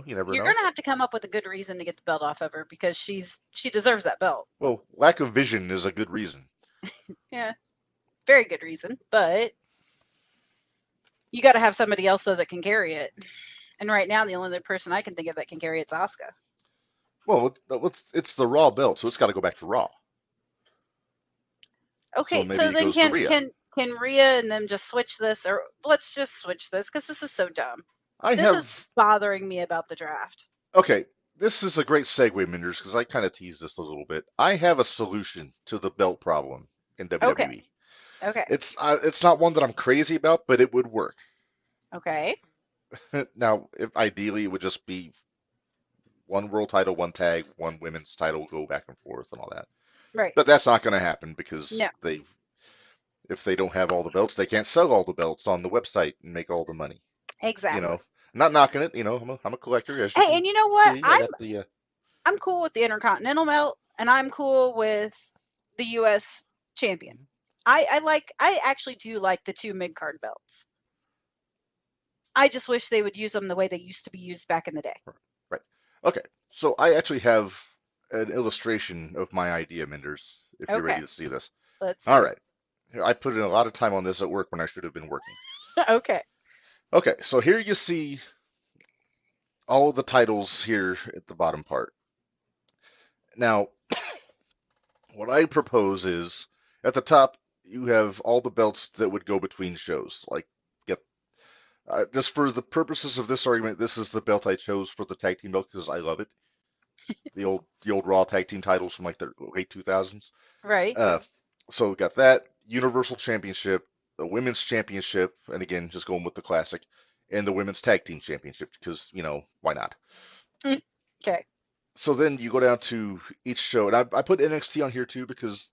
You never you're know. going to have to come up with a good reason to get the belt off of her because she deserves that belt. Well, lack of vision is a good reason. Yeah, very good reason. But you got to have somebody else though that can carry it. And right now, the only other person I can think of that can carry it's Asuka. Well, it's the Raw belt, so it's got to go back to Raw. So Okay, maybe so it then goes to Rhea. can Rhea and them just switch this, or let's just switch this because this is so dumb. I This is have bothering me about the draft. okay. This is a great segue, Minderz, because I kind of teased this a little bit. I have a solution to the belt problem in Okay, WWE. okay, It's not one that I'm crazy about, but it would work. okay. Now, if ideally it would just be one world title, one tag, one women's title, go back and forth and all that. Right. But that's not going to happen because No, if they don't have all the belts, they can't sell all the belts on the website and make all the money. You exactly. know, I'm not knocking it. I'm a collector, as you Hey, can and you know what? see. I got the I'm cool with the Intercontinental belt, and I'm cool with the U.S. champion. I actually do like the two mid card belts. I just wish they would use them the way they used to be used back in the day. right. Okay, so I actually have an illustration of my idea, Minderz. If you're ready Okay, to see this. let's All see. right. I put in a lot of time on this at work when I should have been working. Okay. Okay, so here you see all of the titles here at the bottom part. Now, what I propose is at the top you have all the belts that would go between shows. Like, get just for the purposes of this argument, this is the belt I chose for the tag team belt because I love it. The old Raw tag team titles from like the late 2000s. Right. Uh, so we got that Universal Championship, the Women's Championship, and again just going with the classic, and the Women's Tag Team Championship because why not? Okay. So then you go down to each show, and I put NXT on here too because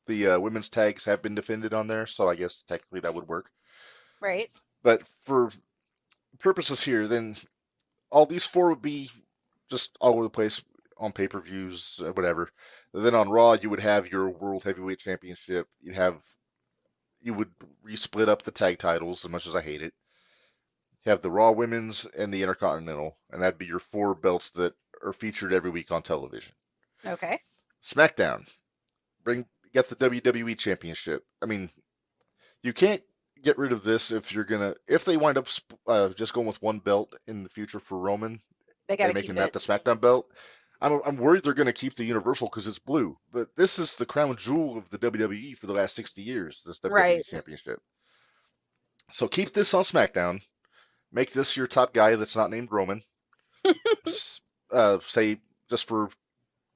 the women's tags have been defended on there, so I guess technically that would work. Right. But for purposes here, then all these four would be just all over the place on pay-per-views, whatever. Then on Raw, you would have your World Heavyweight Championship. You would resplit up the tag titles as much as I hate it. You have the Raw Women's and the Intercontinental, and that'd be your four belts that are featured every week on television. Okay. SmackDown, get the WWE Championship. I mean, you can't get rid of this if they wind up just going with one belt in the future for Roman They got and to keep making that it. the SmackDown belt. I'm worried they're going to keep the Universal because it's blue, but this is the crown jewel of the WWE for the last 60 years. This WWE Right. Championship. So keep this on SmackDown. Make this your top guy that's not named Roman. Say just for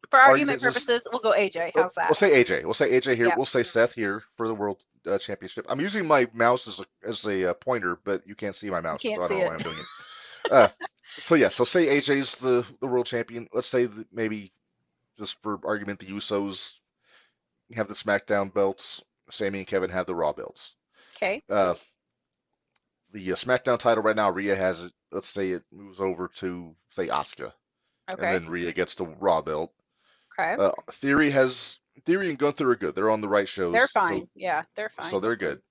For argument argument, just purposes, we'll go AJ. How's we'll that? say AJ. We'll say AJ here. Yeah. We'll say Seth here for the World Championship. I'm using my mouse as a pointer, but you can't see my mouse, You can't so I see don't know why it. I'm doing it. Uh, so say AJ's the world champion. Let's say that maybe just for argument, the Usos have the SmackDown belts. Sami and Kevin have the Raw belts. Okay. The SmackDown title right now, Rhea has it. Let's say it moves over to say Asuka, and Okay. then Rhea gets the Raw belt. Okay. Theory has Theory and Gunther are good. They're on the right They're shows, fine. Yeah, they're so fine. they're good.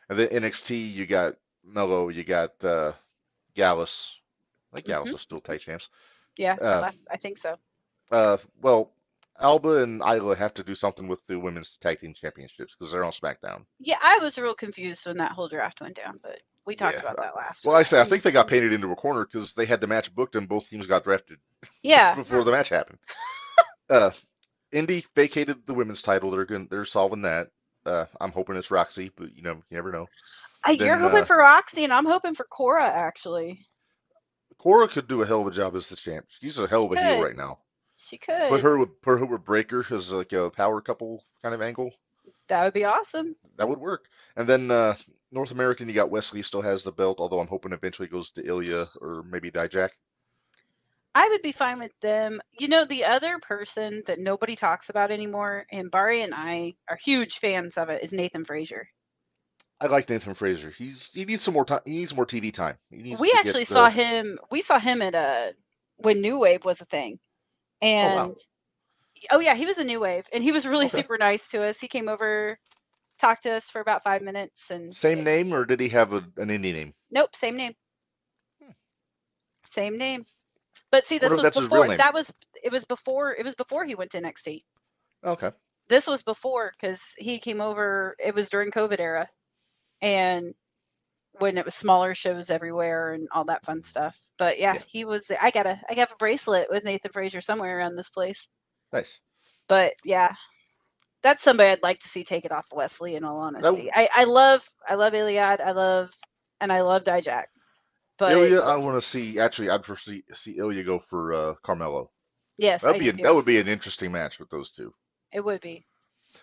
And then NXT, you got Mello, you got Gallus. I think Gallus Hmm. is still tag champs. Yeah, Uh, I think so. well, Alba and Isla have to do something with the women's tag team championships because they're on SmackDown. Yeah, I was real confused when that whole draft went down, but we talked Yeah. about that last Well, week. I say I think they got painted into a corner because they had the match booked and both teams got drafted Yeah, before the match happened. Uh, Indy vacated the women's title. They're solving that. I'm hoping it's Roxy, but you never know. you're Then hoping for Roxy, and I'm hoping for Cora. Actually, Cora could do a hell of a job as the champ. She's a hell she of a heel could. right now. She Put could. her with Breaker as like a power couple kind of angle. That would be awesome. That would work. And then North American, you got Wesley still has the belt, although I'm hoping eventually goes to Ilya or maybe Dijak. I would be fine with them. The other person that nobody talks about anymore, and Bari and I are huge fans of it, is Nathan Frazier. I like Nathan Frazier. He needs some more time. He needs more TV time. He needs We to get actually saw him. We saw him at when New Wave was a thing, Oh wow. and oh yeah, he was a New Wave, and he was really Okay. super nice to us. He came over, talked to us for about 5 minutes, and Same name or did he have an indie name? nope, same name, Hmm. same name. But see, Wonder this if was that's his real before. name. It was before he went to NXT. Okay. This was before because he came over. It was during COVID era, and when it was smaller shows everywhere and all that fun stuff. But yeah, Yeah. he was. I have a bracelet with Nathan Frazier somewhere around this place. Nice. But yeah, that's somebody I'd like to see take it off of Wesley. In all That honesty, I love Iliad. I love Dijak. But Ilya, I want to see. Actually, I'd prefer see Ilya go for Carmelo. yes, I do That too. would be an interesting match with those two. It would be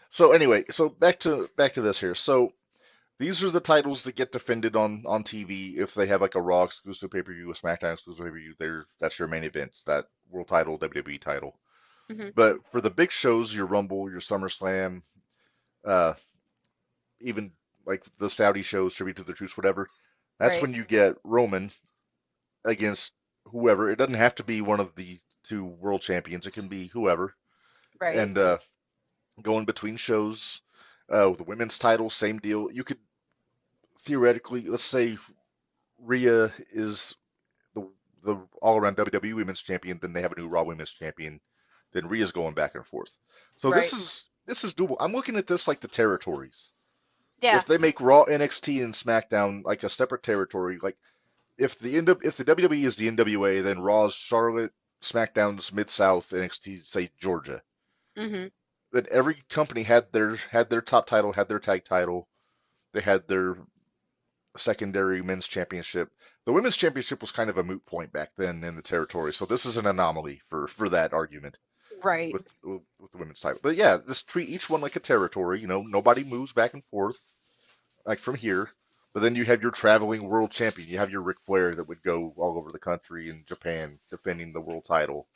So anyway, so back to this here. So these are the titles that get defended on TV if they have like a Raw exclusive pay per view, a SmackDown exclusive pay per view. That's your main event, that world title, WWE title. hmm But for the big shows, your Rumble, your SummerSlam, uh, even like the Saudi shows, Tribute to the Troops, whatever. That's right, when you get Roman against whoever. It doesn't have to be one of the two world champions. It can be whoever. right, And going between shows, the women's title, same deal. You could theoretically, let's say Rhea is the the all around WWE Women's Champion, then they have a new Raw Women's Champion, then Rhea's going back and forth. So right. this is doable. I'm looking at this like the territories. Yeah, If they make Raw, NXT, and SmackDown like a separate territory, like if the WWE is the NWA, then Raw's Charlotte, SmackDown's Mid South, NXT say Georgia. hmm Then every company had their top title, had their tag title, they had their secondary men's championship. The women's championship was kind of a moot point back then in the territory, so this is an anomaly for that argument right. with the women's title. But yeah, just treat each one like a territory. Nobody moves back and forth like from here. But then you have your traveling world champion. You have your Ric Flair that would go all over the country in Japan defending the world title.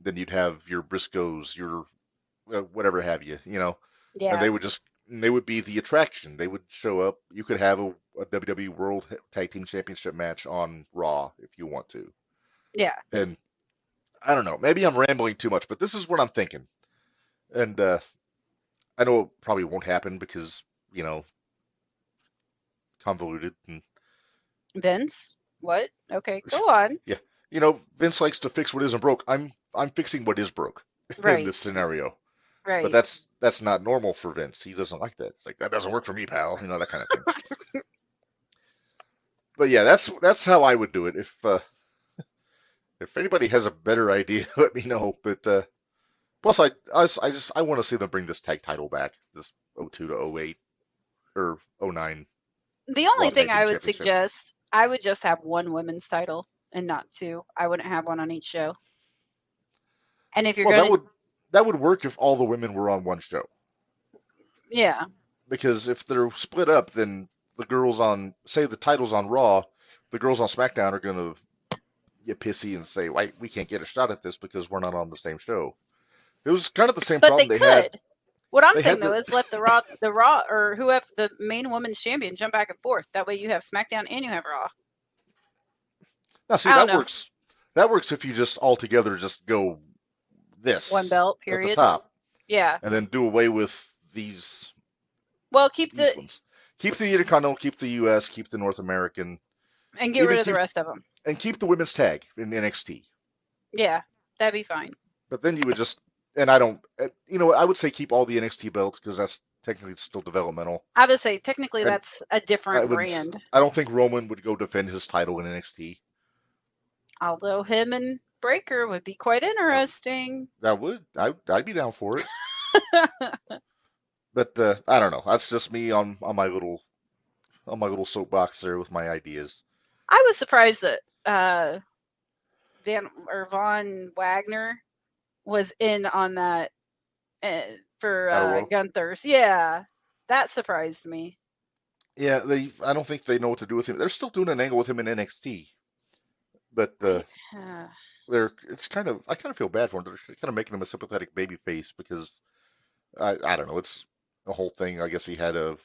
Then you'd have your Briscoes, your whatever have you, and Yeah, they would be the attraction. They would show up. You could have a WWE World Tag Team Championship match on Raw if you want to. yeah. And I don't know, maybe I'm rambling too much, but this is what I'm thinking. And I know it probably won't happen because convoluted and Vince, what? Okay, go on. yeah, Vince likes to fix what isn't broke. I'm fixing what is broke in Right, this scenario. But right. that's not normal for Vince. He doesn't like that. It's like that doesn't work for me, pal. That kind of thing. But yeah, that's how I would do it. If anybody has a better idea, let me know. But plus, I want to see them bring this tag title back. This '02 to '08 or '09 The only Raw thing Tag Team I would Championship. suggest, I would just have one women's title and not two. I wouldn't have one on each show. And if you're Well, going to, that would work if all the women were on one show. yeah, Because if they're split up, then the girls on, say the title's on Raw, the girls on SmackDown are going to get pissy and say, "Why we can't get a shot at this because we're not on the same show." It was kind of the same but they problem they had. could. What I'm They saying had though the is let the Raw or whoever the main women's champion jump back and forth. That way you have SmackDown and you have Raw. now see I don't that know. works. That works if you just all together just go this One belt, at the period. top. Yeah. and then do away with these Well, keep ones. Keep the Intercontinental, keep the U.S., keep the North American, and get even rid of the keep rest of them. and keep the women's tag in NXT. Yeah, that'd be fine. But then you would just, and I don't, you know, I would say keep all the NXT belts because that's technically still developmental. I would say technically And that's a different brand. I don't think Roman would go defend his title in NXT. Although him and Breaker would be quite interesting. That would, I'd be down for it. But I don't know. That's just me on my little soapbox there with my ideas. I was surprised that Von Wagner was in on that for Gunther's. Yeah, that surprised me. Yeah, I don't think they know what to do with him. They're still doing an angle with him in NXT, but it's kind of, I kind of feel bad for him. They're kind of making him a sympathetic babyface because I don't know. It's the whole thing. I guess he had a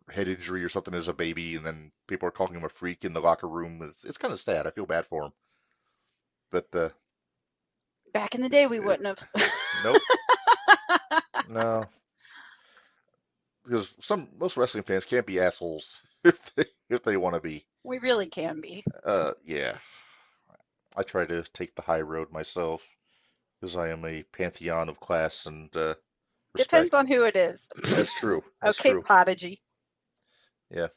head injury or something as a baby, and then people are calling him a freak in the locker room. It's kind of sad. I feel bad for him. But back in the day, we wouldn't have. Nope. No. Because most wrestling fans can't be assholes if they want to be. We really can be. Yeah. I try to take the high road myself because I am a pantheon of class and respect. Depends on who it is. That's true. That's okay, true. Prodigy. Yeah.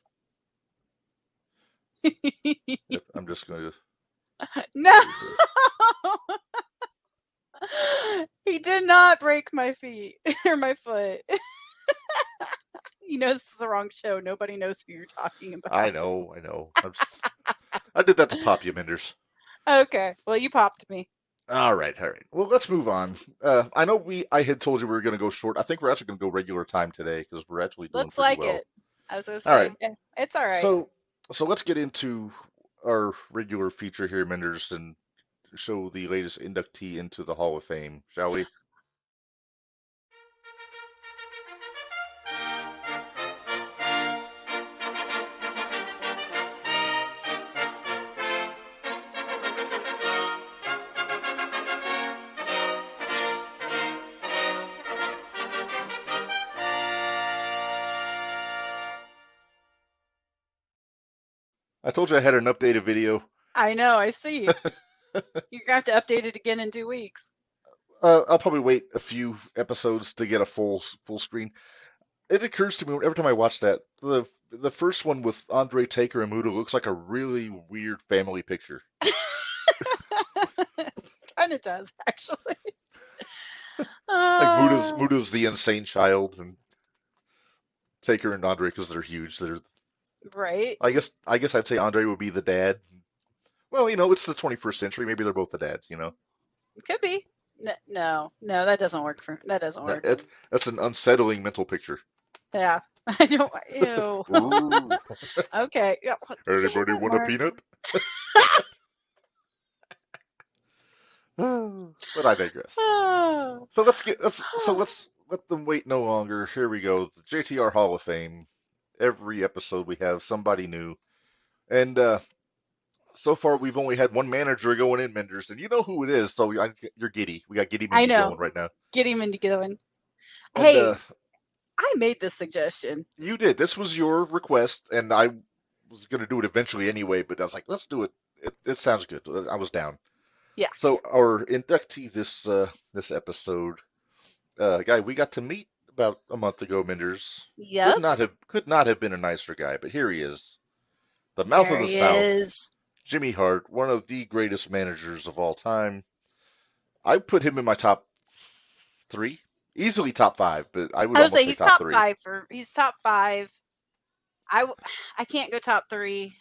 Yep, I'm just going to. No. He did not break my feet or my foot. You know this is the wrong show. Nobody knows who you're talking about. I know. I did that to pop you, Minderz. Okay. Well, you popped me. All right. Well, let's move on. I know I had told you we were going to go short. I think we're actually going to go regular time today because we're actually doing Looks pretty like well. it. I was going to say, yeah, it's all right. So let's get into our regular feature here, Minderz, and show the latest inductee into the Hall of Fame, shall we? I told you I had an updated video. I know, I see. You're going to have to update it again in 2 weeks. I'll probably wait a few episodes to get a full screen. It occurs to me every time I watch that, the first one with Andre, Taker, and Muta looks like a really weird family picture. Kind of does, actually. Like Muta's the insane child, and Taker and Andre, because they're huge, they're right. I guess I'd say Andre would be the dad. Well, you know, it's the 21st century. Maybe they're both the dads. You know. Could be. No, that doesn't work that doesn't work. That's an unsettling mental picture. Yeah, I don't. Ew. Okay. Yeah, anybody want a peanut? But I digress. So let's let them wait no longer. Here we go. The JTR Hall of Fame. Every episode we have somebody new, and so far we've only had one manager going in, Minderz, and you know who it is. So you're giddy. We got Giddy Mindy going right now. Giddy Mindy going. Hey, I made this suggestion. You did. This was your request, and I was going to do it eventually anyway, but I was like, let's do it. It sounds good. I was down. Yeah. So our inductee this episode, guy we got to meet about a month ago, Minderz. Yeah. Could not have been a nicer guy, but here he is. The mouth of the South. Jimmy Hart, one of the greatest managers of all time. I put him in my top 3. Easily top 5, but I would almost say he's top 3. He's top 5. I can't go top 3.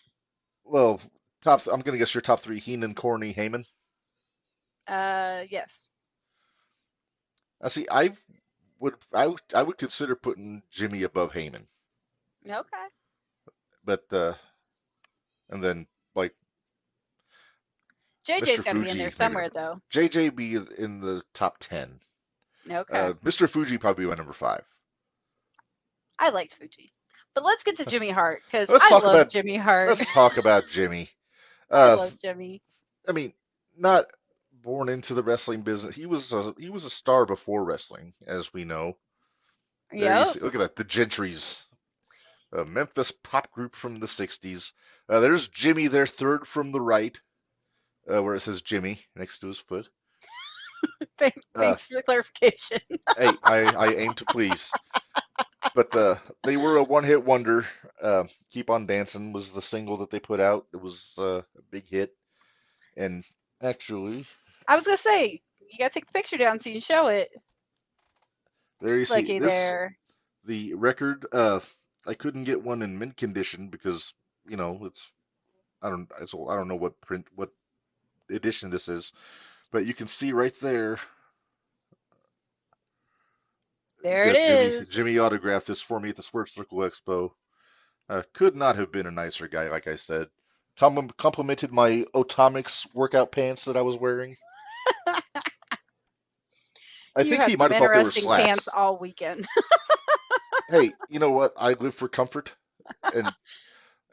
Well, I'm going to guess your top 3: Heenan, Corny, Heyman. Yes. I see. I would consider putting Jimmy above Heyman. Okay. But and then like JJ's got to be in there somewhere though. JJ be in the top 10. Okay. Mr. Fuji probably went number 5. I liked Fuji. But let's get to Jimmy Hart because I love Jimmy Hart. Let's talk about Jimmy. I love Jimmy. I mean, not born into the wrestling business. He was a star before wrestling, as we know. There you Yep. see. Look at that. The Gentrys, a Memphis pop group from the '60s. There's Jimmy there, third from the right, where it says Jimmy next to his foot. Uh, Thanks for the clarification. hey, I aim to please. But they were a one-hit wonder. Keep on Dancing was the single that they put out. It was a big hit. And actually, I was gonna say you gotta take the picture down so you can show it. there you see Looky this there. the record. I couldn't get one in mint condition because it's I don't know what edition this is, but you can see right there. You There it got is. Jimmy autographed this for me at the Swerve Circle Expo. Could not have been a nicer guy, like I said. Complimented my Otomics workout pants that I was wearing. I You think had he might some have thought they were interesting pants slacks. all weekend. Hey, you know what? I live for comfort, and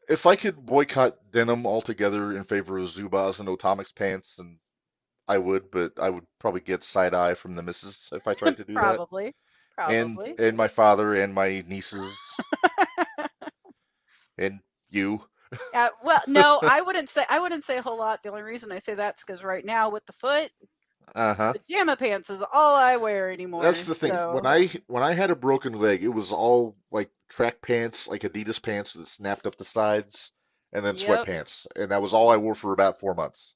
if I could boycott denim altogether in favor of Zubaz and Otomics pants, then I would, but I would probably get side eye from the missus if I tried to do that. Probably. And Probably. and my father and my nieces and you. Well, no, I wouldn't say a whole lot. The only reason I say that's because right now with the foot, Uh-huh. pajama pants is all I wear anymore. That's the thing. When So, I had a broken leg, it was all like track pants, like Adidas pants that snapped up the sides, and then yep. sweatpants, and that was all I wore for about 4 months.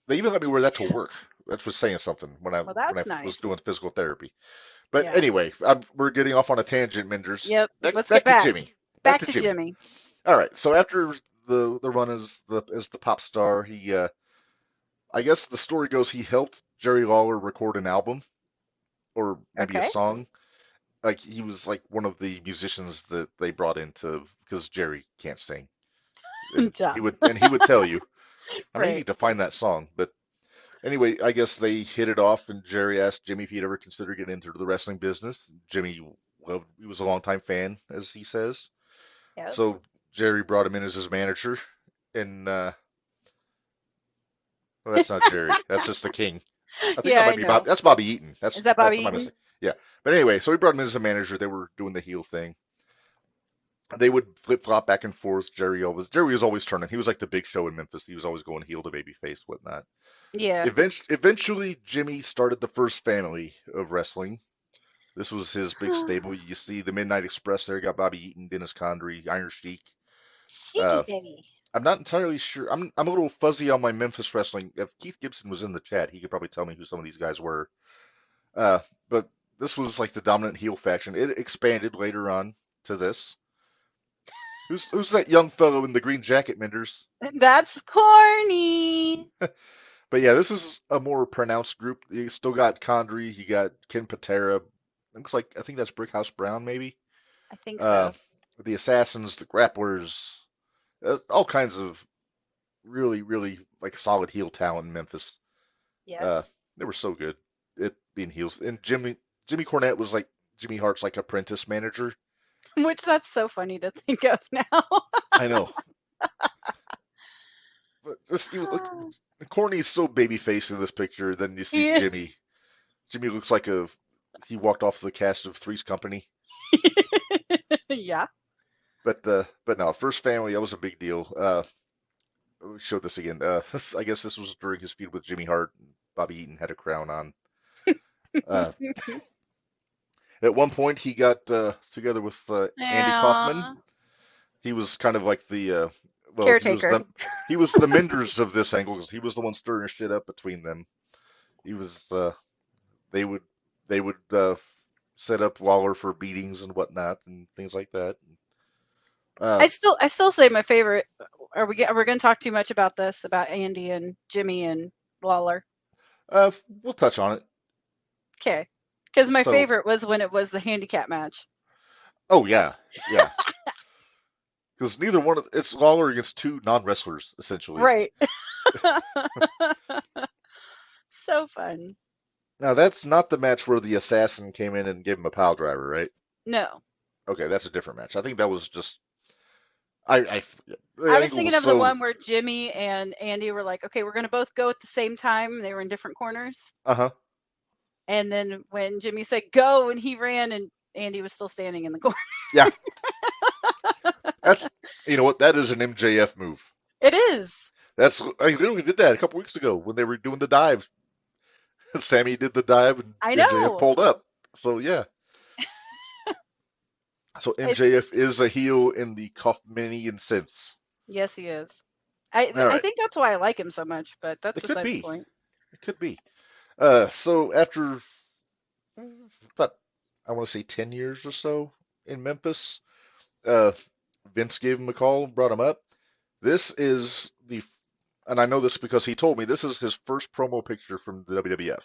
They even let me wear that to work. That was saying something when I Well, when I that's was nice. doing physical therapy. But Yeah. anyway, we're getting off on a tangent, Minders. Yep. Back Let's get back to back. Jimmy. Back Back to to Jimmy. Jimmy. All right. So after the run as the pop star, he I guess the story goes he helped Jerry Lawler record an album or maybe a Okay. song. Like he was like one of the musicians that they brought into because Jerry can't sing, and Duh. he would tell you. I may Right. need to find that song, but anyway, I guess they hit it off, and Jerry asked Jimmy if he'd ever consider getting into the wrestling business. Jimmy loved, he was a longtime fan, as he says. Yep. So Jerry brought him in as his manager, and well, that's not Jerry. That's just the King. I think Yeah, that I might be Bob. know. That's Bobby Eaton. Is that That Bobby my Eaton? mistake. Yeah. But anyway, so he brought him in as a manager. They were doing the heel thing. They would flip flop back and forth. Jerry was always turning. He was like the Big Show in Memphis. He was always going heel to babyface, whatnot. Yeah. Eventually, Jimmy started the first family of wrestling. This was his big stable. You see the Midnight Express there. Got Bobby Eaton, Dennis Condrey, Iron Sheik. Cheeky Uh, baby. I'm not entirely sure. I'm a little fuzzy on my Memphis wrestling. If Keith Gibson was in the chat, he could probably tell me who some of these guys were. Uh, but this was like the dominant heel faction. It expanded later on to this. Who's that young fellow in the green jacket, Minders? That's corny. But yeah, this is a more pronounced group. You still got Condrey, you got Ken Patera. Looks like I think that's Brickhouse Brown, maybe. I think Uh, so. the Assassins, the Grapplers, all kinds of really like solid heel talent in Memphis. Uh, Yes. they were so good at being heels. And Jimmy Cornette was like Jimmy Hart's like apprentice manager. Which that's so funny to think of now. I know, but this look, Corny's so babyface in this picture. Then you see Yeah. Jimmy. Jimmy looks like he walked off the cast of Three's Company. Yeah. But no, first family that was a big deal. We showed this again. I guess this was during his feud with Jimmy Hart. Bobby Eaton had a crown on. Uh, at one point, he got together with Andy Kaufman. Yeah. He was kind of like the well, Caretaker. he was the Minderz of this angle because he was the one stirring shit up between them. He was they would they would set up Waller for beatings and whatnot and things like that. Uh, I still say my favorite. Are we going to talk too much about this about Andy and Jimmy and Lawler? we'll touch on it. Okay. Because my So, favorite was when it was the handicap match. oh yeah, yeah, because neither one of it's Lawler against two non-wrestlers essentially. Right. So fun. Now that's not the match where the assassin came in and gave him a pile driver, right? No. Okay, that's a different match. I think that was just I the I was angle was thinking of the so. one where Jimmy and Andy were like, okay, we're going to both go at the same time. They were in different corners. Uh-huh. And then when Jimmy said go and he ran and Andy was still standing in the corner. Yeah, that's you know what that is an MJF move. It is. That's I literally did that a couple weeks ago when they were doing the dive. Sammy did the dive and I MJF know. pulled up. So yeah. So I, MJF is a heel in the Kaufmanian sense. yes, he is. All I right. think that's why I like him so much, but that's It could beside the be. point. It could be. So after about I want to say 10 years or so in Memphis, uh, Vince gave him a call, brought him up. This is the, and I know this because he told me this is his first promo picture from the WWF,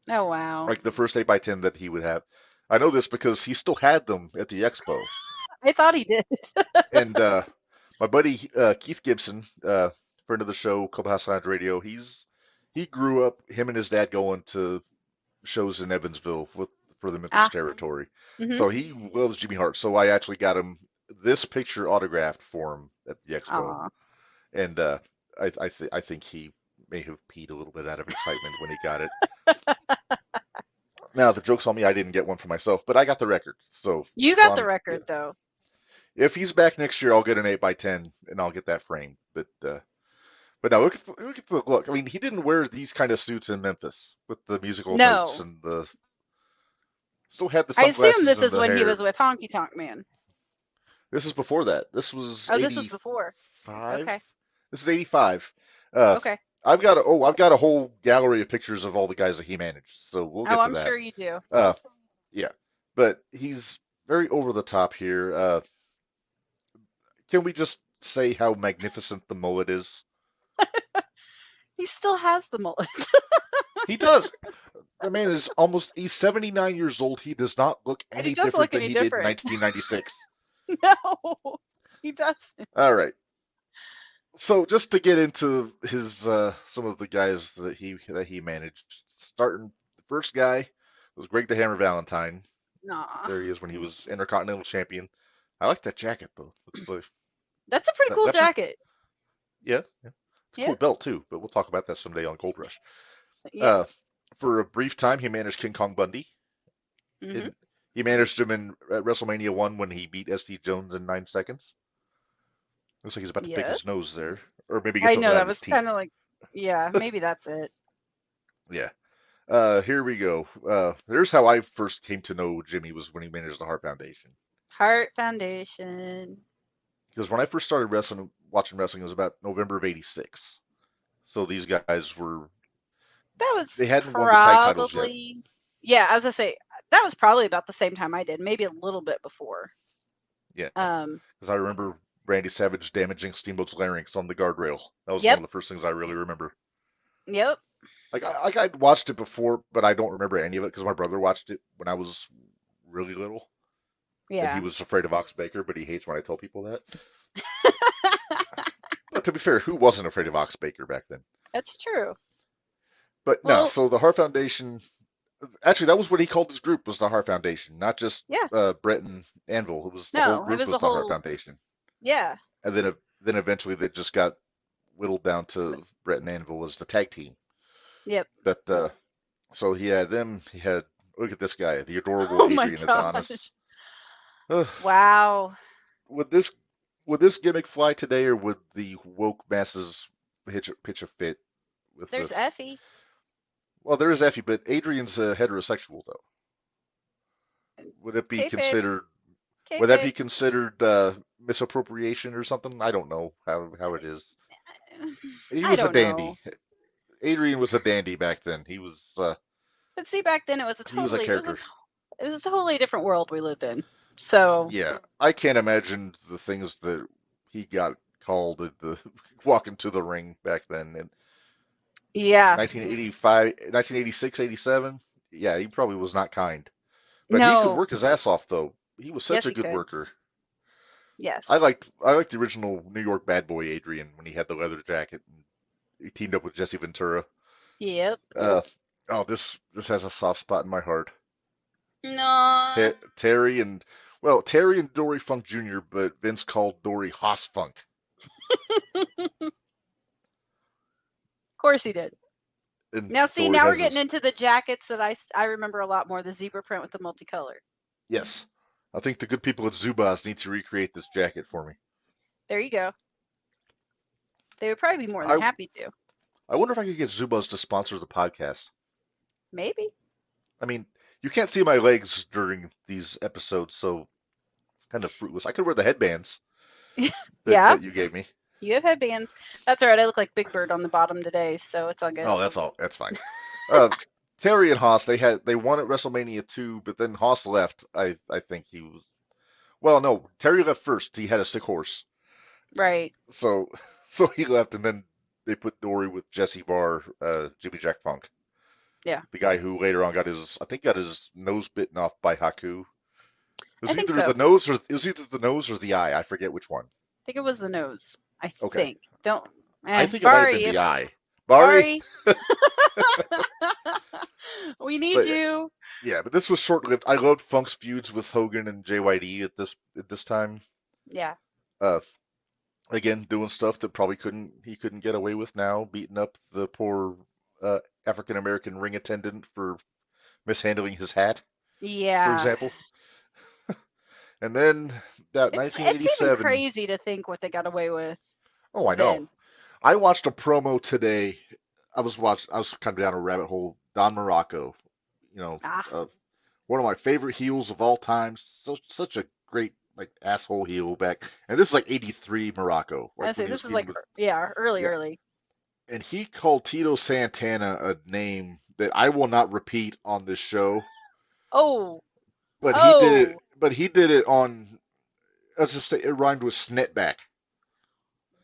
Oh, wow. like the first 8x10 that he would have. I know this because he still had them at the expo. I thought he did. And my buddy Keith Gibson, friend of the show, Clubhouse Lounge Radio, he grew up, him and his dad going to shows in Evansville for the Memphis Ah. territory. Mm-hmm. So he loves Jimmy Hart. So I actually got him this picture autographed for him at the expo, Aw. and I think he may have peed a little bit out of excitement when he got it. Now the joke's on me. I didn't get one for myself, but I got the record. So You got the Sean, record, though. if he's back next year, I'll get an 8x10 and I'll get that framed. But now look at the look. I mean, he didn't wear these kind of suits in Memphis with the musical notes No. and the still had the I assume sunglasses this and is the when he hair. was with Honky Tonk Man. This is before that. This was Oh, this was before. 85. Okay. This is 85. Uh, Okay. I've got a whole gallery of pictures of all the guys that he managed. So we'll Oh, get to I'm that. sure you do. Uh, yeah, but he's very over the top here. Can we just say how magnificent the mullet is? He still has the mullet. He does. The man is he's 79 years old. He does not look And he any doesn't different look than any he did in different. 1996. No, he doesn't. All right. So just to get into his some of the guys that he managed, starting the first guy was Greg the Hammer Valentine. Nah. There he is when he was Intercontinental Champion. I like that jacket though. Looks like That's a pretty cool jacket. Yeah, yeah. It's a Yeah. cool belt too, but we'll talk about that someday on Gold Rush. Yeah. For a brief time, he managed King Kong Bundy. Mm-hmm. He managed him in WrestleMania 1 when he beat SD Jones in 9 seconds. Looks like he's about to pick his Yes. nose there, or maybe get I something know out that of his was kind teeth. of like, yeah, maybe that's it. Yeah. Here we go. There's how I first came to know Jimmy was when he managed the Heart Foundation. Heart Foundation. Because when I first started watching wrestling, it was about November of '86. So these guys That they was hadn't won the tag titles yet. probably, yeah, as I say, that was probably about the same time I did, maybe a little bit before. Yeah. Because I remember Randy Savage damaging Steamboat's larynx on the guardrail. That was one of the first things I really remember. Yep. Like I'd watched it before, but I don't remember any of it because my brother watched it when I was really little. And he Yeah. was afraid of Ox Baker, but he hates when I tell people that. But to be fair, who wasn't afraid of Ox Baker back then? That's true. But no, so the Heart Foundation, actually, that was what he called his group, was the Heart Foundation, not just Brett and Anvil. It was the whole group was the Heart Foundation. Yeah. And then eventually they just got whittled down to Brett and Anvil as the tag team. Yep. But so he had them. He had, look at this guy, the adorable Adrian Adonis. Wow. Would this gimmick fly today, or would the woke masses pitch a fit with There's this? Effie. Well, there is Effie, but Adrian's heterosexual though. Would it be considered? Would that be considered misappropriation or something? I don't know how it is. He was a dandy. Know. Adrian was a dandy back then. He was. But see, back then it was a totally character. It was a totally different world we lived in. So yeah, I can't imagine the things that he got called at the walking to the ring back then. And yeah, 1985, 1986, 87. Yeah, he probably was not kind. But no. he could work his ass off though. He was such a good worker. Yes. I liked the original New York bad boy Adrian when he had the leather jacket and he teamed up with Jesse Ventura. Yep. Oh, this has a soft spot in my heart. No. Terry and Well, Terry and Dory Funk Jr., but Vince called Dory Haas Funk. Of course he did. And Now, see, Dory now we're has getting his. into the jackets that I remember a lot more, the zebra print with the multicolor. Yes. I think the good people at Zubaz need to recreate this jacket for me. There you go. They would probably be more than I happy to. I wonder if I could get Zubaz to sponsor the podcast. Maybe. I mean, you can't see my legs during these episodes, so it's kind of fruitless. I could wear the headbands Yeah, that you gave me. you have headbands. That's all right. I look like Big Bird on the bottom today, so it's all good. Oh, that's all. That's fine. Terry and Haas, they won at WrestleMania 2, but then Haas left. I think he was. Well, no, Terry left first. He had a sick horse, Right. so he left, and then they put Dory with Jesse Barr, Jimmy Jack Funk. Yeah. The guy who later on got his nose bitten off by Haku. It was I think either so. the nose or the eye. I forget which one. I think it was the nose. I Okay. think. Don't. I think it might have been the eye. Barry. We need But, you. yeah, but this was short-lived. I loved Funk's feuds with Hogan and JYD at this time. Yeah. Again, doing stuff that probably he couldn't get away with now, beating up the poor African American ring attendant for mishandling his hat, Yeah. for example. And then that It's 1987. even crazy to think what they got away with. Oh, I know. I watched a promo today. I was kind of down a rabbit hole. Don Morocco, one of my favorite heels of all time. Such a great asshole heel back. And this is like '83 Morocco. I say this is like early. And he called Tito Santana a name that I will not repeat on this show. Oh. But he did it on. Let's just say it rhymed with snitback.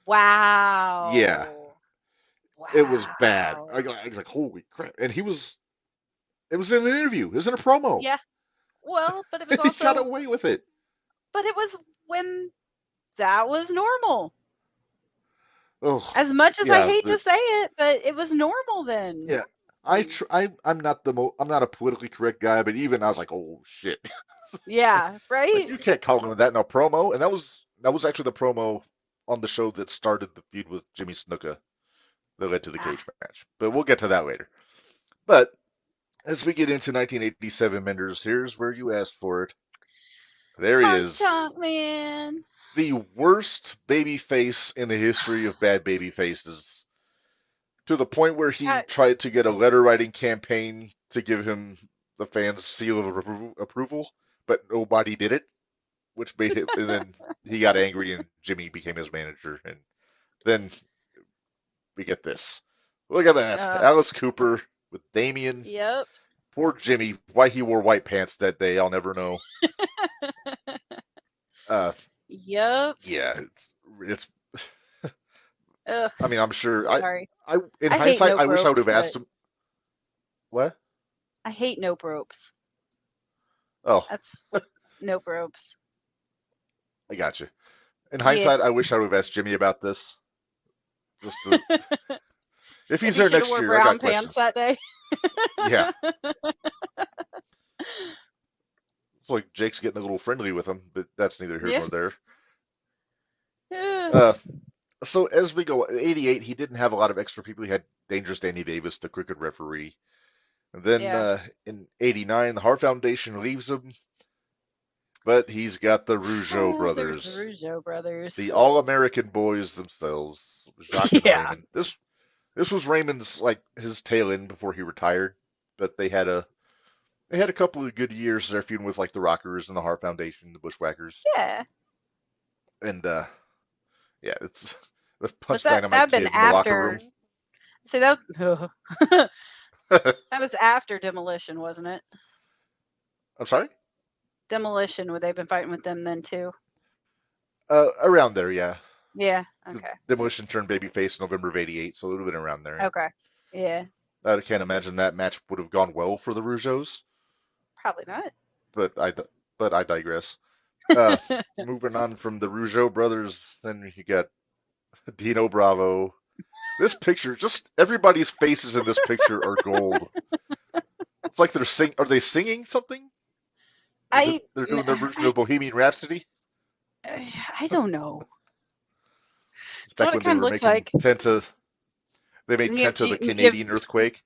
Wow. Yeah. Wow. It was bad. I was like, holy crap! And it was in an interview. It was in a promo. Yeah. Well, but it was also. He got away with it. But it was when that was normal. Oh, as much as I hate to say it, but it was normal then. Yeah. I'm not a politically correct guy, but even I was like, oh shit. Yeah, right. Like, you can't call him that in a promo, and that was actually the promo on the show that started the feud with Jimmy Snuka that led to the cage match. But we'll get to that later. But as we get into 1987 Minderz, here's where you asked for it. There he is. Man. The worst baby face in the history of bad baby faces. To the point where he tried to get a letter writing campaign to give him the fans' seal of approval, but nobody did it, which made him. And then he got angry, and Jimmy became his manager. And then we get this. Look at that, Alice Cooper with Damien. Yep. Poor Jimmy. Why he wore white pants that day, I'll never know. Yep. Yeah, it's. Ugh, I mean, I'm sure. Sorry. In hindsight, I wish I would have asked him. What? I hate nope ropes. Oh. That's nope ropes. I got you. In hindsight, I wish I would have asked Jimmy about this. Just to, if he's there next year, I got questions. Pants that day. Yeah. It's like Jake's getting a little friendly with him, but that's neither here nor there. So as we go, 88, he didn't have a lot of extra people. He had Dangerous Danny Davis, the crooked referee. And then in 89, the Hart Foundation leaves him. But he's got the Rougeau brothers. The Rougeau brothers. The all-American boys themselves. Jacques and Raymond. This was Raymond's, his tail end before he retired. But they had a couple of good years there feuding with, the Rockers and the Hart Foundation, the Bushwhackers. Yeah. And, yeah, it's the Punch Dynamite kid in the locker room. See, that was after Demolition, wasn't it? I'm sorry? Demolition, would they have been fighting with them then too? Around there, yeah. Yeah, okay. Demolition turned babyface in November of 88, so it would have been around there. Okay, yeah. I can't imagine that match would have gone well for the Rougeaus. Probably not. But I digress. Moving on from the Rougeau brothers, then you got Dino Bravo. This picture, just everybody's faces in this picture are gold. It's like they're Are they singing something? I They're doing their version of Bohemian Rhapsody. I don't know. It's It's back what it when they kind of were looks making like. Tenta. They made And you have Tenta the Gene, you have, Canadian earthquake.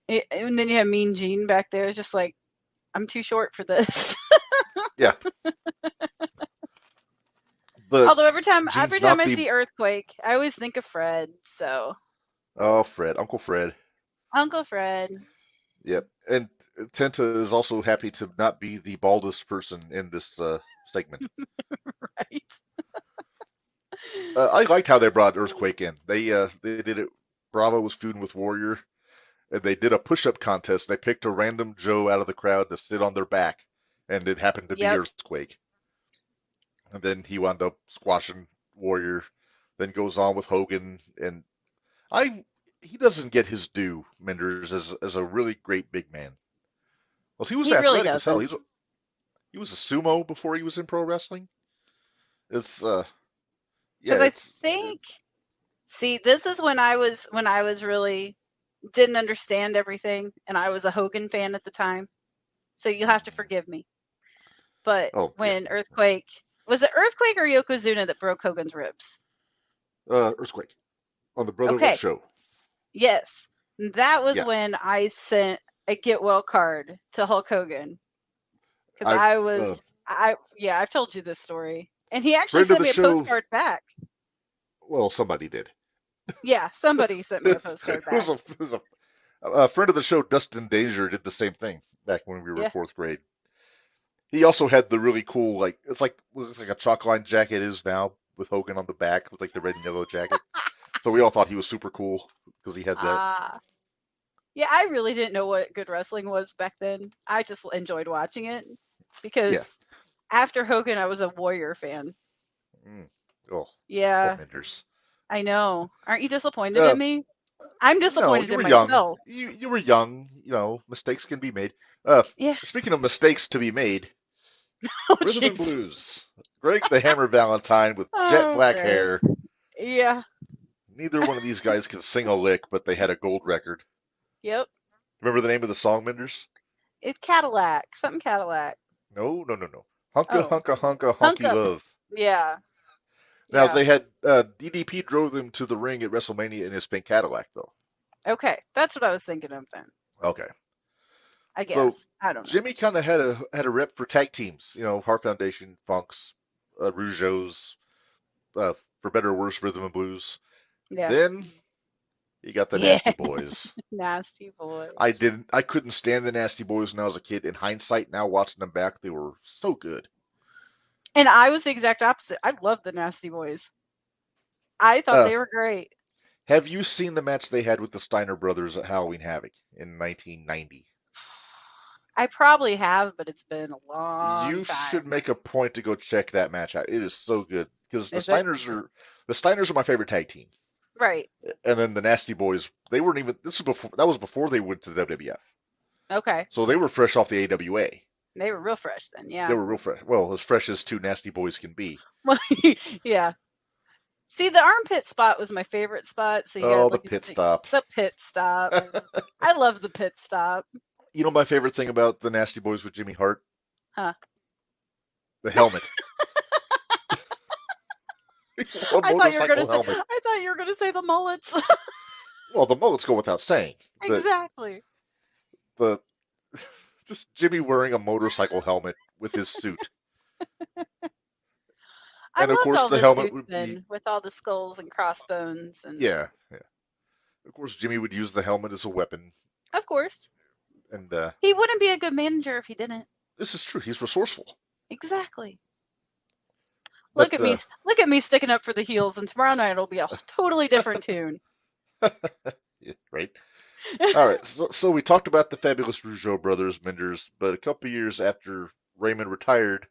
and then you have Mean Gene back there, just like, I'm too short for this. Yeah, but Although every time Gene's not I the. see Earthquake, I always think of Fred. So Oh, Fred, Uncle Fred. Uncle Fred, Yep, and Tenta is also happy to not be the baldest person in this segment. right? I liked how they brought Earthquake in. They did it. Bravo was feuding with Warrior, and they did a push-up contest. They picked a random Joe out of the crowd to sit on their back, and it happened to be Yep. Earthquake. And then he wound up squashing Warrior, then goes on with Hogan, and I he doesn't get his due, Minderz, as a really great big man. Well, he was He really athletic as hell. doesn't. He was a sumo before he was in pro wrestling. It's yeah, Because I think, see, this is when I was really didn't understand everything, and I was a Hogan fan at the time. So you'll have to forgive me. But oh yeah, when Earthquake was it Earthquake or Yokozuna that broke Hogan's ribs? Earthquake on the Brother Love Okay, show. yes, that was Yeah, when I sent a get well card to Hulk Hogan because I I've told you this story, and he actually friend of sent the me a show. postcard back. Well, somebody did. Yeah, somebody sent me a postcard back. It was a friend of the show, Dustin Danger, did the same thing back when we were in Yeah, fourth grade. He also had the really cool, like it's like looks like a chalk line jacket is now with Hogan on the back with like the red and yellow jacket. So we all thought he was super cool because he had that. ah, yeah. I really didn't know what good wrestling was back then. I just enjoyed watching it Yeah. because after Hogan, I was a Warrior fan. Mm. Oh, oh, Yeah, Minderz. I know. Aren't you disappointed Uh, in me? I'm no, disappointed you in were young. myself. You were young. You know, mistakes can be made. Uh, Yeah. Speaking of mistakes to be made, Oh, rhythm and jeez. blues. Greg the Hammer Valentine with jet Oh, black great. hair. Yeah. Neither one of these guys can sing a lick, but they had a gold record. Yep. Remember the name of the song, Minders? It's Cadillac. Something Cadillac. No, no, no, no. Hunka Oh, hunka hunka Hunk honky Up. love. Yeah. Now Yeah. they had DDP drove them to the ring at WrestleMania in his pink Cadillac, though. Okay. That's what I was thinking of then. Okay, I so guess. I don't know. Jimmy kind of had a rep for tag teams. You know, Heart Foundation, Funks, Rougeau's, for better or worse, Rhythm and Blues. Yeah. Then you got the Yeah. Nasty Boys. Nasty boys. I couldn't stand the Nasty Boys when I was a kid. In hindsight, now watching them back, they were so good. And I was the exact opposite. I loved the Nasty Boys. I thought Uh, they were great. have you seen the match they had with the Steiner brothers at Halloween Havoc in 1990? I probably have, but it's been a long You time. should make a point to go check that match out. It is so good because Is it? The Steiners are my favorite tag team, Right. and then the Nasty Boys. They weren't even. This was before. That was before they went to the WWF. Okay. So they were fresh off the AWA. They were real fresh then. They Yeah. were real fresh. Well, as fresh as two Nasty Boys can be. Well, yeah. See, the armpit spot was my favorite spot. So you Oh, got the like pit stop. the pit stop. I love the pit stop. You know my favorite thing about the Nasty Boys with Jimmy Hart? Huh. The helmet. One I thought you were motorcycle gonna say. helmet. I thought you were gonna say the mullets. Well, the mullets go without saying. But Exactly. the just Jimmy wearing a motorcycle helmet with his suit. I And of loved course all the the helmet suits would be then with all the skulls and crossbones and yeah, yeah. Of course Jimmy would use the helmet as a weapon. of course. And He wouldn't be a good manager if he didn't. this is true. He's resourceful. Exactly. But Look at me sticking up for the heels, and tomorrow night it'll be a totally different tune. yeah, right. All right. So we talked about the fabulous Rougeau brothers, Minderz, but a couple years after Raymond retired,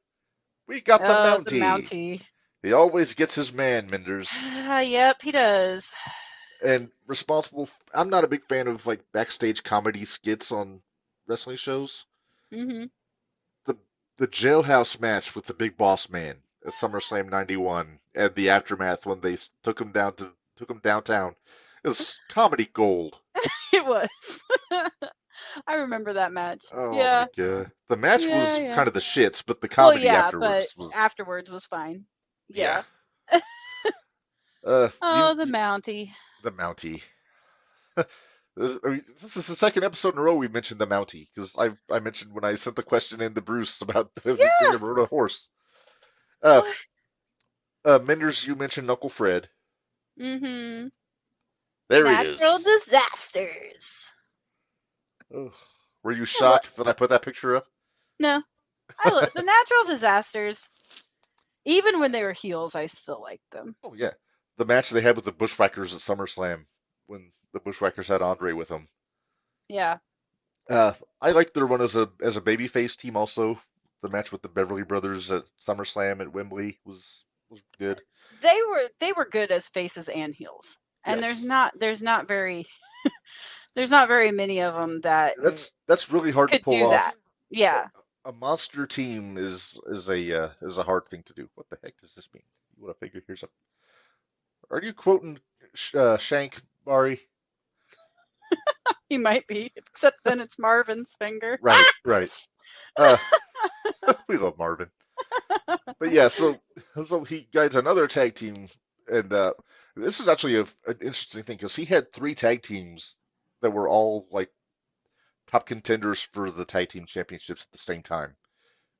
we got the Oh, the Mountie. Mountie. He always gets his man, Minderz. Yep, he does. And responsible. I'm not a big fan of like backstage comedy skits on wrestling shows. Hmm. The jailhouse match with the Big Boss Man at SummerSlam '91 and the aftermath when they took him downtown is comedy gold. It was. I remember that match. Oh my Yeah. god. The match Yeah, was yeah. kind of the shits, but the Well, comedy yeah, but afterwards was afterwards was fine. yeah. Yeah. You Oh, the Mountie. the Mountie. This is the second episode in a row we mentioned the Mountie because I mentioned when I sent the question in to Bruce about if he Yeah. ever rode a horse. Uh, What? Minderz, you mentioned Uncle Fred. Mm-hmm. There he Natural is. disasters. Ugh. Were you I lo- shocked that I put that picture up? no, I look the natural disasters. Even when they were heels, I still liked them. Oh yeah, the match they had with the Bushwhackers at SummerSlam when the Bushwhackers had Andre with them. Yeah. I liked their run as a babyface team also. The match with the Beverly Brothers at SummerSlam at Wembley was good. They were good as faces and heels. And Yes, there's not very there's not very many of them that that's really hard to could pull do that. off. Yeah. A monster team is a hard thing to do. What the heck does this mean? You want to figure here's a. Are you quoting Shank Bari? He might be, except then it's Marvin's finger. Right, right. Uh, we love Marvin. But yeah, so he guides another tag team, and this is actually an interesting thing because he had three tag teams that were all like top contenders for the tag team championships at the same time.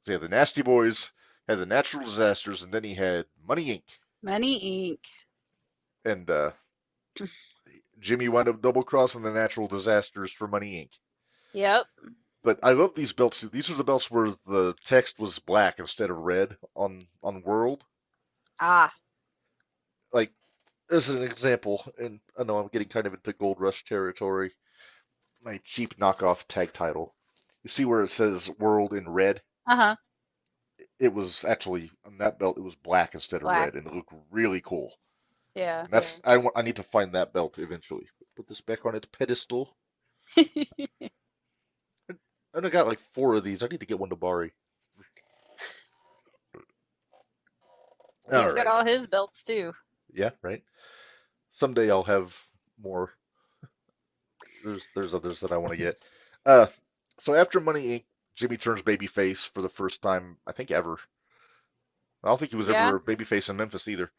So he had the Nasty Boys, had the Natural Disasters, and then he had Money Inc. Money Inc. And Jimmy wound up double crossing the Natural Disasters for Money Inc. Yep. But I love these belts too. These are the belts where the text was black instead of red on World. Ah. Like as an example, and I know I'm getting kind of into Gold Rush territory. My cheap knockoff tag title. You see where it says World in red? Uh-huh. It was actually on that belt. It was black instead of Black. red, and it looked really cool. Yeah. And that's I need to find that belt eventually. Put this back on its pedestal. And I got like four of these. I need to get one to Bari. He's All got right. all his belts too. Yeah, right. Someday I'll have more. There's others that I want to get. Uh, so after Money Inc., Jimmy turns babyface for the first time I think ever. I don't think he was Yeah. ever a babyface in Memphis either.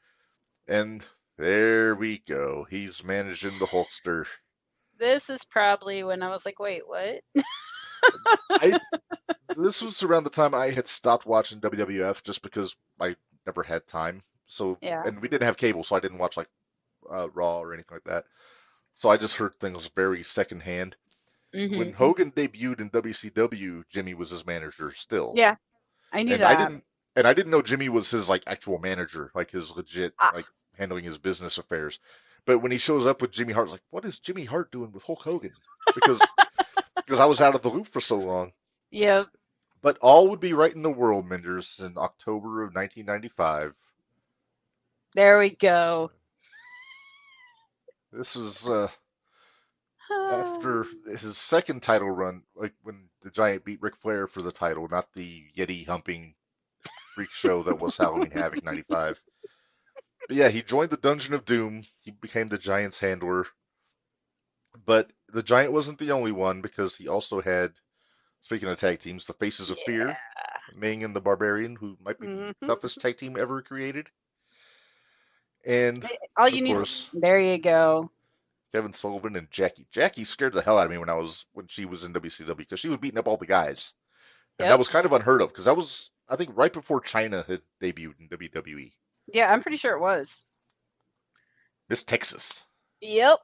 And there we go. He's managing the Hulkster. This is probably when I was like, wait, what? I this was around the time I had stopped watching WWF just because I never had time. So Yeah. and we didn't have cable, so I didn't watch like Raw or anything like that. So I just heard things very secondhand. When Mm-hmm. Hogan debuted in WCW, Jimmy was his manager still. Yeah. I knew And I that. didn't know Jimmy was his like actual manager, like his legit Ah. like handling his business affairs. But when he shows up with Jimmy Hart, like, what is Jimmy Hart doing with Hulk Hogan? Because I was out of the loop for so long. Yep. But all would be right in the world, Minderz, in October of 1995. There we go. This was after his second title run, like when the Giant beat Ric Flair for the title, not the Yeti humping freak show that was Halloween Havoc 95. But yeah, he joined the Dungeon of Doom. He became the Giant's handler. But the Giant wasn't the only one because he also had, speaking of tag teams, the Faces of Yeah. Fear, Ming and the Barbarian, who might be the Mm-hmm. toughest tag team ever created. And All of you need. course, There you go. Kevin Sullivan and Jackie. Jackie scared the hell out of me when she was in WCW because she was beating up all the guys, and that Yep. was kind of unheard of because that was I think right before China had debuted in WWE. Yeah, I'm pretty sure it was. Miss Texas. Yep.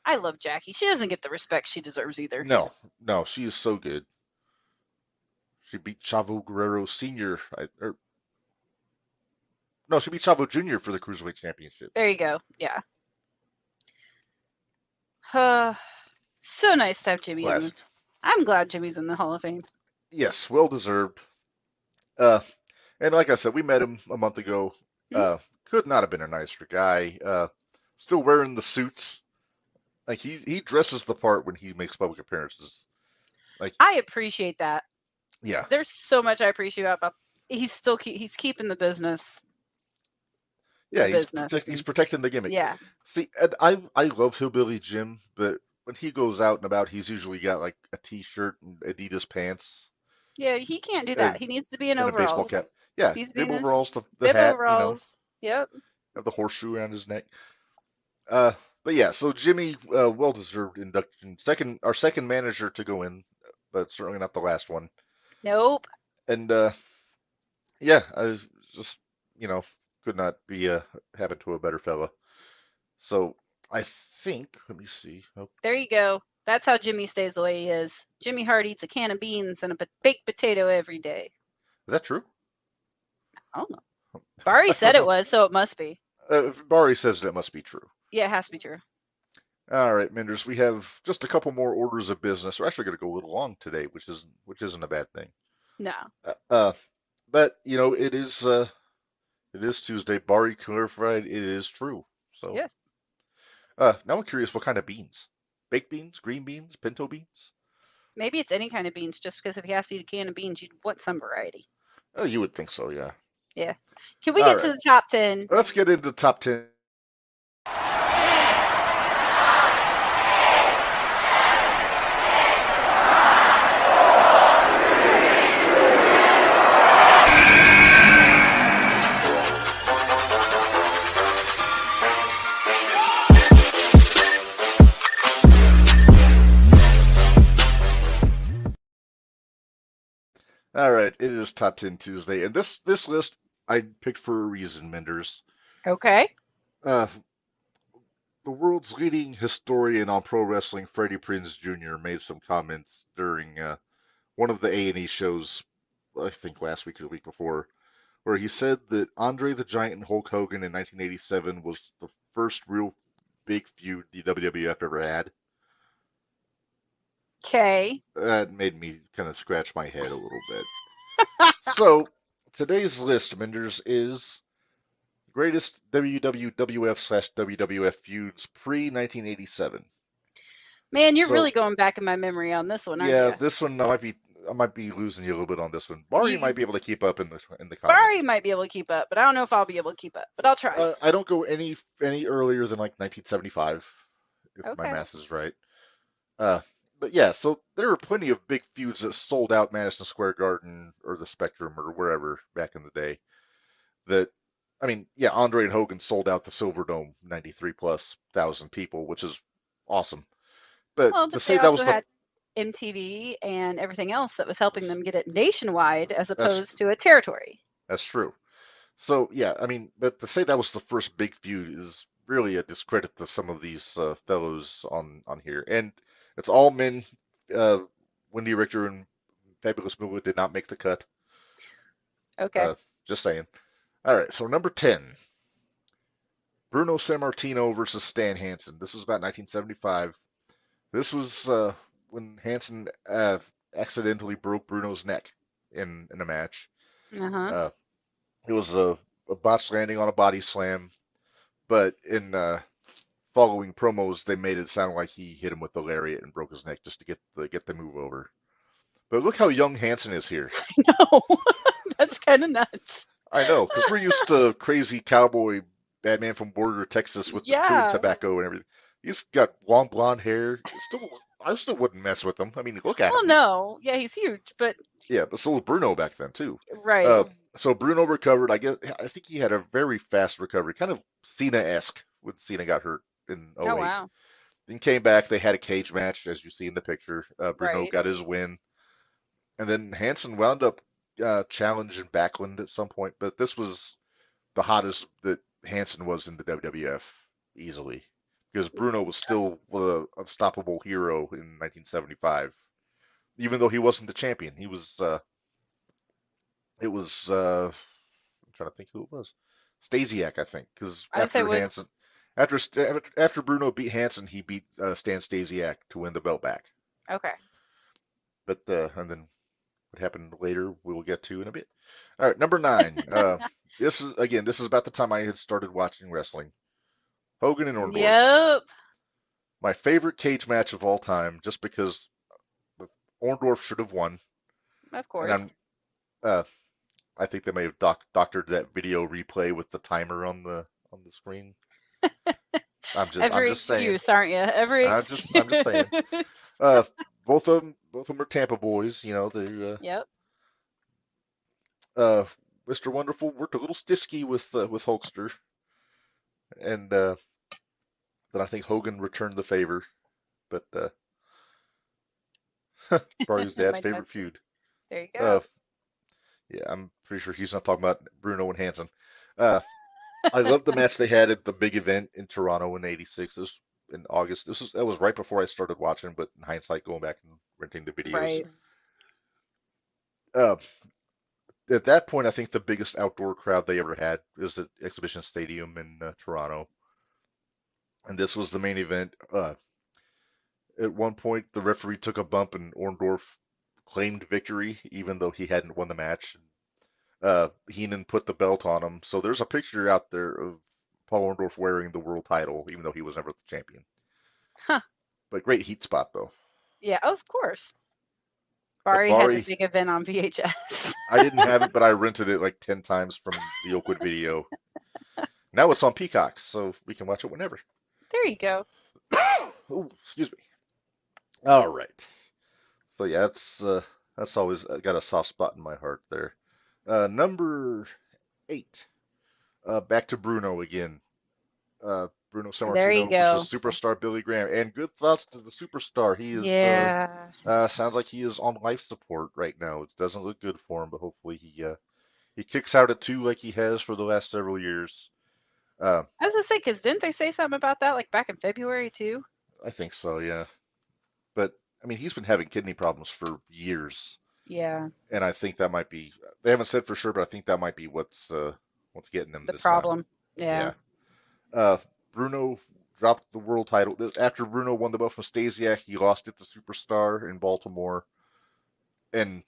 I love Jackie. She doesn't get the respect she deserves either. No, she is so good. She beat Chavo Guerrero Sr. No, she beat Chavo Jr. for the Cruiserweight Championship. There you go. Yeah. So nice to have Jimmy in this. I'm glad Jimmy's in the Hall of Fame. Yes, well deserved. And like I said, we met him a month ago. Could not have been a nicer guy. Still wearing the suits. Like he dresses the part when he makes public appearances. Like I appreciate that. Yeah. There's so much I appreciate about he's keeping the business. Yeah, he's protecting the gimmick. Yeah. See, and I love Hillbilly Jim, but when he goes out and about, he's usually got like a T-shirt and Adidas pants Yeah, he can't do that. and, He needs to be in and a baseball overalls. cap. Yeah, He's bib being his overalls, the bib hat, overalls. Yep. have the horseshoe around his neck. Uh, but yeah, so Jimmy, well-deserved induction. Our second manager to go in, but certainly not the last one. Nope. And yeah, I just could not be happen to a better fella. So I think, let me see. Oh, There you go. That's how Jimmy stays the way he is. Jimmy Hart eats a can of beans and a baked potato every day. is that true? I don't know. Barry I said don't it know. was, so it must be. If Bari says it must be true. Yeah, it has to be true. All right, Minders, we have just a couple more orders of business. We're actually going to go a little long today, which isn't a bad thing. No. Uh, uh, but it is Tuesday. Bari clarified it is true. So Yes. now I'm curious, what kind of beans? Baked beans, green beans, pinto beans? Maybe it's any kind of beans, just because if he has to eat a can of beans, you'd want some variety. Oh, you would think so, yeah. Yeah. Can we All get to right, the top 10? let's get into the top 10. All right, it is Top 10 Tuesday, and this list I picked for a reason, Minders. Okay. Uh, the world's leading historian on pro wrestling, Freddie Prinze Jr., made some comments during one of the A&E shows, I think last week or the week before, where he said that Andre the Giant and Hulk Hogan in 1987 was the first real big feud the WWF ever had. Okay. That made me kind of scratch my head a little bit. So today's list, Minders, is greatest WWF/WWF feuds pre 1987. Man, you're So really going back in my memory on this one, aren't yeah, you? this one I might be losing you a little bit on this one. Bari might be You able to keep up in the Barry comments. might be able to keep up, but I don't know if I'll be able to keep up. But I'll try. I don't go any earlier than like 1975, if my Okay. math is right. Uh, but yeah, so there were plenty of big feuds that sold out Madison Square Garden or the Spectrum or wherever back in the day. That I mean, yeah, Andre and Hogan sold out the Silverdome, 93 plus thousand people, which is awesome. But Well, to but they say that also was the had MTV and everything else that was helping them get it nationwide as that's opposed to a territory. that's true. So yeah, I mean, but to say that was the first big feud is really a discredit to some of these fellows on here, and it's all men. Uh, Wendy Richter and Fabulous Moolah did not make the cut. Okay. Uh, just saying. All right, so number 10, Bruno Sammartino versus Stan Hansen. This was about 1975. This was when Hansen accidentally broke Bruno's neck in a match. Uh huh. Uh, it was a botched landing on a body slam, but in following promos, they made it sound like he hit him with the lariat and broke his neck just to get the move over. But look how young Hansen is here. No, that's kind of nuts. I know, because we're used to crazy cowboy Batman from Border, Texas, with the chewing Yeah. tobacco and everything. He's got long blonde hair. I still wouldn't mess with him. I mean, look at Well, him. no. Yeah, he's huge, but Yeah, but so was Bruno back then too. right. Uh, so Bruno recovered. I think he had a very fast recovery, kind of Cena-esque when Cena got hurt in Oh '08. wow. Then came back. They had a cage match, as you see in the picture. Bruno Right. got his win, and then Hansen wound up challenging Backlund at some point. But this was the hottest that Hansen was in the WWF easily, because Bruno was still the unstoppable hero in 1975, even though he wasn't the champion. He was. It was. I'm trying to think who it was. Stasiak, I think, because I say what? after Bruno beat Hansen, he beat Stan Stasiak to win the belt back. Okay. But and then what happened later, we will get to in a bit. All right, number 9. This is about the time I had started watching wrestling. Hogan and Orndorff. Yep. My favorite cage match of all time, just because Orndorff should have won, Of and course. uh, I think they may have doctored that video replay with the timer on the screen. I'm Every just saying. excuse, aren't you? Every I'm just saying. excuse. Uh, both of them are Tampa boys. You know, they're Yep. uh, Mr. Wonderful worked a little stiffsky with Hulkster, and then I think Hogan returned the favor. But Barry's dad's My dad. favorite feud. There you Uh, go. yeah, I'm pretty sure he's not talking about Bruno and Hanson. Uh, I loved the match they had at the big event in Toronto in '86. This was in August. That was right before I started watching, but in hindsight, going back and renting the videos. Right. Uh, at that point, I think the biggest outdoor crowd they ever had is at Exhibition Stadium in Toronto, and this was the main event. At one point, the referee took a bump, and Orndorff claimed victory, even though he hadn't won the match. Heenan put the belt on him, so there's a picture out there of Paul Orndorff wearing the world title, even though he was never the champion. Huh. But great heat spot, though. Yeah, of course. But Bari had the Bari, big event on VHS. I didn't have it, but I rented it like 10 times from the Oakwood video. Now it's on Peacock, so we can watch it whenever. There you go. Oh, excuse me. All right. So yeah, that's always got a soft spot in my heart there. Number 8. Back to Bruno again. Bruno There you Sammartino go. versus superstar Billy Graham. And good thoughts to the superstar. He is Yeah. sounds like he is on life support right now. It doesn't look good for him, but hopefully he kicks out at 2 like he has for the last several years. I was gonna say, because didn't they say something about that like back in February too? I think so, yeah. But I mean, he's been having kidney problems for years, Yeah. and I think that might be. They haven't said for sure, but I think that might be what's getting him The this time. problem. Yeah. Uh, Bruno dropped the world title after Bruno won the belt from Stasiak. He lost it to Superstar in Baltimore, and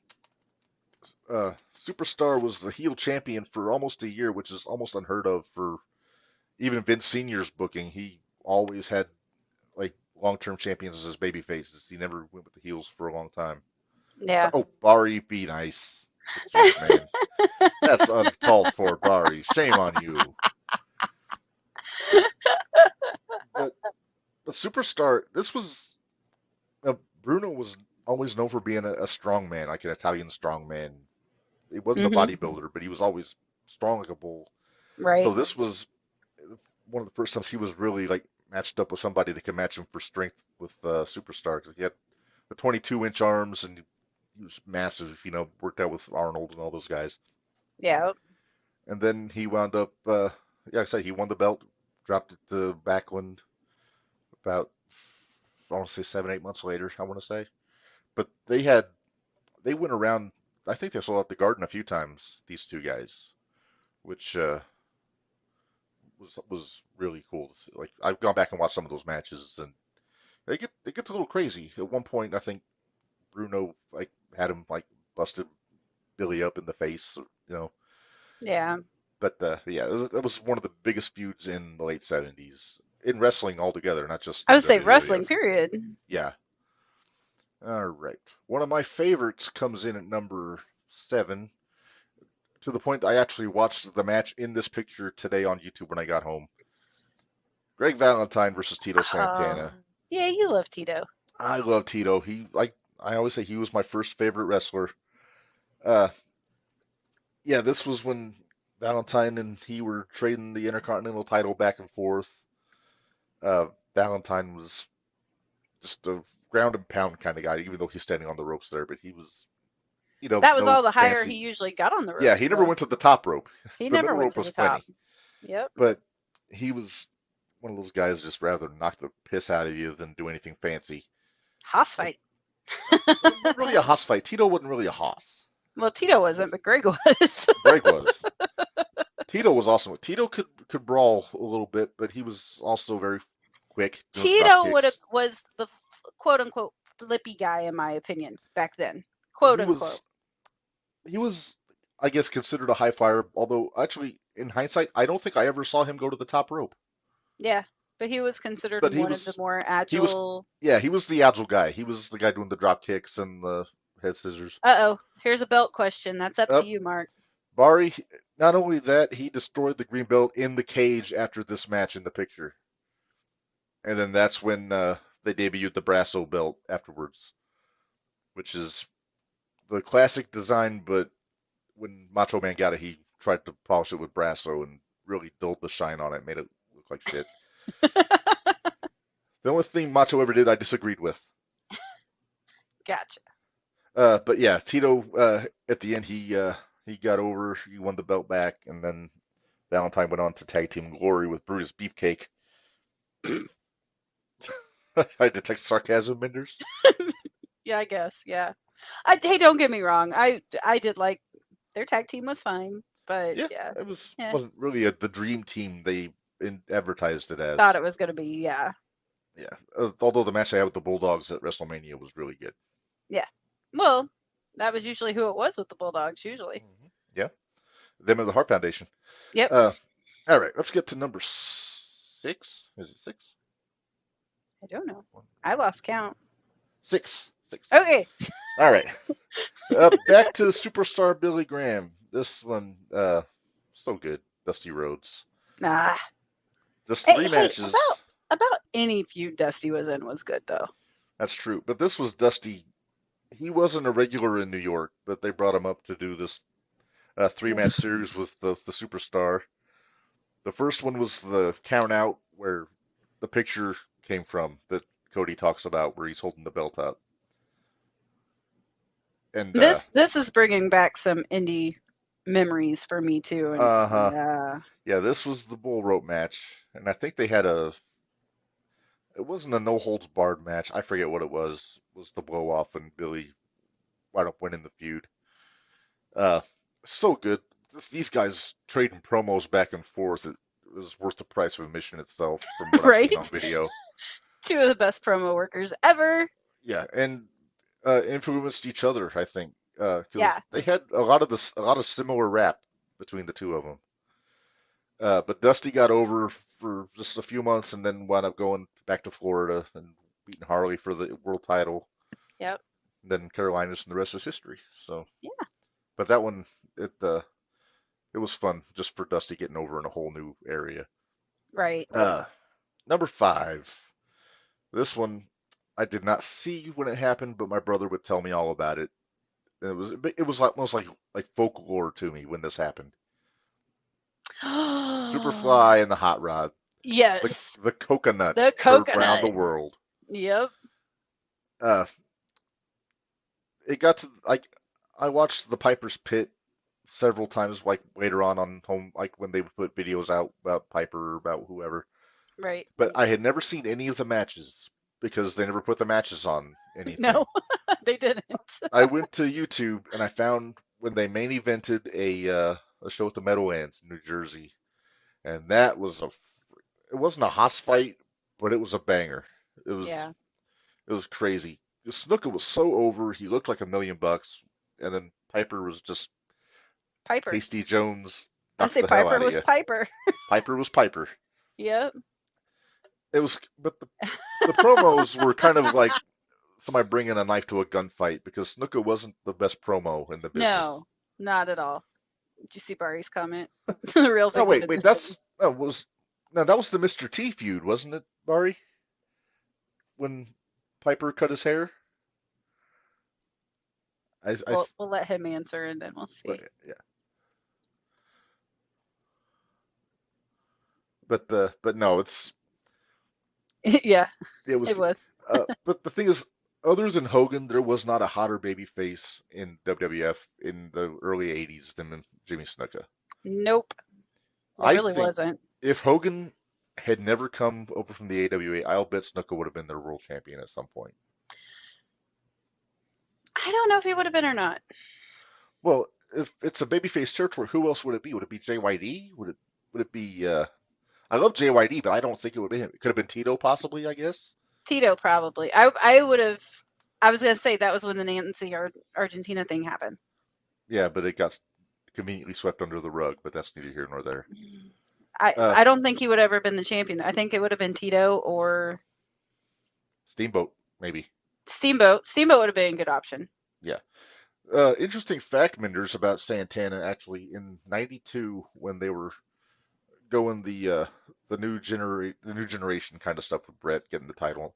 Superstar was the heel champion for almost a year, which is almost unheard of for even Vince Senior's booking. He always had like long-term champions as his baby faces. He never went with the heels for a long time. Yeah. Oh, Bari, be nice. Jeez, man. That's uncalled for, Bari. Shame on you. But the Superstar, this was Bruno was always known for being a strong man, like an Italian strong man. He wasn't a bodybuilder, but he was always strong like a bull. Right. So this was one of the first times he was really like matched up with somebody that could match him for strength with Superstar, because he had the 22-inch arms and he was massive. You know, worked out with Arnold and all those guys. Yeah. And then he wound up, like I said, he won the belt, dropped it to Backlund about, I want to say 7, 8 months later, I want to say. But they went around, I think they sold out the Garden a few times, these two guys, which was really cool. Like, I've gone back and watched some of those matches, and it gets a little crazy. At one point, I think Bruno like had him like busted Billy up in the face, you know. Yeah. But yeah, that was one of the biggest feuds in the late '70s in wrestling altogether, not just. I would say WWF. wrestling, period. Yeah. All right. One of my favorites comes in at number 7, to the point I actually watched the match in this picture today on YouTube when I got home. Greg Valentine versus Tito Santana. Yeah, you love Tito. I love Tito. I always say he was my first favorite wrestler. Yeah, this was when Valentine and he were trading the Intercontinental title back and forth. Valentine was just a ground and pound kind of guy, even though he's standing on the ropes there. But he was, that was no all the higher fancy. he usually got on the ropes. Yeah, he never went to the top rope. He the never middle went rope to was the top. plenty. Yep. But he was one of those guys just rather knock the piss out of you than do anything fancy. Hoss fight. It wasn't really a Hoss fight. Tito wasn't really a Hoss. Well, Tito wasn't, but Greg was. Greg was. Tito was awesome. Tito could brawl a little bit, but he was also very quick. Tito was the quote unquote flippy guy, in my opinion, back then. Quote unquote. He was, I guess, considered a high flyer. Although, actually, in hindsight, I don't think I ever saw him go to the top rope. Yeah, but he was considered one of the more agile. He was the agile guy. He was the guy doing the drop kicks and the head scissors. Here's a belt question. That's up to you, Mark. Bari, not only that, he destroyed the green belt in the cage after this match in the picture. And then that's when they debuted the Brasso belt afterwards, which is the classic design, but when Macho Man got it, he tried to polish it with Brasso and really dulled the shine on it, made it look like shit. The only thing Macho ever did, I disagreed with. Gotcha. But yeah, Tito at the end he got over, he won the belt back, and then Valentine went on to tag team Glory with Brutus Beefcake. I detect sarcasm, Minderz. Yeah, I guess. Yeah. Hey, don't get me wrong. I did like their tag team was fine, but Yeah, yeah, it was yeah. wasn't really the dream team they advertised it Thought as. it was gonna be, yeah, Yeah, although the match I had with the Bulldogs at WrestleMania was really good. yeah. Well, that was usually who it was with the Bulldogs. Usually. Yeah, them and the Heart Foundation. Yep. Uh, all right, let's get to number 6. Is it 6? I don't know. I lost count. 6. 6. Okay. All right. Back to Superstar Billy Graham. This one, so good. Dusty Rhodes. Nah. Just Hey, 3 hey, matches. about any feud Dusty was in was good though. That's true. But this was Dusty. He wasn't a regular in New York, but they brought him up to do this 3-match series with the Superstar. The first one was the count out where the picture came from that Cody talks about, where he's holding the belt up. And this is bringing back some indie memories for me too. And yeah, this was the bull rope match, and I think they had it wasn't a no holds barred match. I forget what it was. It was the blow off, and Billy wound up winning the feud. So good. These guys trading promos back and forth. It was worth the price of admission itself, from what I've right? seen on video. Two of the best promo workers ever. Yeah, and influenced each other, I think, because Yeah. they had a lot of similar rap between the two of them. But Dusty got over for just a few months, and then wound up going back to Florida and beating Harley for the world title. Yep. And then Carolinas, and the rest is history. So Yeah. but that one, it was fun just for Dusty getting over in a whole new area. Right. Number 5. This one I did not see when it happened, but my brother would tell me all about it. And it was almost like folklore to me when this happened. Superfly and the Hot Rod, Yes. the coconut The heard round the coconut. world. Yep. Uh, it got to like I watched the Piper's Pit several times, like later on home, like when they would put videos out about Piper or about whoever. Right. But I had never seen any of the matches because they never put the matches on anything. No, they didn't. I went to YouTube and I found when they main evented a show at the Meadowlands in New Jersey, and that was it wasn't a hoss fight, but it was a banger. It was Yeah. it was crazy. Snuka was so over, he looked like $1,000,000, and then Piper was just Piper. Pasty Jones I knocked say the hell Piper out of was you. Piper. Piper was Piper. Yep. It was, but the promos were kind of like somebody bringing a knife to a gunfight because Snuka wasn't the best promo in the business. No, not at all. Did you see Barry's comment? The real No, victim. wait, that was no, that was the Mr. T feud, wasn't it, Barry? When Piper cut his hair. We'll let him answer and then we'll see. Yeah. But no, Yeah, it was. But the thing is, other than Hogan, there was not a hotter baby face in WWF in the early '80s than Jimmy Snuka. Nope, there really wasn't. If Hogan had never come over from the AWA, I'll bet Snuka would have been their world champion at some point. I don't know if he would have been or not. Well, if it's a babyface territory, who else would it be? Would it be JYD? Would it be? I love JYD, but I don't think it would be him. It could have been Tito, possibly. I guess. Tito probably. I would have. I was gonna say that was when the Nancy Argentina thing happened. Yeah, but it got conveniently swept under the rug. But that's neither here nor there. I don't think he would have ever been the champion. I think it would have been Tito or Steamboat, maybe. Steamboat. Steamboat would have been a good option. Yeah. Interesting fact, Minderz, about Santana. Actually, in '92, when they were going the new generation kind of stuff with Brett getting the title,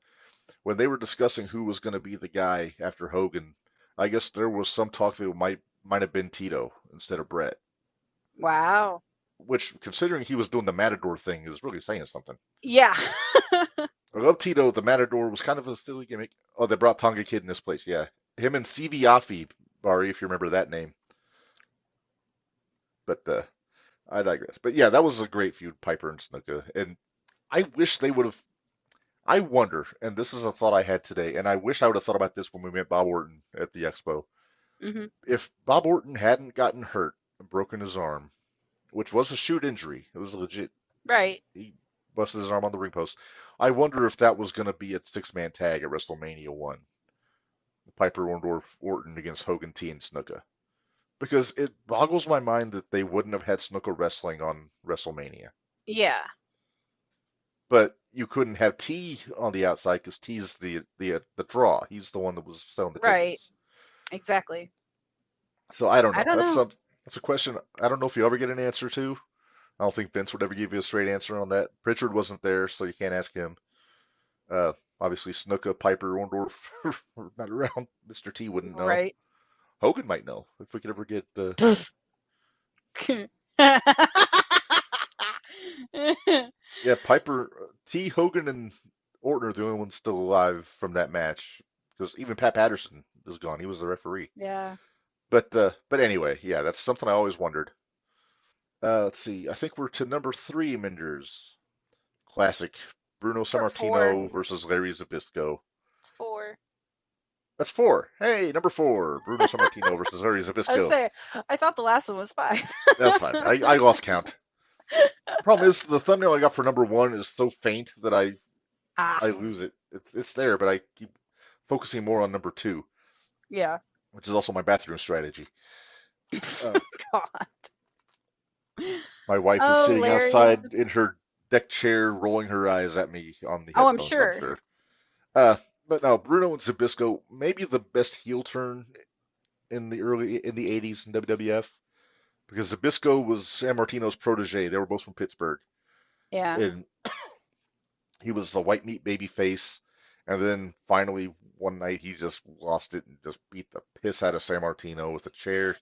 when they were discussing who was going to be the guy after Hogan, I guess there was some talk that it might have been Tito instead of Brett, Wow. which, considering he was doing the Matador thing, is really saying something. Yeah. I love Tito. The Matador was kind of a silly gimmick. Oh, they brought Tonga Kid in this place. Yeah, him and CV Afi, Bari, if you remember that name. But I digress. But yeah, that was a great feud, Piper and Snuka. And I wish they would have. I wonder, and this is a thought I had today, and I wish I would have thought about this when we met Bob Orton at the Expo. Hmm. If Bob Orton hadn't gotten hurt and broken his arm, which was a shoot injury, it was legit. Right. He busted his arm on the ring post. I wonder if that was going to be a six-man tag at WrestleMania 1. Piper Orndorff Orton against Hogan T and Snuka. Because it boggles my mind that they wouldn't have had Snuka wrestling on WrestleMania. Yeah. But you couldn't have T on the outside because T's the draw. He's the one that was selling the Right. tickets. Exactly. So I don't know. I don't know. That's a question I don't know if you ever get an answer to. I don't think Vince would ever give you a straight answer on that. Pritchard wasn't there, so you can't ask him. Obviously, Snuka, Piper, Orndorff were not around. Mr. T wouldn't know. Right. Hogan might know if we could ever get. Yeah, Piper, T, Hogan, and Orton are the only ones still alive from that match because even Pat Patterson is gone. He was the referee. Yeah. But anyway, yeah, that's something I always wondered. Let's see. I think we're to number 3, Minderz. Classic. Bruno Or 4. Sammartino versus Larry Zbyszko. It's 4. That's 4. Hey, number 4. Bruno Sammartino versus Larry I was Zbyszko. saying, I thought the last one was 5. That's fine. I lost count. Problem is, the thumbnail I got for number 1 is so faint that I lose it. It's there, but I keep focusing more on number 2. Yeah. Which is also my bathroom strategy. God. My wife is sitting outside in her deck chair, rolling her eyes at me on the headphones. I'm sure. But no, Bruno and Zbyszko, maybe the best heel turn in the 80s in WWF, because Zbyszko was Sammartino's protege. They were both from Pittsburgh. Yeah. And he was the white meat baby face, and then finally one night he just lost it and just beat the piss out of Sammartino with a chair.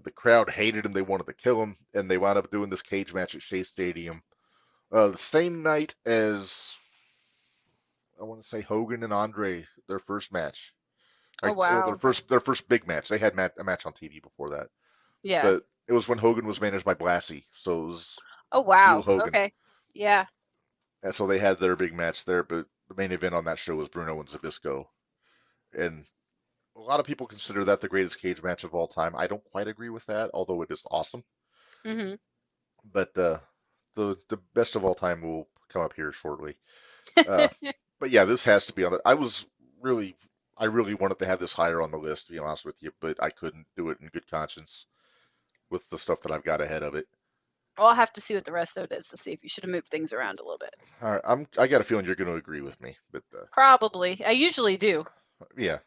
The crowd hated him. They wanted to kill him, and they wound up doing this cage match at Shea Stadium. The same night as, I want to say, Hogan and Andre, their first match. Oh, wow. Their first big match. They had a match on TV before that. Yeah. But it was when Hogan was managed by Blassie, so it was Oh, wow. heel Hogan. Okay. Yeah. And so they had their big match there, but the main event on that show was Bruno and Zbyszko. And a lot of people consider that the greatest cage match of all time. I don't quite agree with that, although it is awesome. Mm-hmm. But the best of all time will come up here shortly. But yeah, this has to be on it. I really wanted to have this higher on the list, to be honest with you, but I couldn't do it in good conscience with the stuff that I've got ahead of it. Well, I'll have to see what the rest of it is to see if you should have moved things around a little bit. All right, I got a feeling you're going to agree with me, but probably. I usually do. Yeah.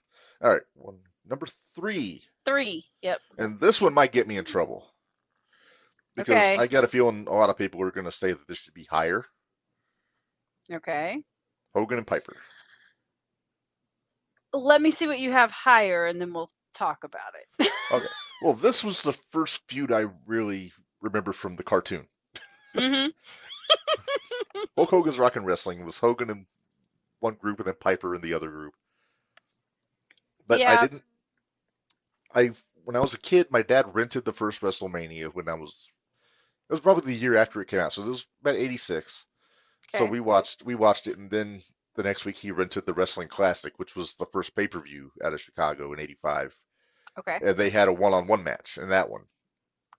All right. Well, number 3. 3. Yep. And this one might get me in trouble because I got a feeling a lot of people are going to say that this should be higher. Okay. Hogan and Piper. Let me see what you have higher, and then we'll talk about it. Okay. Well, this was the first feud I really remember from the cartoon. Mm-hmm. Hulk Hogan's Rockin' Wrestling was Hogan in one group and then Piper in the other group. But yeah. when I was a kid, my dad rented the first WrestleMania it was probably the year after it came out. So it was about 86. Okay. So we watched it, and then the next week he rented the Wrestling Classic, which was the first pay-per-view out of Chicago in 85. Okay. And they had a one-on-one match in that one.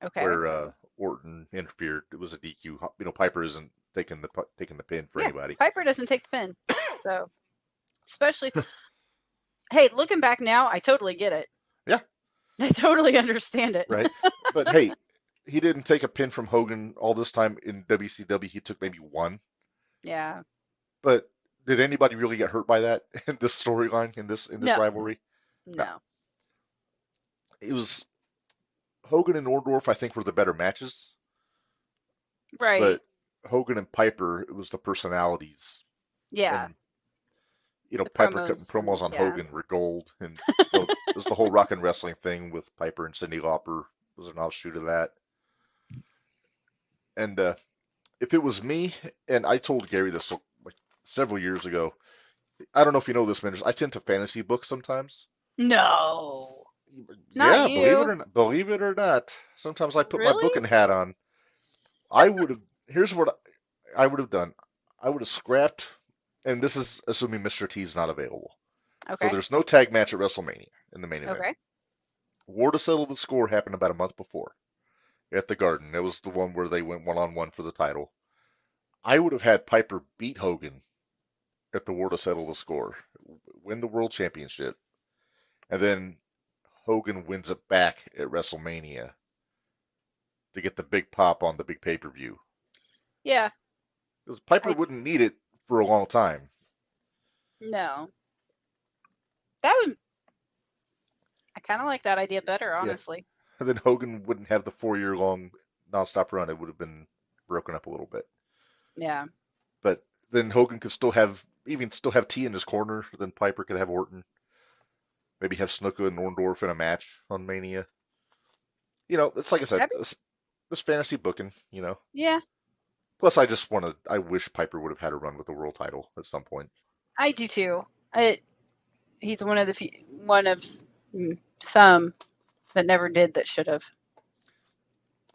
Okay. Where Orton interfered. It was a DQ. You know, Piper isn't taking the pin for anybody. Piper doesn't take the pin. So, especially, hey, looking back now, I totally get it. Yeah. I totally understand it. Right. But hey, he didn't take a pin from Hogan all this time in WCW. He took maybe one. Yeah. But did anybody really get hurt by that in this storyline, in this rivalry? No. It was Hogan and Orndorff, I think, were the better matches. Right. But Hogan and Piper, it was the personalities. Yeah, And, the Piper cutting promos. promos on Yeah. Hogan were gold. And, there's the whole rock and wrestling thing with Piper and Cyndi Lauper was an offshoot of that. And if it was me, and I told Gary this like several years ago, I don't know if you know this, Minderz, I tend to fantasy books sometimes. No, not Yeah, you. believe it or not. Sometimes I put my Really? booking hat on. I would have. Here's what I would have done. I would have scrapped, and this is assuming Mr. T is not available. So Okay. there's no tag match at WrestleMania in the main event. Okay. War to settle the score happened about a month before at the Garden. It was the one where they went 1-on-1 for the title. I would have had Piper beat Hogan at the War to settle the score, win the World Championship, and then Hogan wins it back at WrestleMania to get the big pop on the big pay-per-view. Yeah. Because Piper I wouldn't need it for a long time. no. That would. I kind of like that idea better, Yeah. honestly. And then Hogan wouldn't have the 4 year long nonstop run. It would have been broken up a little bit. Yeah. But then Hogan could still have T in his corner. Then Piper could have Orton. Maybe have Snuka and Orndorff in a match on Mania. It's like I said, this fantasy booking. Yeah. Plus, I wish Piper would have had a run with the world title at some point. I do too. He's one of some that never did that should have.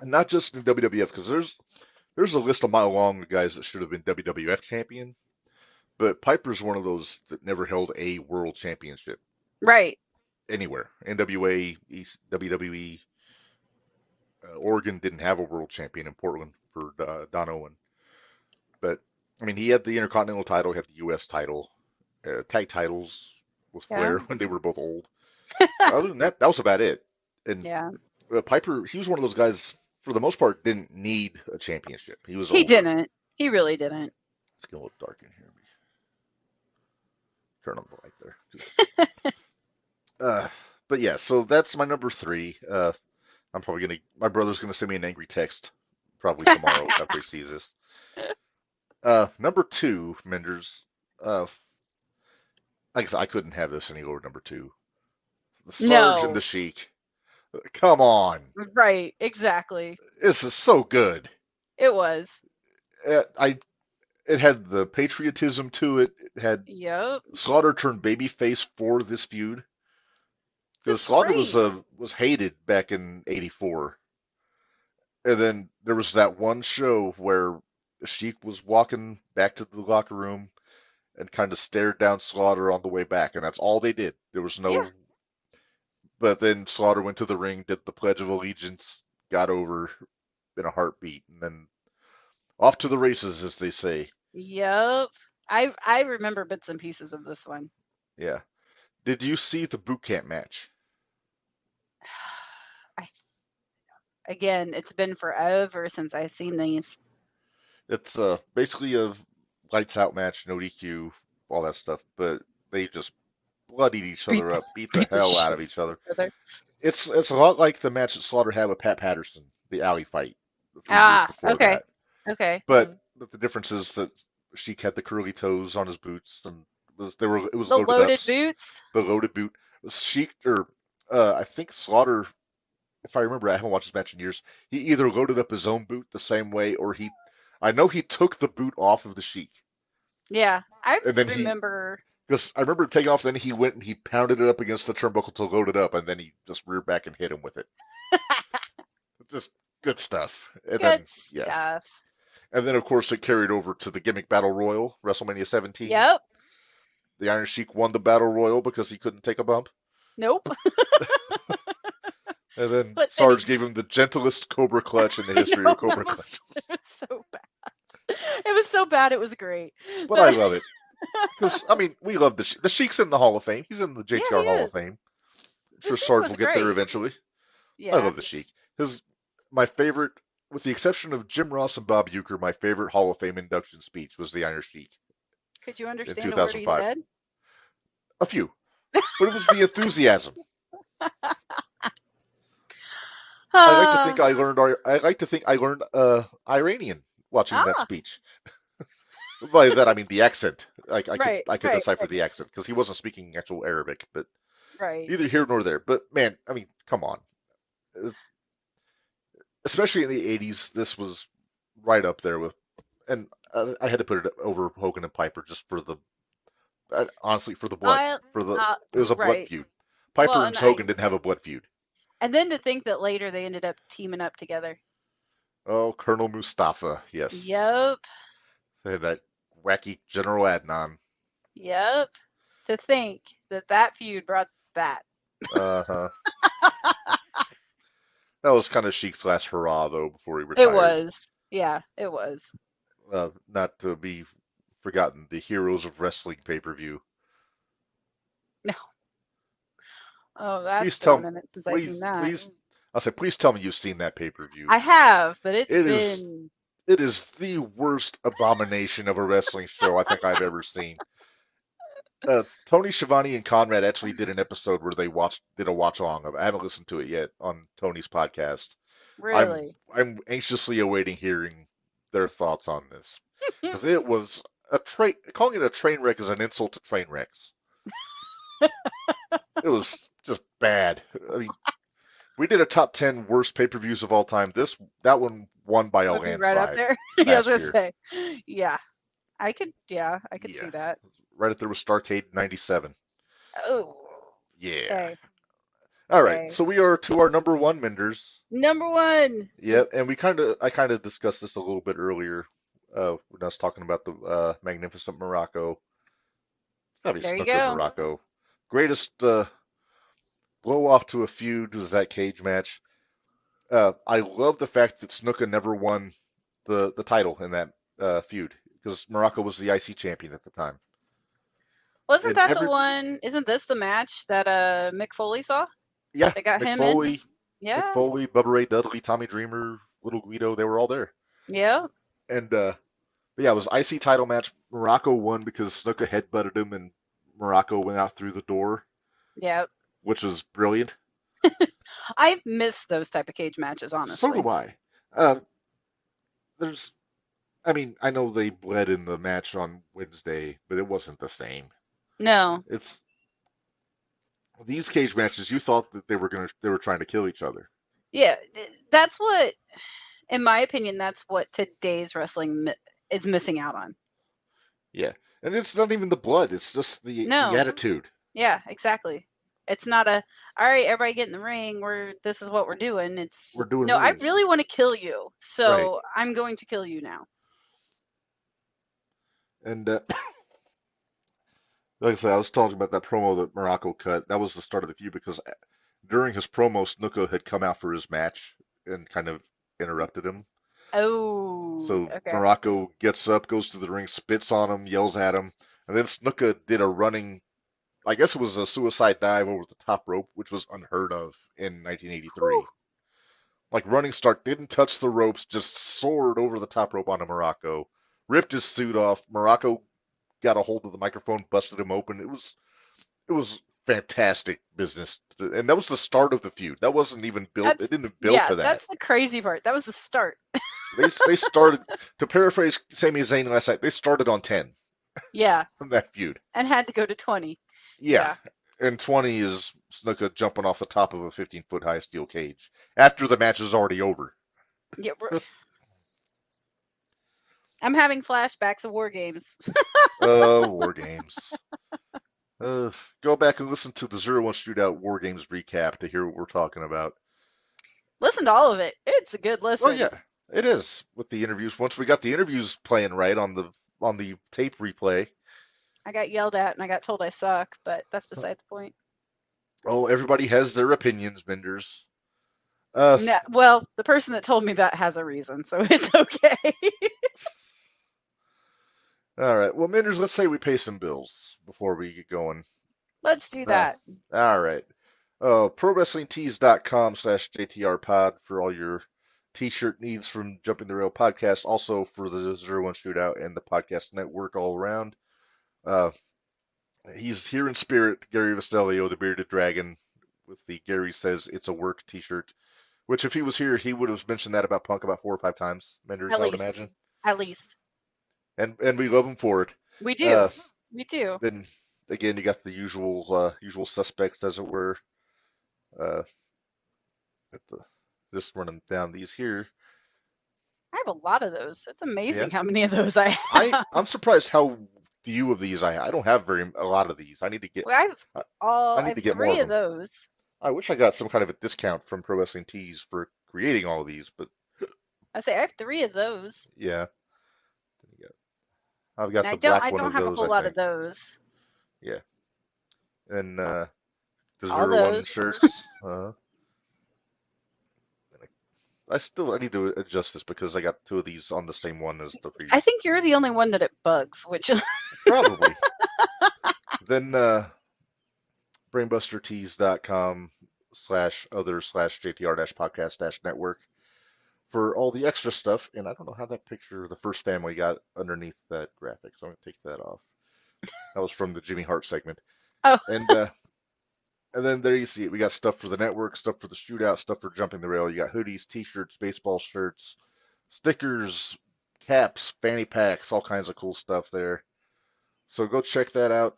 And not just in WWF, because there's a list a mile long of guys that should have been WWF champion, but Piper's one of those that never held a world championship. Right. Anywhere. NWA, WWE, Oregon didn't have a world champion in Portland for Don Owen. But, I mean, he had the Intercontinental title, he had the U.S. title, tag titles with Flair when they were both old. Other than that, that was about it. And yeah. Piper, he was one of those guys, for the most part, didn't need a championship. He was He older. didn't. He really didn't. It's going to look dark in here. Turn on the light there. But yeah, so that's my number 3. I'm probably my brother's gonna send me an angry text probably tomorrow after he sees this. Number 2, Minderz. I guess I couldn't have this any lower. Number 2, the Sarge and the Sheik. Come on. Right. Exactly. This is so good. It was. It had the patriotism to it. It had Slaughter turned babyface for this feud. Because Slaughter was hated back in '84, and then there was that one show where Sheik was walking back to the locker room and kind of stared down Slaughter on the way back, and that's all they did. There was no. Yeah. But then Slaughter went to the ring, did the Pledge of Allegiance, got over in a heartbeat, and then off to the races, as they say. Yep, I remember bits and pieces of this one. Yeah. Did you see the boot camp match? Again, it's been forever since I've seen these. It's basically a lights out match, no DQ, all that stuff, but they just bloodied each other up, beat the hell out of each other. It's a lot like the match that Slaughter had with Pat Patterson, the alley fight. Years before that. Okay. But the difference is that Sheik had the curly toes on his boots, and it was the loaded ups. Boots. The loaded boot. Sheik I think Slaughter, if I remember, I haven't watched this match in years. He either loaded up his own boot the same way, or I know he took the boot off of the Sheik. Yeah, I remember. Because I remember taking off, then he went and he pounded it up against the turnbuckle to load it up, and then he just reared back and hit him with it. Just good stuff. And good stuff. Yeah. And then, of course, it carried over to the gimmick battle royal, WrestleMania 17. Yep. The Iron Sheik won the battle royal because he couldn't take a bump. Nope. And then Sarge gave him the gentlest Cobra clutch in the history of Cobra clutches. It was so bad. It was so bad. It was great. But I love it. Because, I mean, we love the Sheik's in the Hall of Fame. He's in the JTR Hall of Fame. I'm sure Sarge will get there eventually. Yeah. I love the Sheik. My favorite, with the exception of Jim Ross and Bob Uecker, my favorite Hall of Fame induction speech was the Iron Sheik. Could you understand a word he said? A few. But it was the enthusiasm. I like to think I learned Iranian watching that Ah, speech. By that I mean the accent. right, I could right, decipher right, the accent because he wasn't speaking actual Arabic, but right. neither here nor there. But man, I mean, come on. Uh, Especially in the '80s, this was right up there with, and I had to put it over Hogan and Piper just for the honestly for the blood, I, for the uh, it was a blood right. feud. Well, Piper and and Hogan didn't have a blood feud. then to think that later they ended up teaming up together. Oh, Colonel Mustafa, yes, Yep, they had that wacky General Adnan. yep. To think that that feud brought that. Uh-huh. That was kind of Sheik's last hurrah though before he It retired. was. Yeah, it was. Not to be forgotten, the Heroes of Wrestling pay-per-view. No. Oh, that's Please been tell a me, minute since I've seen that. I'll say, please tell me you've seen that pay-per-view. I have, but it's It is, been. it is the worst abomination of a wrestling show I think I've ever seen. Tony Schiavone and Conrad actually did an episode where they did a watch along of it. I haven't listened to it yet on Tony's podcast. Really. I'm anxiously awaiting hearing their thoughts on this because it was a train. Calling it a train wreck is an insult to train wrecks. It was just bad. I mean, we did a top 10 worst pay-per-views of all time. That one won by a Would be right up landslide there. Yeah, I was last gonna year. say. Yeah. I could Yeah, see that. right up there with Starcade '97. Oh. Yeah. Okay. All right, Okay. so we are to our number one Minders. Number one. Yeah, and I kind of discussed this a little bit earlier when I was talking about the Magnificent Morocco. Gotta be There you Snooker go. Morocco. Greatest blow off to a feud was that cage match. I love the fact that Snuka never won the title in that feud because Morocco was the IC champion at the time. Wasn't And that the one? Isn't this the match that Mick Foley saw? yeah, They got Mick him in. Foley, Yeah. Bubba Ray Dudley, Tommy Dreamer, Little Guido, they were all there. Yeah. And but yeah, it was IC title match. Morocco won because Snuka headbutted him and Morocco went out through the door, Yeah. which was brilliant. I miss those type of cage matches, So honestly. do I. Uh, there's I mean, I know they bled in the match on Wednesday, but it wasn't the same. No. It's these cage matches. You thought that they were trying to kill each other. Yeah, that's what, in my opinion, that's what today's wrestling is missing out on. Yeah, and it's not even the blood. It's just the No. attitude. Yeah, exactly. It's not a, all right, everybody get in the ring. This is what we're doing. It's We're doing no, I moves, really want to kill you, right? so I'm going to kill you now. And like I said, I was talking about that promo that Morocco cut. That was the start of the feud because during his promo, Snuka had come out for his match and kind of interrupted him. Oh, So okay. Morocco gets up, goes to the ring, spits on him, yells at him, and then Snuka did a running, I guess it was a suicide dive over the top rope, which was unheard of in Whew. 1983. Like running start, didn't touch the ropes, just soared over the top rope onto Morocco, ripped his suit off. Morocco got a hold of the microphone, busted him open. It was fantastic business, and that was the start of the feud. That wasn't even built. It didn't build to that. That's the crazy part. That was the start. They started to paraphrase Sami Zayn last night. They started on 10 Yeah, from that feud. and had to go to 20. Yeah, Yeah. and 20 is Snuka jumping off the top of a 15-foot high steel cage after the match is already over. Yeah, I'm having flashbacks of War Games. War Games. Go back and listen to the 0-1 Shootout War Games recap to hear what we're talking about. Listen to all of it. It's a good Oh listen. yeah, it is with the interviews. Once we got the interviews playing right on the tape replay. I got yelled at and I got told I suck, but that's beside the point. Oh, everybody has their opinions, Minderz. No, well, the person that told me that has a reason, so it's okay. All right. Well, Minderz, let's say we pay some bills before we get going. Let's do Uh, that. all right. ProWrestlingTees.com/JTRPod for all your t-shirt needs from Jumping the Rail podcast. Also for the 0-1 Shootout and the podcast network all around. Uh, he's here in spirit, Gary Vestelio, the Bearded Dragon, with the Gary Says It's a Work t-shirt. Which, if he was here, he would have mentioned that about Punk about 4 or 5 times, Minderz, At I would least. imagine. At least and we love them for it. we Uh, do. We do. then again, you got the usual suspects, as it were. Uh, at the, just running down these here. I have a lot of those. It's Yeah, amazing how many of those I have. I'm surprised how few of these I don't have a lot of these. I need to get Well, I I need have to get more three of of them. those. I wish I got some kind of a discount from Pro Wrestling Tees for creating all of these, but I say I have three of those. yeah, I've And got the black I one don't of have a those, whole I lot of think. those. Yeah, and the All 01 those. shirts. I need to adjust this because I got two of these on the same one as the I previous. think you're the only one that it bugs, which Probably. Then brainbustertees.com/other/JTR-podcast-network for all the extra stuff. And I don't know how that picture of the first family got underneath that graphic, so I'm going to take that off. That was from the Jimmy Hart segment. oh, And then there you see it. We got stuff for the network, stuff for the shootout, stuff for jumping the rail. You got hoodies, t-shirts, baseball shirts, stickers, caps, fanny packs, all kinds of cool stuff there. So go check that out.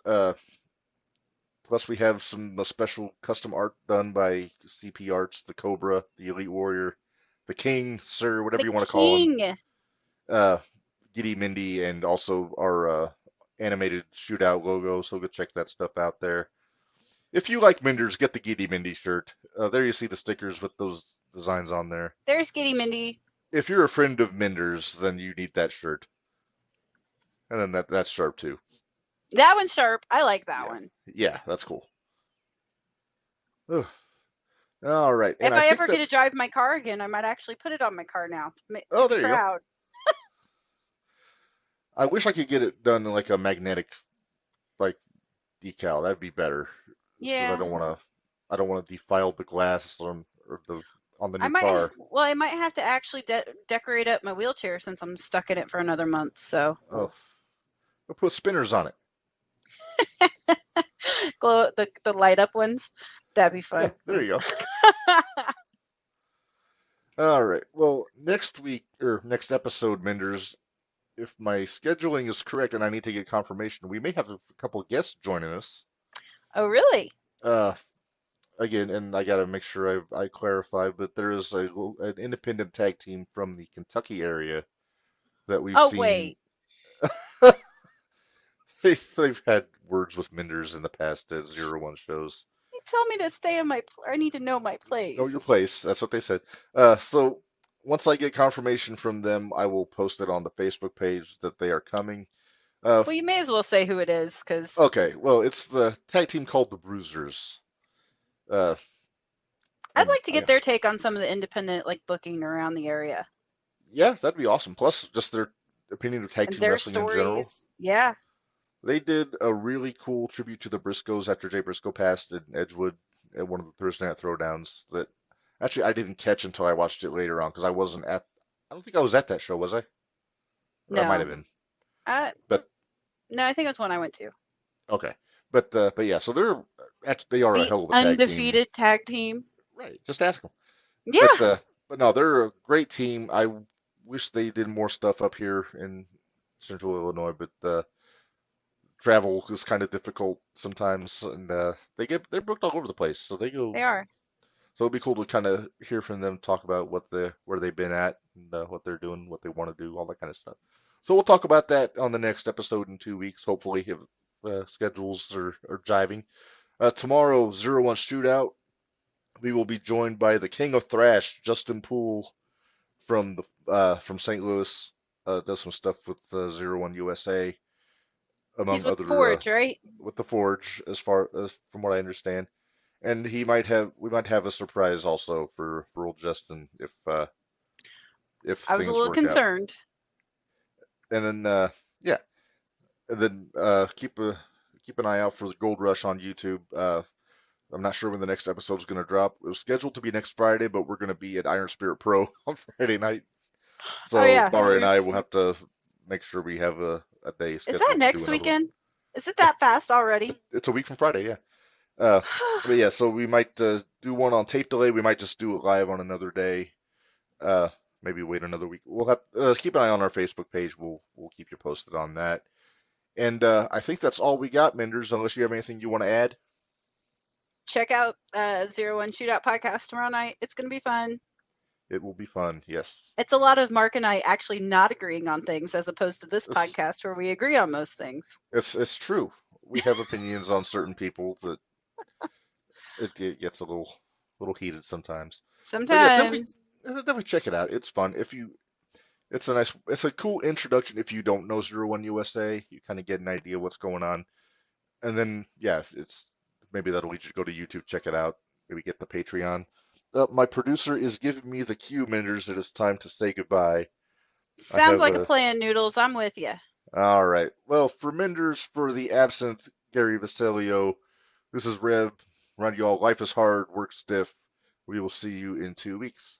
Plus we have some special custom art done by CP Arts, the Cobra, the Elite Warrior, the King, Sir, whatever the you want to call him, king. uh, Giddy Mindy, and also our animated shootout logo. So go check that stuff out there. If you like Minderz, get the Giddy Mindy shirt. There you see the stickers with those designs on there. There's Giddy Mindy. If you're a friend of Minderz, then you need that shirt. And then that's sharp too. That one's sharp. I like that one. Yeah, that's cool. Ugh. All right. And If I I think ever get to that's. drive my car again, I might actually put it on my car now to Oh, be there you go. proud. I wish I could get it done in like a magnetic like decal. That'd be better. Just because Yeah. I don't want to defile the glass or the on the I new might car. well, I might have to actually decorate up my wheelchair since I'm stuck in it for another month. So Oh, we'll put spinners on it. glow the light up ones. That'd be Yeah, fun. there you go. All right. Well, next week or next episode, Minderz, if my scheduling is correct and I need to get confirmation, we may have a couple of guests joining us. Oh, really? Uh, Again, and I got to make sure I clarify, but there is an independent tag team from the Kentucky area that we've Oh, seen. wait. They've had words with Minderz in the past at 01 shows. You tell me to stay in my. I need to know my Know your place. place. That's what they said. So once I get confirmation from them, I will post it on the Facebook page that they are coming. Well, you may as well say who it is, because Okay, well, it's the tag team called the Bruisers. Uh, I'd and like to get their take on some of the independent like booking around the area yeah, that'd be awesome. Plus, just their opinion of tag and team their wrestling in general. stories. Yeah. They did a really cool tribute to the Briscoes after Jay Briscoe passed in Edgewood at one of the Thursday Night Throwdowns that actually I didn't catch until I watched it later on because I wasn't at. I don't think I was at that show, was I? Or I might have No. been. Uh, But no, I think it was one I went to. okay, but yeah, so they are a The hell of a tag team, undefeated tag team. right? Just ask them. Yeah. But no, they're a great team. I wish they did more stuff up here in Central Illinois, but travel is kind of difficult sometimes, and they're booked all over the place. So they go. They are. So it'd be cool to kind of hear from them, talk about where they've been at, and what they're doing, what they want to do, all that kind of stuff. So we'll talk about that on the next episode in 2 weeks, hopefully, if schedules are jiving. Tomorrow, 01 Shootout, we will be joined by the King of Thrash, Justin Poole from St. Louis. Does some stuff with 01 USA, He's among with other Forge, right? with the Forge, as far as from what I understand. And we might have a surprise also for old Justin if I was a things little work out. concerned. And then yeah, and then keep an eye out for the Gold Rush on YouTube. I'm not sure when the next episode is going to drop. It was scheduled to be next Friday, but we're going to be at Iron Spirit Pro on Friday night. Oh So yeah. Barry and I will have to make sure we have a day Is that scheduled to do next another one. weekend? Is it that fast already? It's a week from Friday, yeah. But yeah, so we might do one on tape delay. We might just do it live on another day. maybe wait another week. We'll have keep an eye on our Facebook page. We'll keep you posted on that. And I think that's all we got, Minderz. Unless you have anything you want to add, Check out 01 Shootout podcast tomorrow night. It's going to be fun. it will be fun. Yes, It's a lot of Mark and I actually not agreeing on things as opposed to this it's podcast where we agree on most things. it's true. We have opinions on certain people that it gets a little heated sometimes. But yeah, Sometimes. definitely check it out. It's fun. It's a cool introduction if you don't know Zero One USA. You kind of get an idea what's going on, and then yeah, it's maybe that'll lead you to go to YouTube, check it out, maybe get the Patreon. My producer is giving me the cue, Minderz, that it's time to say goodbye. I Sounds have like a a plan, Noodles. I'm with you. All right. Well, for Minderz, for the absent Gary Vasilio, this is Reb. Run you all. Life is hard, work stiff. We will see you in 2 weeks.